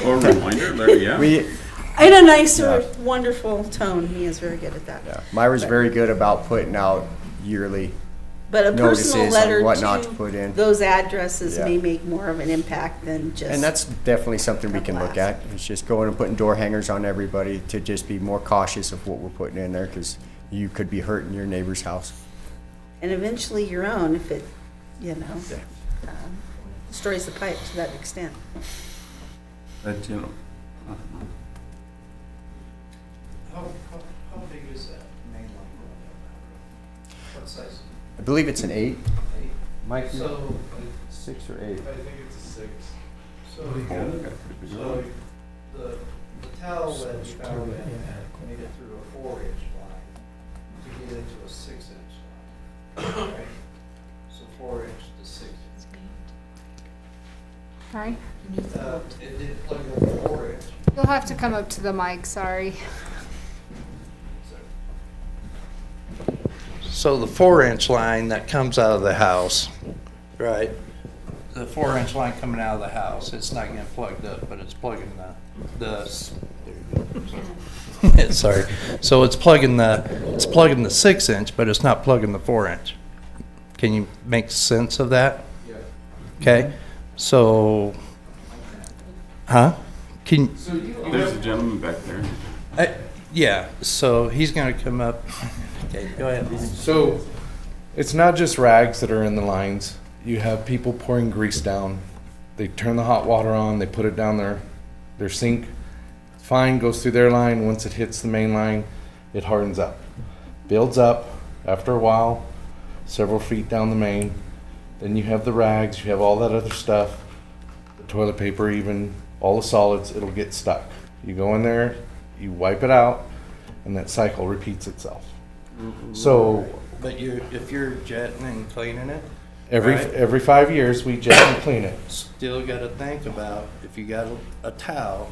Or reminder letter, yeah. In a nice, wonderful tone. He is very good at that. Yeah. Myra's very good about putting out yearly But a personal notices letter on what not to to put in. those addresses Yeah. may make more of an impact than just. And that's definitely something we can look at. It's just going and putting door hangers on everybody to just be more cautious of what we're putting in there, because you could be hurting your neighbor's house. And eventually your own if it, destroys the pipe to that extent. That, How big is that main line going down that road? What size? I believe it's an 8. 8? Mike, So, 6 or 8? I think it's a 6. So, Oh, the towel that you found made it through a 4-inch line to get into a 6-inch line. Right? So 4-inch to 6. Sorry? It did plug in the 4-inch. You'll have to come up to the mic, sorry. So the 4-inch line that comes out of the house, right? The 4-inch line coming out of the house, it's not getting plugged up, but it's plugging the sorry. So it's plugging the 6-inch, but it's not plugging the 4-inch. Can you make sense of that? Yeah. Okay. So, Can There's a gentleman back there. yeah. So he's going to come up. Okay, go ahead. So it's not just rags that are in the lines. You have people pouring grease down. They turn the hot water on, they put it down their sink. Fine, goes through their line. Once it hits the main line, it hardens up. Builds up after a while, several feet down the main. Then you have the rags, you have all that other stuff, the toilet paper even, all the solids, it'll get stuck. You go in there, you wipe it out, and that cycle repeats itself. So But if you're jetting and cleaning it, every 5 years, we jet and clean it. still got to think about if you got a towel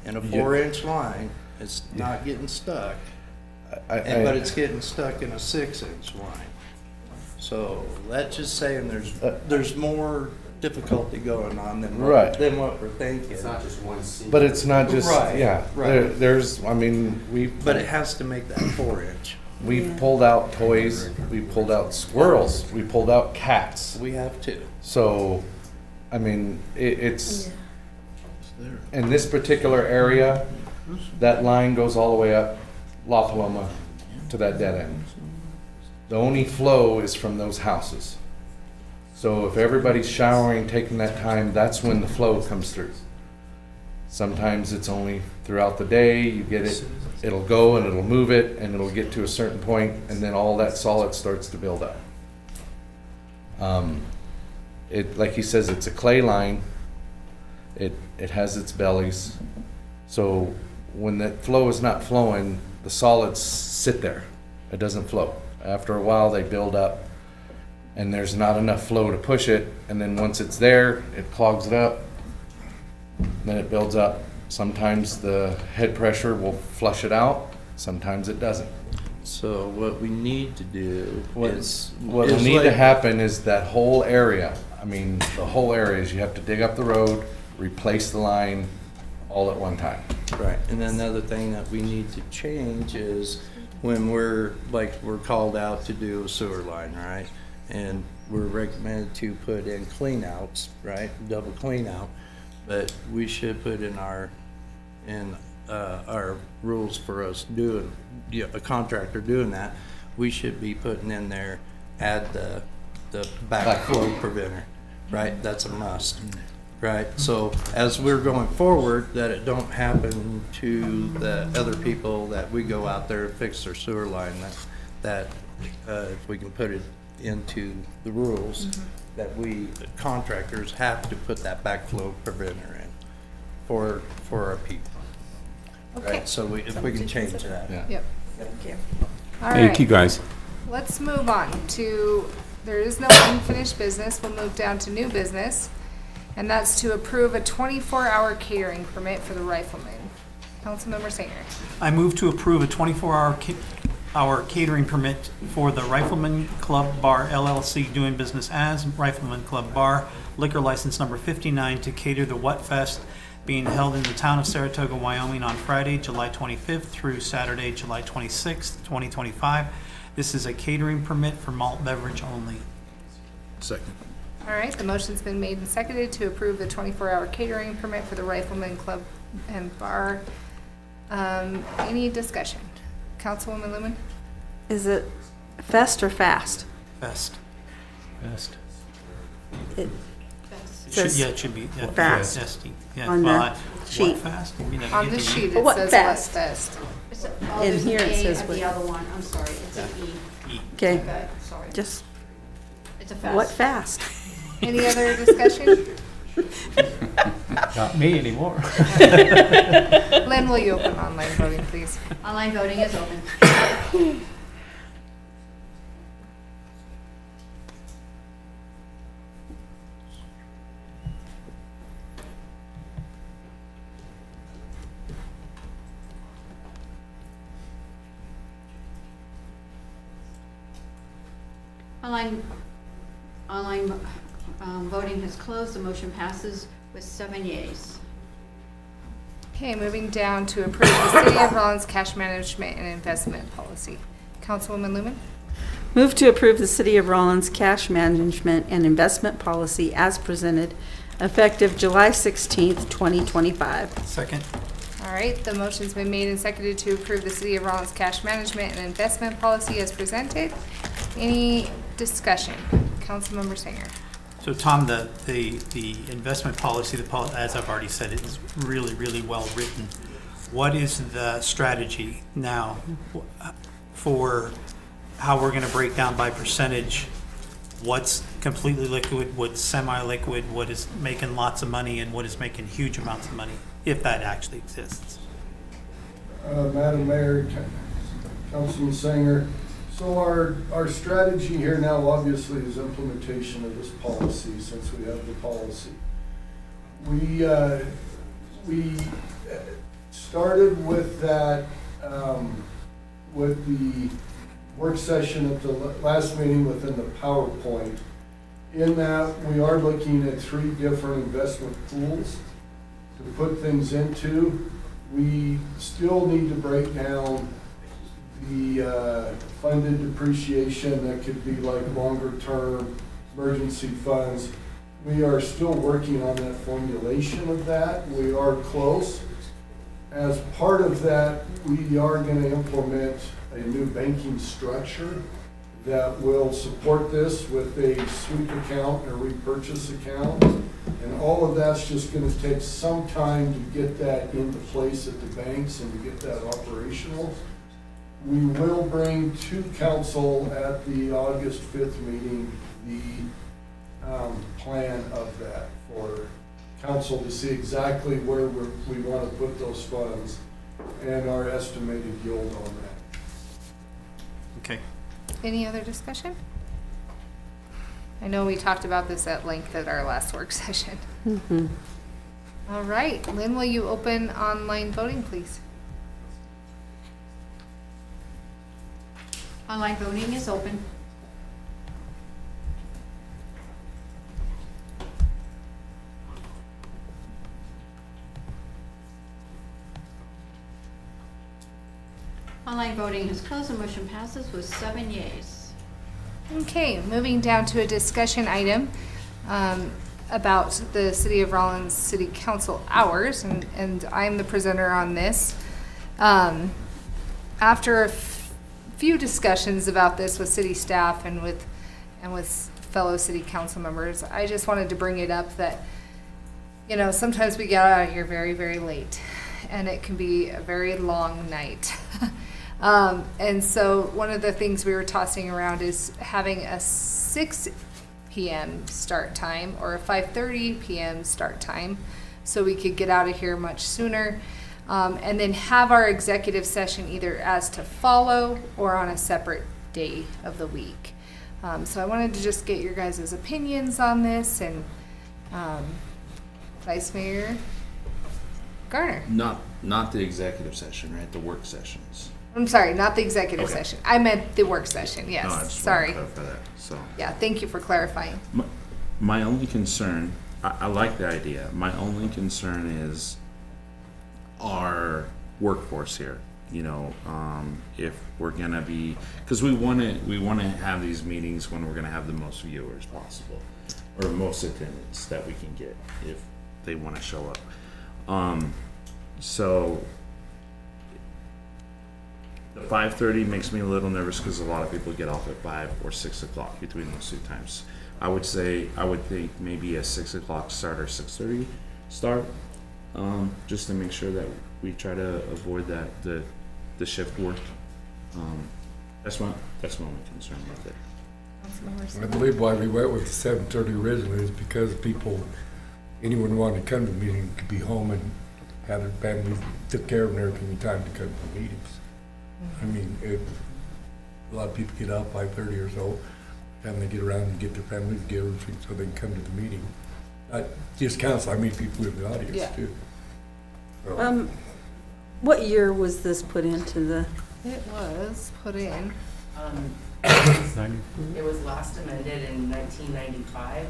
in a 4-inch line, it's not getting stuck, but it's getting stuck in a 6-inch line. So that's just saying there's more difficulty going on than what we're thinking. It's not just one scene. But it's not just, Right. there's, I mean, But it has to make that 4-inch. We've pulled out toys, we pulled out squirrels, we pulled out cats. We have to. So, I mean, it's, in this particular area, that line goes all the way up La Paloma to that dead end. The only flow is from those houses. So if everybody's showering, taking that time, that's when the flow comes through. Sometimes it's only throughout the day, you get it, it'll go and it'll move it and it'll get to a certain point and then all that solid starts to build up. It, like he says, it's a clay line. It has its bellies. So when that flow is not flowing, the solids sit there. It doesn't flow. After a while, they build up, and there's not enough flow to push it. And then once it's there, it clogs it up. Then it builds up. Sometimes the head pressure will flush it out. Sometimes it doesn't. So what we need to do is. What will need to happen is that whole area, I mean, the whole area is you have to dig up the road, replace the line all at one time. Right, and then another thing that we need to change is when we're called out to do a sewer line, right? And we're recommended to put in clean outs, right, double clean out, but we should put in our rules for us doing, a contractor doing that, we should be putting in there, add the backflow preventer, right? That's a must, right? So as we're going forward, that it don't happen to the other people that we go out there and fix their sewer line, that if we can put it into the rules, that we contractors have to put that backflow preventer in for our people. Okay. Right, so if we can change that. Yep. Thank you. All Thank you, right. guys. Let's move on to, there is no unfinished business. We'll move down to new business. And that's to approve a 24-hour catering permit for the Rifleman. Councilmember Sanger. I move to approve a 24-hour catering permit for the Rifleman Club Bar LLC doing business as Rifleman Club Bar, liquor license number 59 to cater the What Fest being held in the town of Saratoga, Wyoming on Friday, July 25th through Saturday, July 26th, 2025. This is a catering permit for malt beverage only. Second. All right, the motion's been made and seconded to approve the 24-hour catering permit for the Rifleman Club and Bar. Any discussion? Councilwoman Lumen? Is it fest or fast? Fest. Best. It Should, says yeah, it should be. Yeah, fast Festy. Yeah, on well, the sheet. What fest? You mean On the FST? sheet, it What says Fest? What Fest. Oh, In there's an here it A says at what- the other one, I'm sorry, it's an E. Okay, Okay, sorry. just It's a fest. what fast? Any other discussion? Not me anymore. Lynn, will you open online voting, please? Online voting is open. Online voting has closed. The motion passes with 7 yeas. Okay, moving down to approve the City of Rawlins cash management and investment policy. Councilwoman Lumen? Move to approve the City of Rawlins cash management and investment policy as presented, effective July 16th, 2025. Second. All right, the motion's been made and seconded to approve the City of Rawlins cash management and investment policy as presented. Any discussion? Councilmember Sanger. So Tom, the investment policy, as I've already said, it is really, really well written. What is the strategy now for how we're going to break down by percentage what's completely liquid, what's semi-liquid, what is making lots of money, and what is making huge amounts of money, if that actually exists? Madam Mayor, Councilman Sanger, so our strategy here now obviously is implementation of this policy since we have the policy. We started with that, with the work session at the last meeting within the PowerPoint. In that, we are looking at 3 different investment pools to put things into. We still need to break down the funded depreciation that could be like longer term emergency funds. We are still working on that formulation of that. We are close. As part of that, we are going to implement a new banking structure that will support this with a sweep account and a repurchase account. And all of that's just going to take some time to get that into place at the banks and to get that operational. We will bring to council at the August 5th meeting the council to see exactly where we want to put those funds and our estimated yield on that. Okay. Any other discussion? I know we talked about this at length at our last work session. Mhm. All right, Lynn, will you open online voting, please? Online voting is open. Online voting has closed. The motion passes with 7 yeas. Okay, moving down to a discussion item about the City of Rawlins City Council hours, and I'm the presenter on this. After a few discussions about this with city staff and with fellow city council members, I just wanted to bring it up that, you know, sometimes we get out of here very, very late, and it can be a very long night. And so one of the things we were tossing around is having a 6 p.m. start time or a 5:30 p.m. start time, so we could get out of here much sooner, and then have our executive session either as to follow or on a separate day of the week. So I wanted to just get your guys' opinions on this, and Vice Mayor Garner. Not the executive session, right? The work sessions. I'm sorry, not the executive Okay. session. I meant the work session, yes. No, I just Sorry. wanted to clarify that, so. Yeah, thank you for clarifying. My only concern, I like the idea. My only concern is our workforce here. You know, if we're gonna be, because we wanna have these meetings when we're gonna have the most viewers possible, or most attendance that we can get if they wanna show up. So the 5:30 makes me a little nervous because a lot of people get off at 5 or 6 o'clock between those two times. I would think maybe a 6 o'clock start or 6:30 start, just to make sure that we try to avoid the shift work. That's my only concern with it. I believe why we went with the 7:30 originally is because anyone wanting to come to the meeting could be home and had their families took care of them and everything in time to come to the meetings. I mean, a lot of people get out 5:30 or so, and they get around and get their families together so they can come to the meeting. Just council, I mean people in the audience Yeah. too. So, What year was this put into the? It was put in. It was last amended in 1995.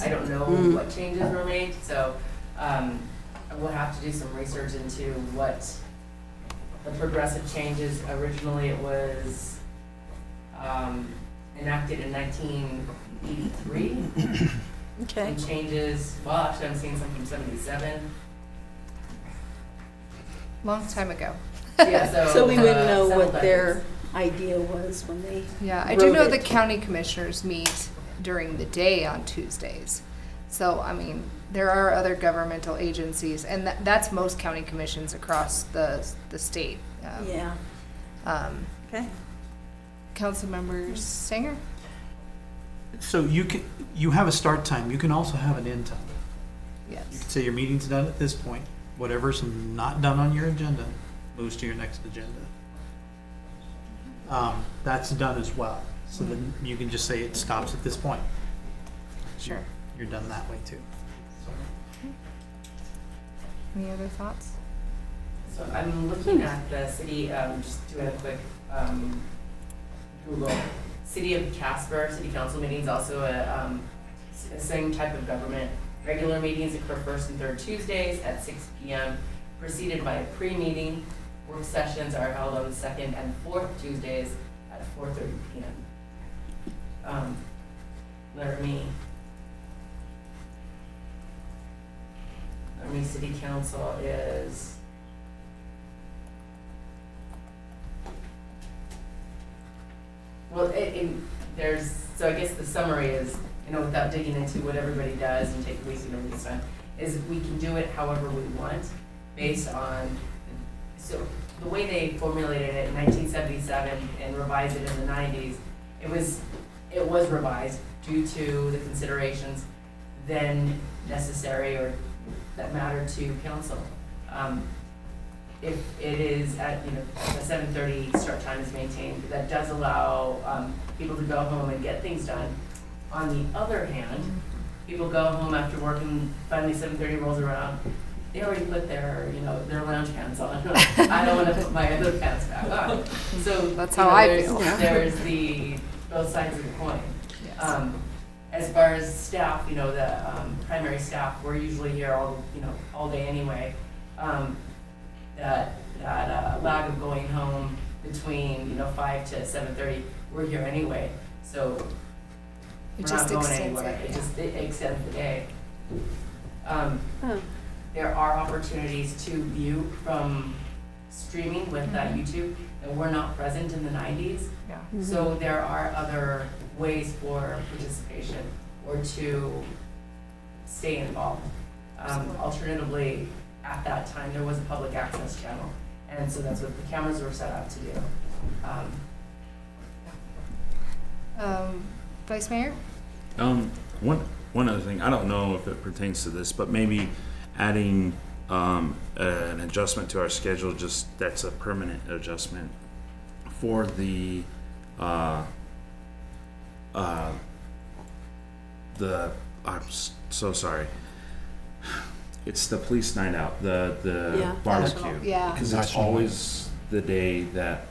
I don't know what changes were made, so we'll have to do some research into what the progressive changes. Originally, it was enacted in 1983. Okay. Some changes, well, actually, I'm seeing some from 77. Long time ago. Yeah, So we wouldn't know several what their idea was when they Yeah, I do know wrote the it. county commissioners meet during the day on Tuesdays. So, I mean, there are other governmental agencies, and that's most county commissions across the state. Yeah. Okay. Council members Sanger? So you have a start time. You can also have an end time. You Yes. can say your meeting's done at this point. Whatever's not done on your agenda moves to your next agenda. That's done as well. So then you can just say it stops at this point. Sure. You're done that way too. Any other thoughts? So I'm looking at the city, just doing a quick Google. City of Casper, city council meetings, also a same type of government. Regular meetings occur first and third Tuesdays at 6 p.m., preceded by a pre-meeting. Work sessions are held on the second and fourth Tuesdays at 4:30 p.m. Laramie City Council is well. So I guess the summary is, without digging into what everybody does and wasting everybody's time, is we can do it however we want based on. So the way they formulated it in 1977 and revised it in the 90s, it was revised due to the considerations then necessary or that matter to council. If it is at, the 7:30 start time is maintained, that does allow people to go home and get things done. On the other hand, people go home after work and finally 7:30 rolls around, they already put their, their lounge pants on. I don't want to put my other pants back on. So That's how I there's, feel. There's the both sides of the coin. As far as staff, the primary staff, we're usually here all day anyway. That lag of going home between 5 to 7:30, we're here anyway. So we're not going anywhere. It extends the day. There are opportunities to view from streaming with YouTube, and we're not present in the 90s. Yeah. So there are other ways for participation or to stay involved. Alternatively, at that time, there was a public access channel, and so that's what the cameras were set up to do. Vice Mayor? One other thing, I don't know if it pertains to this, but maybe adding an adjustment to our schedule, just that's a permanent adjustment for the I'm so sorry. It's the police night out, the barbecue. Yeah. Because it's always the day that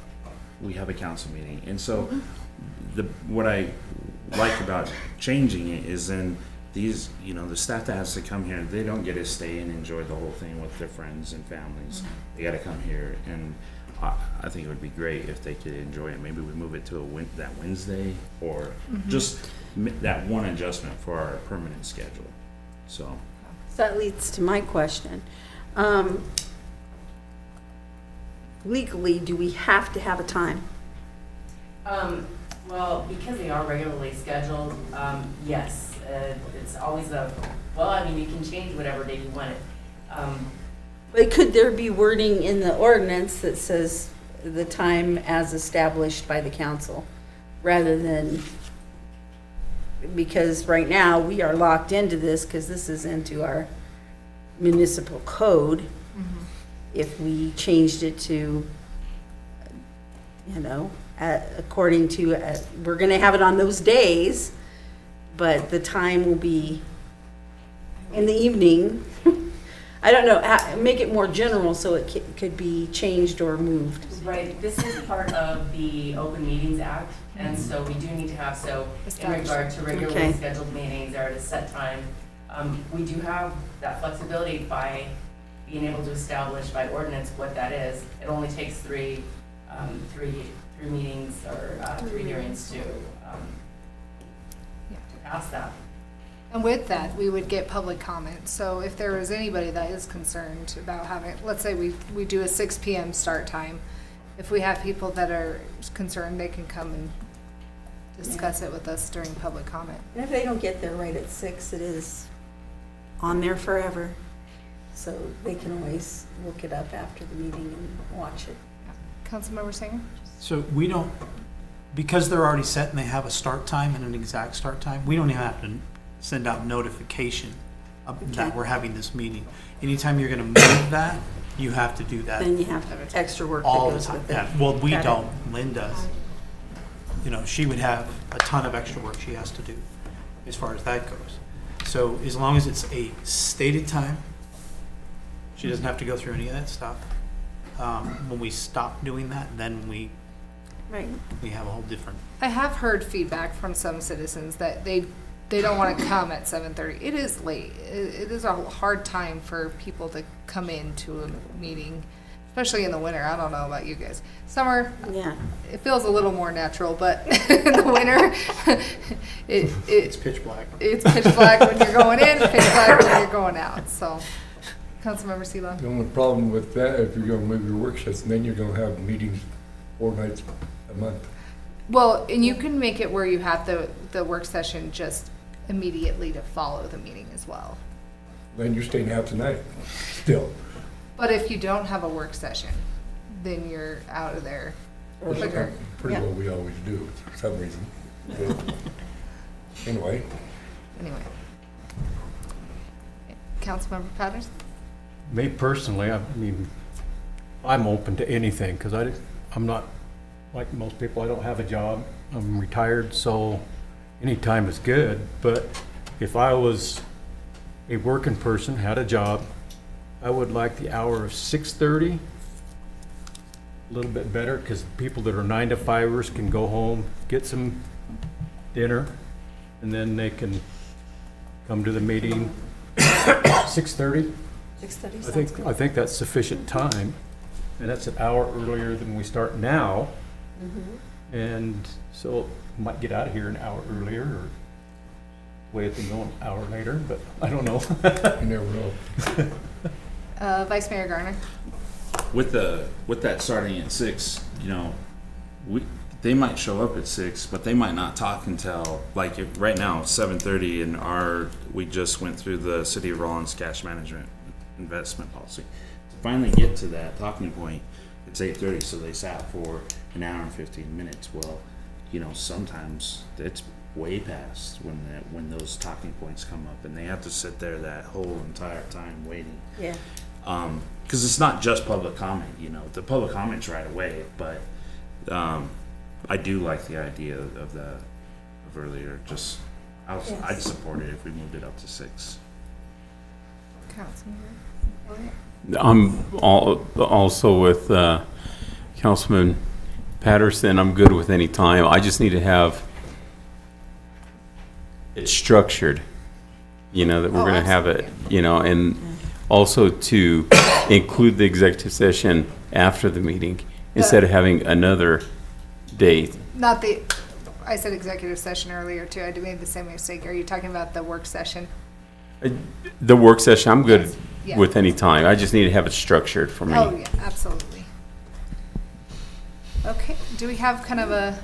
we have a council meeting. And so what I like about changing it is then these, the staff that has to come here, they don't get to stay and enjoy the whole thing with their friends and families. They got to come here. And I think it would be great if they could enjoy it. Maybe we move it to that Wednesday or just that one adjustment for our permanent schedule. So that leads to my question. Legally, do we have to have a time? Well, because they are regularly scheduled, yes. It's always you can change whatever day you want it. But could there be wording in the ordinance that says the time as established by the council, rather than, because right now we are locked into this because this is into our municipal code. If we changed it to, according to, we're going to have it on those days, but the time will be in the evening. I don't know, make it more general so it could be changed or moved. Right, this is part of the Open Meetings Act, and so we do need to have, in regard to regularly scheduled meetings or at a set time, we do have that flexibility by being able to establish by ordinance what that is. It only takes three meetings or 3 hearings to pass that. And with that, we would get public comment. So if there was anybody that is concerned about having, let's say we do a 6 p.m. start time, if we have people that are concerned, they can come and discuss it with us during public comment. And if they don't get there right at 6, it is on there forever. So they can always look it up after the meeting and watch it. Councilmember Singer? So we don't, because they're already set and they have a start time and an exact start time, we don't even have to send out notification that we're having this meeting. Anytime you're going to move that, you have to do that. Then you have extra work that all the goes time. with it. Yeah. Well, we don't. Lynn does. She would have a ton of extra work she has to do as far as that goes. So as long as it's a stated time, she doesn't have to go through any of that stuff. When we stop doing that, then we have a whole different. I have heard feedback from some citizens that they don't want to come at 7:30. It is late. It is a hard time for people to come into a meeting, especially in the winter. I don't know about you guys. Summer, it feels a little more natural, but in the winter, it's pitch black. It's pitch black when you're going in, pitch black when you're going out. So, Councilmember Seelon. The only problem with that, if you're going to move your work session, then you're going to have meetings 4 nights a month. Well, and you can make it where you have the work session just immediately to follow the meeting as well. Then you're staying out tonight, still. But if you don't have a work session, then you're out of there quicker. Pretty well we always do, for some reason. But anyway. Councilmember Patterson? Me personally, I mean, I'm open to anything, because I'm not, like most people, I don't have a job. I'm retired, so any time is good. But if I was a working person, had a job, I would like the hour of 6:30 a little bit better, because people that are 9 to 5ers can go home, get some dinner, and then they can come to the meeting 6:30. 6:30 I think that's sufficient time, and that's an hour earlier than we start now. And so might get out of here an hour earlier, or way it can go an hour later, but I don't know. You never know. Vice Mayor Garner? With that starting at 6, you know, they might show up at 6, but they might not talk until, like, right now it's 7:30, and we just went through the City of Rawlins cash management investment policy. To finally get to that talking point, it's 8:30, so they sat for an hour and 15 minutes. Well, you know, sometimes it's way past when those talking points come up, and they have to sit there that whole entire time waiting. Yeah. Because it's not just public comment, you know, the public comment's right away, but I do like the idea of earlier. Just I'd support it if we moved it up to 6. Councilmember? I'm also with Councilman Patterson. I'm good with any time. I just need to have it structured, you know, that we're going to have it, you know, and also to include the executive session after the meeting instead of having another date. I said executive session earlier too. I made the same mistake. Are you talking about the work session? The work session, I'm good Yeah. with any time. I just need to have it structured for me. Oh, yeah, absolutely. Okay, do we have kind of a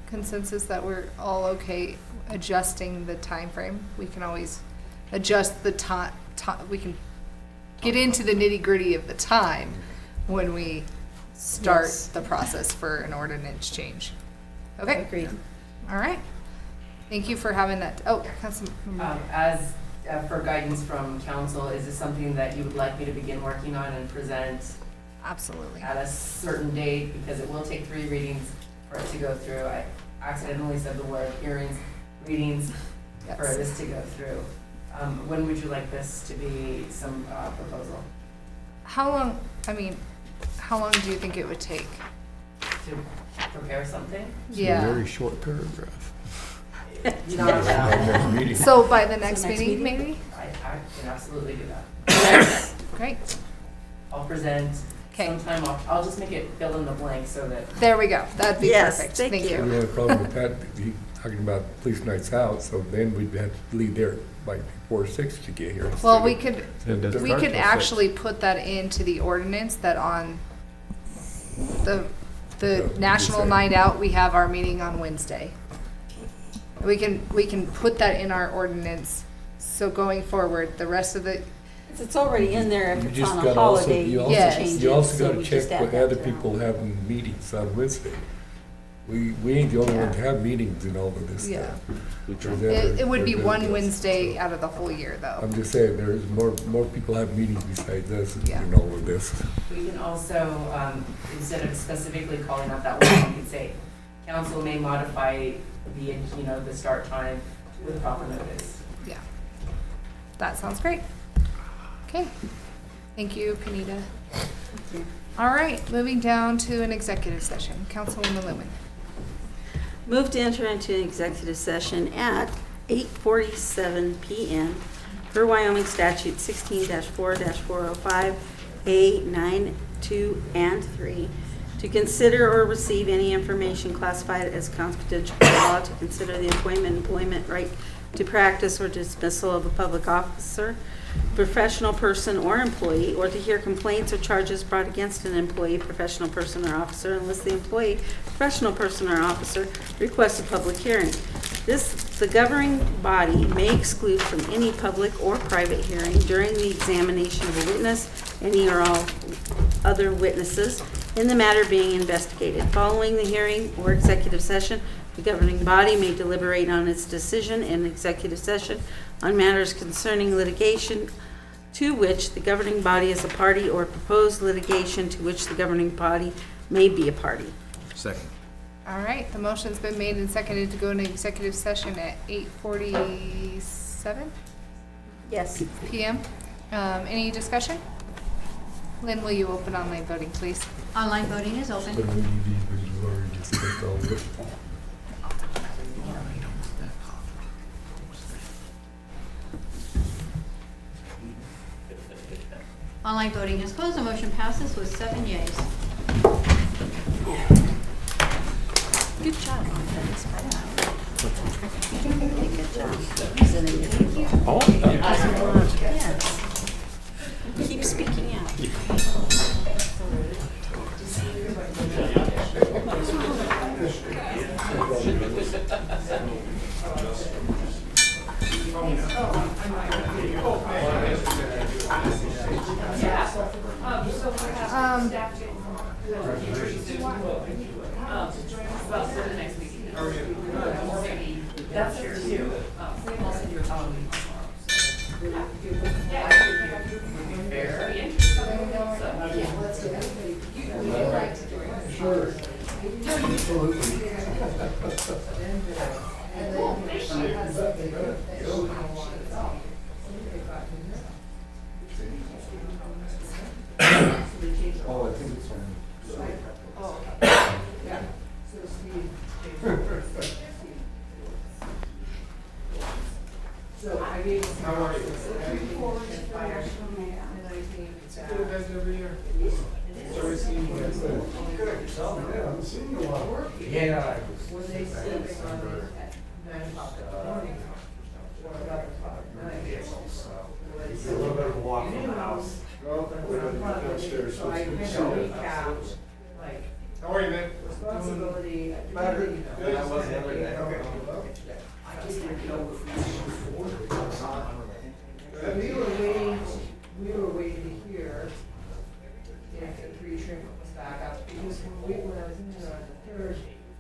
consensus that we're all okay adjusting the time frame? We can always adjust the time, we can get into the nitty-gritty of the time when we start the process for an ordinance change. Okay? Agreed. All right. Thank you for having that. Oh, Councilmember. As for guidance from council, is this something that you would like me to begin working on and present Absolutely. at a certain date? Because it will take 3 readings for it to go through. I accidentally said the word hearings, readings, for this to go through. When would you like this to be some proposal? How long do you think it would take? To prepare something? It's Yeah. a very short paragraph. So by the next meeting, maybe? I can absolutely do that. Great. I'll present sometime, I'll just make it fill in the blank so that. There we go. That'd be Yes, perfect. thank Thank you. you. We had a problem with that, he talking about police nights out, so then we'd have to leave there like before 6 to get here. Well, we could It doesn't we start could till 6. actually put that into the ordinance that on the national say. night out, we have our meeting on Wednesday. We can put that in our ordinance, so going forward, the rest of the, It's already in there if You it's just on a got also, holiday, you you also, just change it. you also so gotta we just check add with that other to it. people having meetings on Wednesday. We ain't the only one to have meetings and all of this Yeah. stuff. There's it would be there's one others. Wednesday out of the whole year, though. I'm just saying, there's more people have meetings besides us Yeah. and all of this. We can also, instead of specifically calling out that one, we could say, council may modify the start time with proper notice. Yeah. That sounds great. Okay. Thank you, Panita. All right, moving down to an executive session. Councilwoman Lewin. Move to enter into an executive session at 8:47 PM per Wyoming statute 16-4-405, A 9, 2, and 3, to consider or receive any information classified as confidential by law, to consider the appointment, employment, right to practice, or dismissal of a public officer, professional person, or employee, or to hear complaints or charges brought against an employee, professional person, or officer, unless the employee, professional person, or officer requests a public hearing. The governing body may exclude from any public or private hearing during the examination of a witness, any or all other witnesses in the matter being investigated. Following the hearing or executive session, the governing body may deliberate on its decision in executive session on matters concerning litigation to which the governing body is a party or proposed litigation to which the governing body may be a party. Second. All right, the motion's been made and seconded to go into executive session at 8:47 Yes. PM. Any discussion? Lynn, will you open online voting, please? Online voting is open. But we need these, but you've already discussed all of it. Online voting is closed. The motion passes with 7 yeas. Good job. Keep speaking out. That's here too. I'll send you a copy. Sure. Absolutely. Oh, I think it's on. So I gave some. How are you? Every year. Good, yourself? Yeah, I haven't seen you in a while. Yeah. When they said they wanted at 9 o'clock in the morning, or 11 o'clock at night. A little bit of a walk from the house. Go, downstairs. So I kind of recapped, like, How are you, man? responsibility. Better. you know, Good. I wasn't every day. Okay. So we were waiting to hear if the pre-treatment was back up, because when I was in there on the 3rd,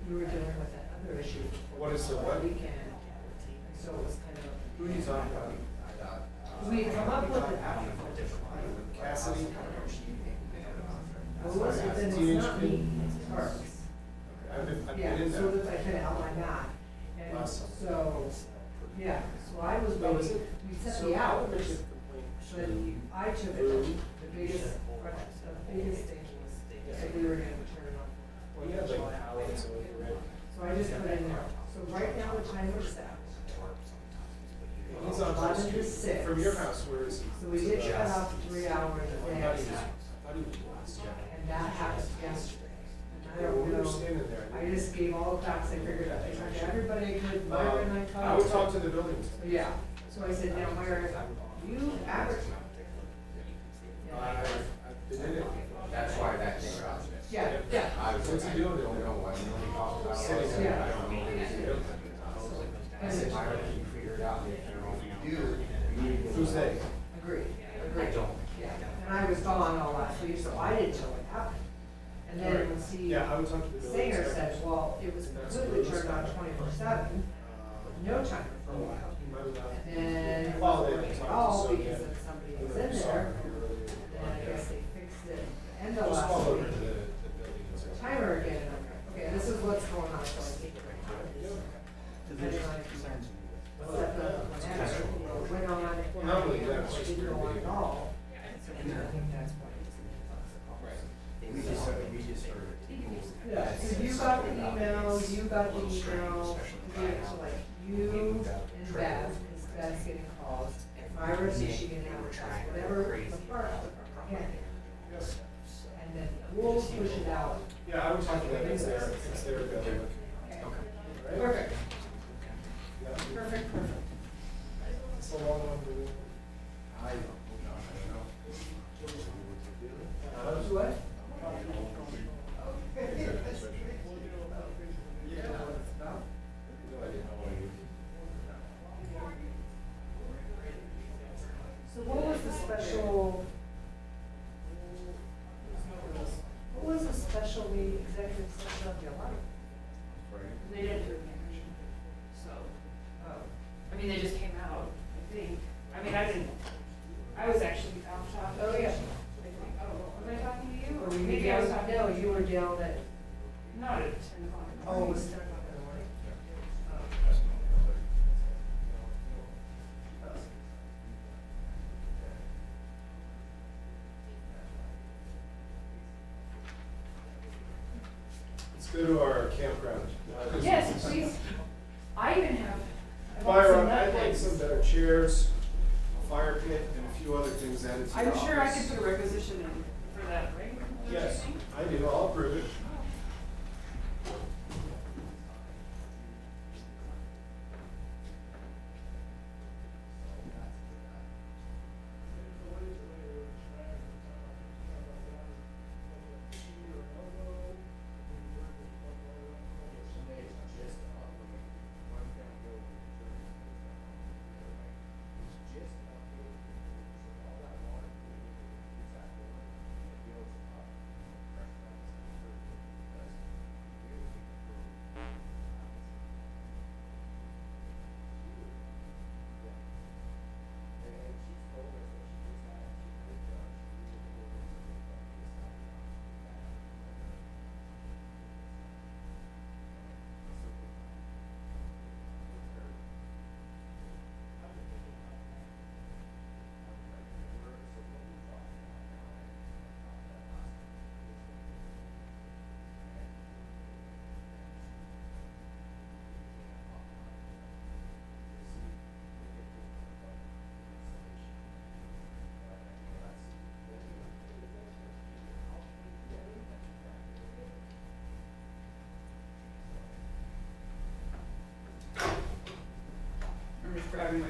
we were dealing with that other issue. What is the what? Weekend, and so it was kind of. Who are you talking about? We had come up with it. Cassidy? Well, it was, but then it's not me, it's Parks. I've been Yeah, in so there. that I kind of outlined that. And Last summer. so, yeah, so I was waiting, we set the hours, but I took the biggest thing was that we were gonna turn on. Well, you had like hours, so you're ready. So I just put in there, so right now the timer is set. He's on 11 to 6. From your house, where is he? So we did shut off 3 hours I a thought day, he was and that happened yesterday. And I don't We were know, standing there. I just gave all the facts I figured out, I talked to everybody, I could, Myra and I talked. I would talk to the building. Yeah, so I said, now Myra, you advertise. I've been in it. That's why that came out. Yeah, yeah. What's he doing? Yeah. Who's they? Agreed, yeah, and I was gone all last week, so I didn't know what happened. And then when Steve Yeah, I would talk to the building. Singer said, well, it was completely turned on 24/7, with no timer for a while. And then, Well, they when didn't they talk to called Sonia. because of somebody was in there, and I guess they fixed it end of Just last follow week. the building. Timer again, and I'm like, okay, this is what's going on, so I think right now. Depending on if you set the whatever, or went on, Well, not only that, it's or just didn't go on very at all. So I think that's why it's. Yeah, so you got the email, you got the email, so like you and Bev, because Bev's getting calls, Myra says she can advertise whatever the park can. And then we'll push it out. Yeah, I would talk to them. It's their building. Okay. Perfect. Perfect. It's a long one. What? So what was the special? What was the special meeting, executive session of the 11th? They didn't do it. So, I mean, they just came out, I think. I mean, I I was actually out shopping. Oh, yeah. Was I talking to you? Or Maybe I was talking, no, you were down at, Not at 10 o'clock. in the oh, it morning. was 10 o'clock in the morning. Let's go to our campground. Yes, please. I even have. I bought Fire, some I'd nut like lights. some better chairs, a fire pit, and a few other things added to the I'm office. sure I could put a requisition in for that, right? Yes, I do, I'll approve it. I'm just grabbing my.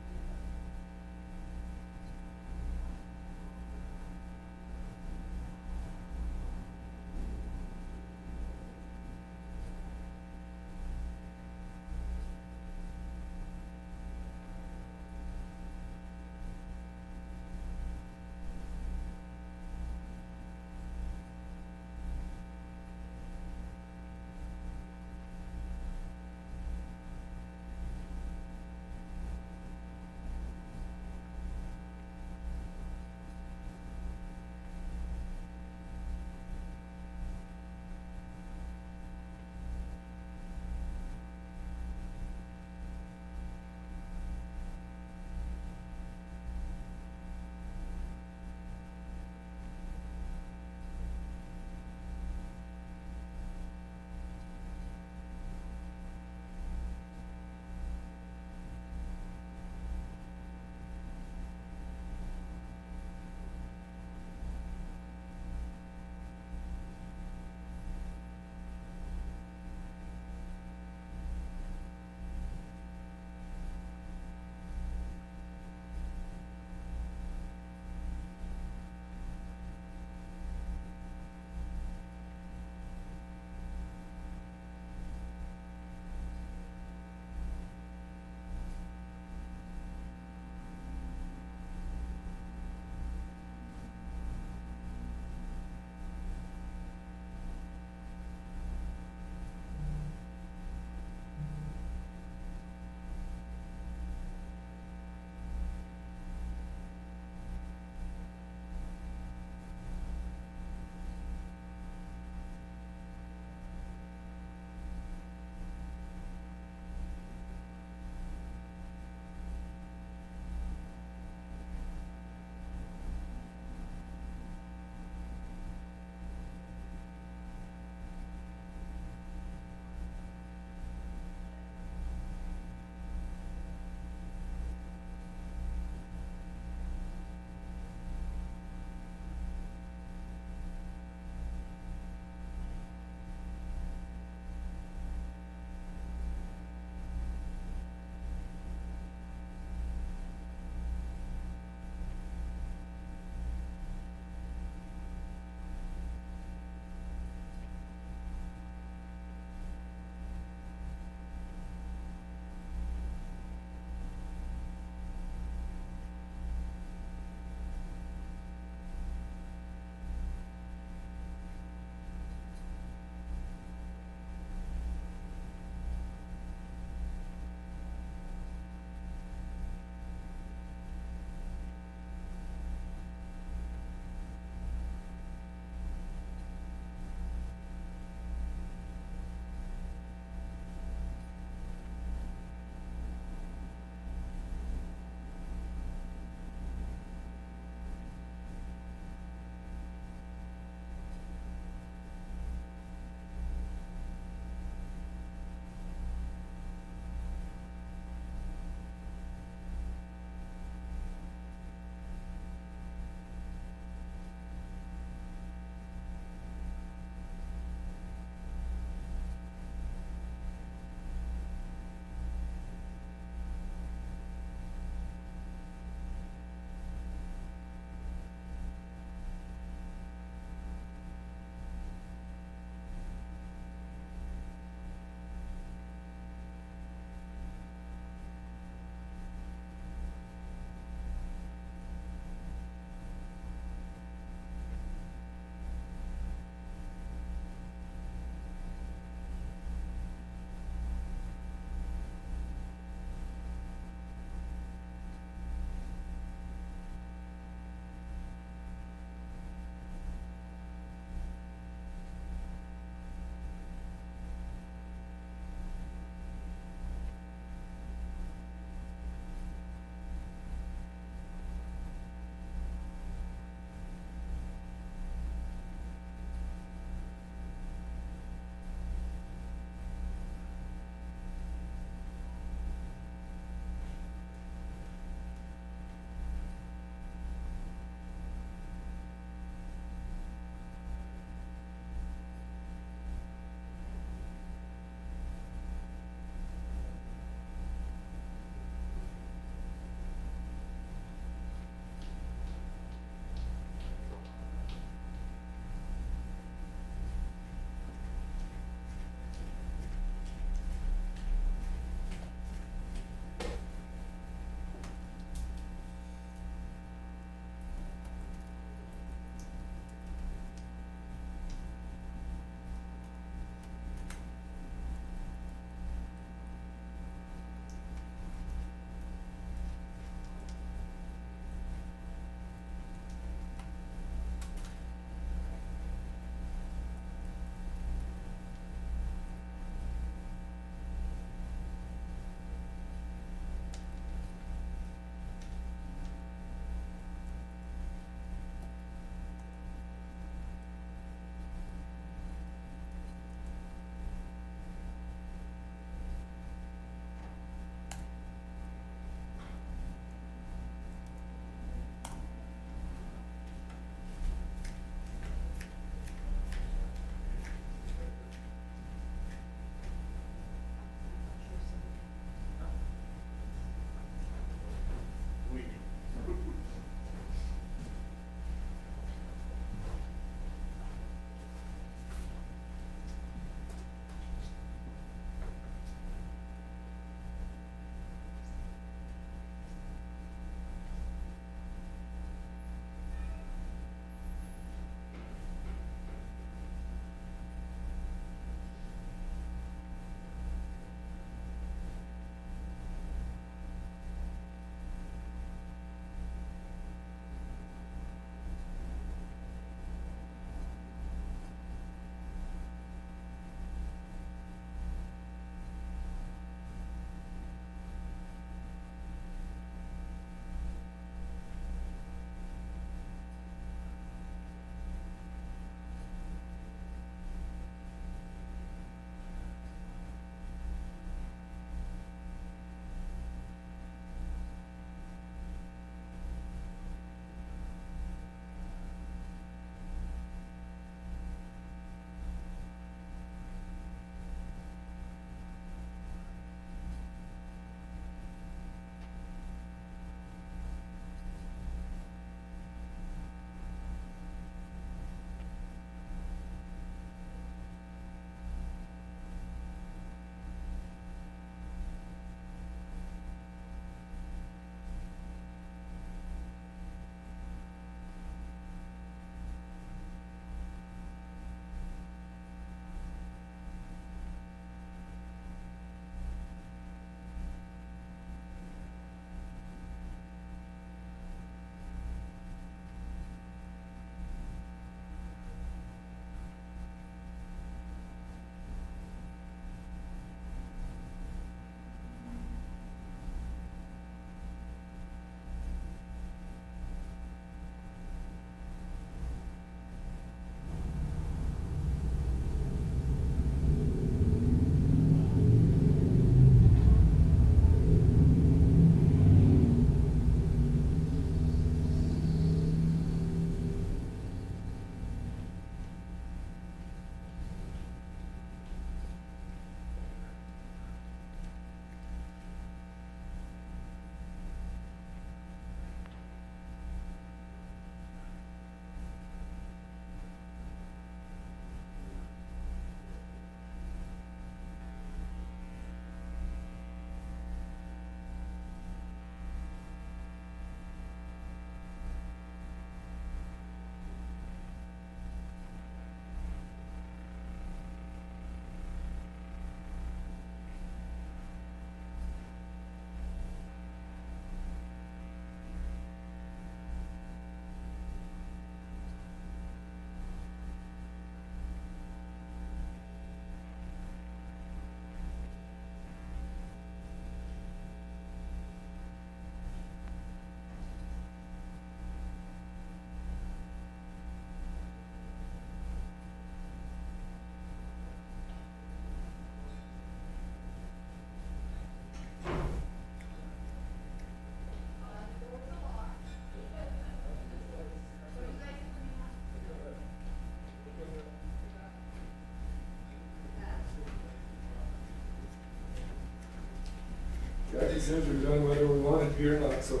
Jackie says we're done whether we want it to be or not, so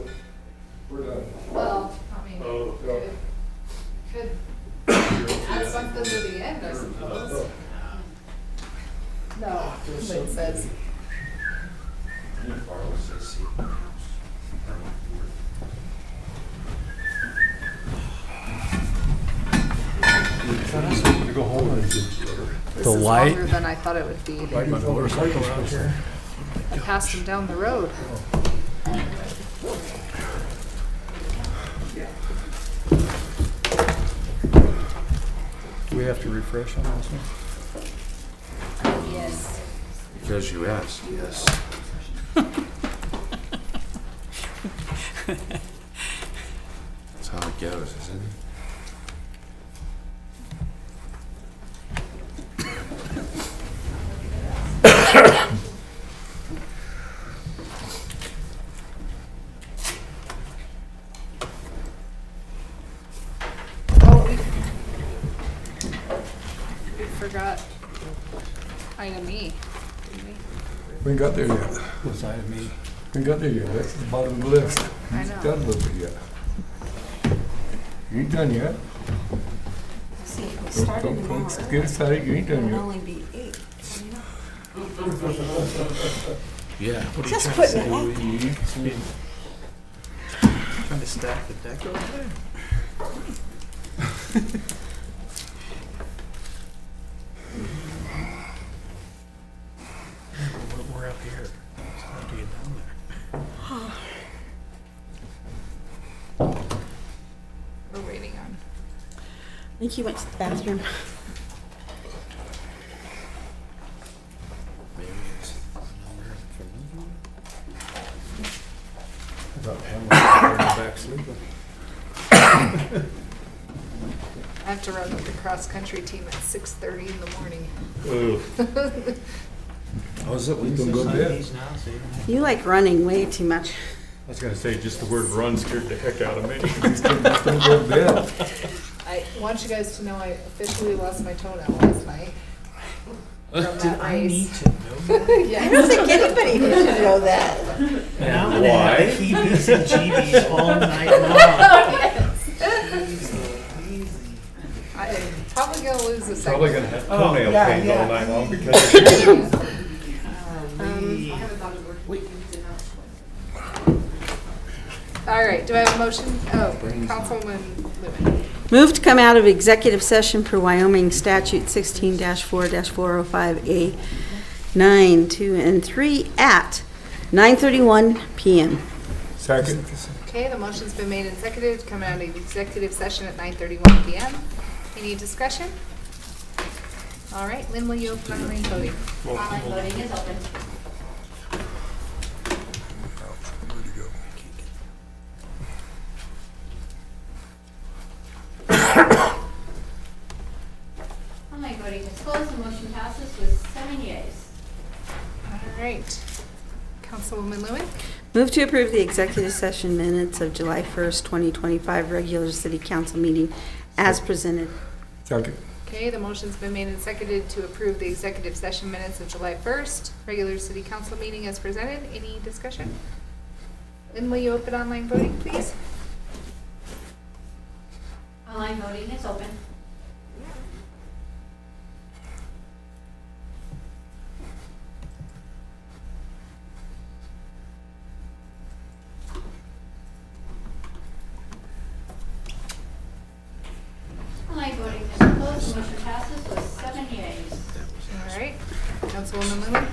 we're done. Well, I mean, Oh, could add something to the end, I suppose. No, it says. To go home and This the is light. longer than I thought it would be. Ride my motorcycle out here. I passed him down the road. Do we have to refresh on this one? Yes. Because you asked. Yes. That's how it goes, isn't it? Oh, we forgot item E, didn't we? We ain't got there yet. What's item E? We ain't got there yet. That's the bottom of the list. I know. Done a little bit yet. You ain't done yet. See, if we Don't- started don't- tomorrow, don't get excited. You ain't it done would yet. only be 8. Yeah. Just putting it out. Trying to stack the deck over there. We're up here. It's hard to get down there. We're waiting on. I think he went to the bathroom. I thought Pam was in the back sleeping. I have to run with the cross-country team at 6:30 in the morning. Oh, is it? Don't go to bed. You like running way too much. I was gonna say, just the word run scared the heck out of me. Don't go to bed. I want you guys to know I officially lost my toenail last night. From that race. I don't think anybody needs to know that. And I'm gonna have the heebies and jeebies all night long. I'm probably gonna lose the second. Probably gonna have toenail yeah, pains yeah. all night long because of you. All right, do I have a motion? Oh, Councilwoman Lewin. Move to come out of executive session per Wyoming statute 16-4-405A 9, 2, and 3 at 9:31 PM. Second. Okay, the motion's been made and seconded to come out of executive session at 9:31 PM. Any discussion? All right, Lynn, will you open online voting? Online voting is open. Online voting is closed. The motion passes with 7 yeas. All right, Councilwoman Lewin. Move to approve the executive session minutes of July 1st, 2025 regular city council meeting as presented. Second. Okay, the motion's been made and seconded to approve the executive session minutes of July 1st, regular city council meeting as presented. Any discussion? Lynn, will you open online voting, please? Online voting is open. Online voting is closed. The motion passes with 7 yeas. All right, Councilwoman Lewin.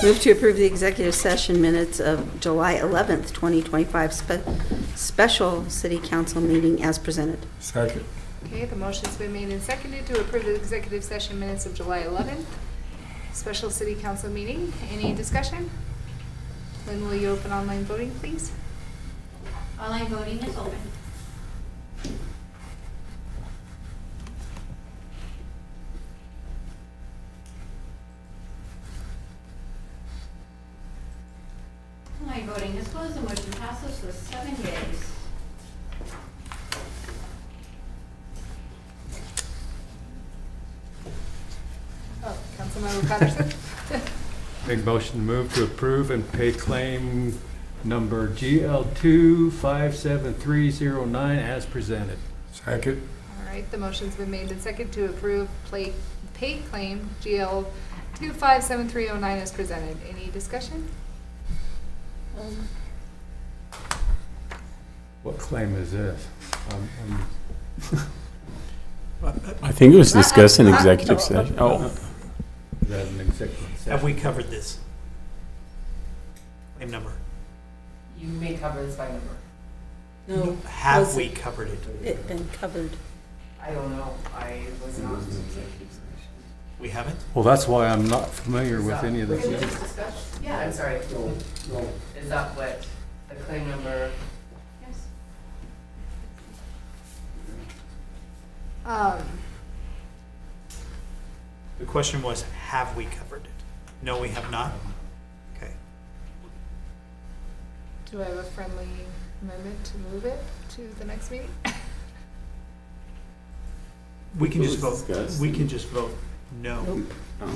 Move to approve the executive session minutes of July 11th, 2025 special city council meeting as presented. Second. Okay, the motion's been made and seconded to approve the executive session minutes of July 11th, special city council meeting. Any discussion? Lynn, will you open online voting, please? Online voting is open. Online voting is closed. The motion passes with 7 yeas. Oh, Councilmember Patterson? Make motion to move to approve and pay claim number GL2-57309 as presented. Second. All right, the motion's been made and second to approve pay claim GL 257309 as presented. Any discussion? What claim is this? I think it was discussed in executive session. Oh, Is that an executive session? Have we covered this? Claim number? You may cover this by number. No. Have was we it- covered it? It been covered. I don't know, I was not in executive session. We haven't? Well, that's why I'm not familiar with any of It was this. just discussed? Yeah, I'm sorry. Is that what the claim number? Yes. The question was, have we covered it? No, we have not? Okay. Do I have a friendly amendment to move it to the next meeting? We can It just was vote, discussed. we can just vote no. Nope.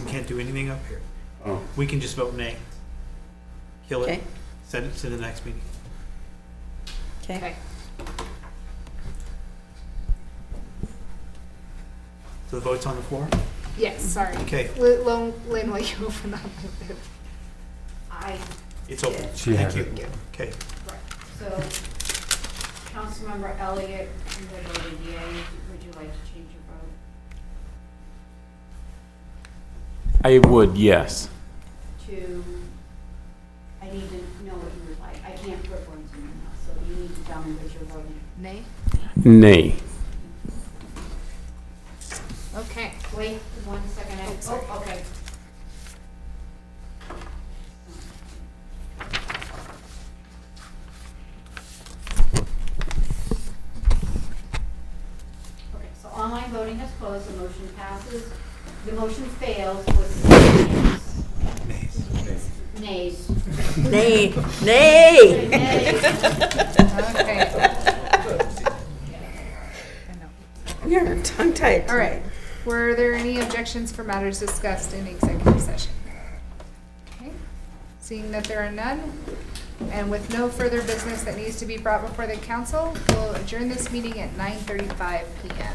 We can't do anything up here. Oh. We can just vote nay. Kill it, Okay. send it to the next meeting. Okay. So the vote's on the floor? Yes, sorry. Okay. Lynn, will you open up? It's open. She Thank has you. it. Okay. So, Councilmember Elliott, you had voted yea. Would you like to change your vote? I would, yes. To, I need to know what you would like. I can't put words in your mouth, so you need to tell me what you're voting. Nay? Nay. Okay. Wait 1 second. Oh, okay. Okay, so online voting has closed, the motion passes. The motion fails with 6 nays. Nay. Nay. Nays. Okay. You're tongue-tied. All right. Were there any objections for matters discussed in executive session? Okay. Seeing that there are none, and with no further business that needs to be brought before the council, we'll adjourn this meeting at 9:35 p.m.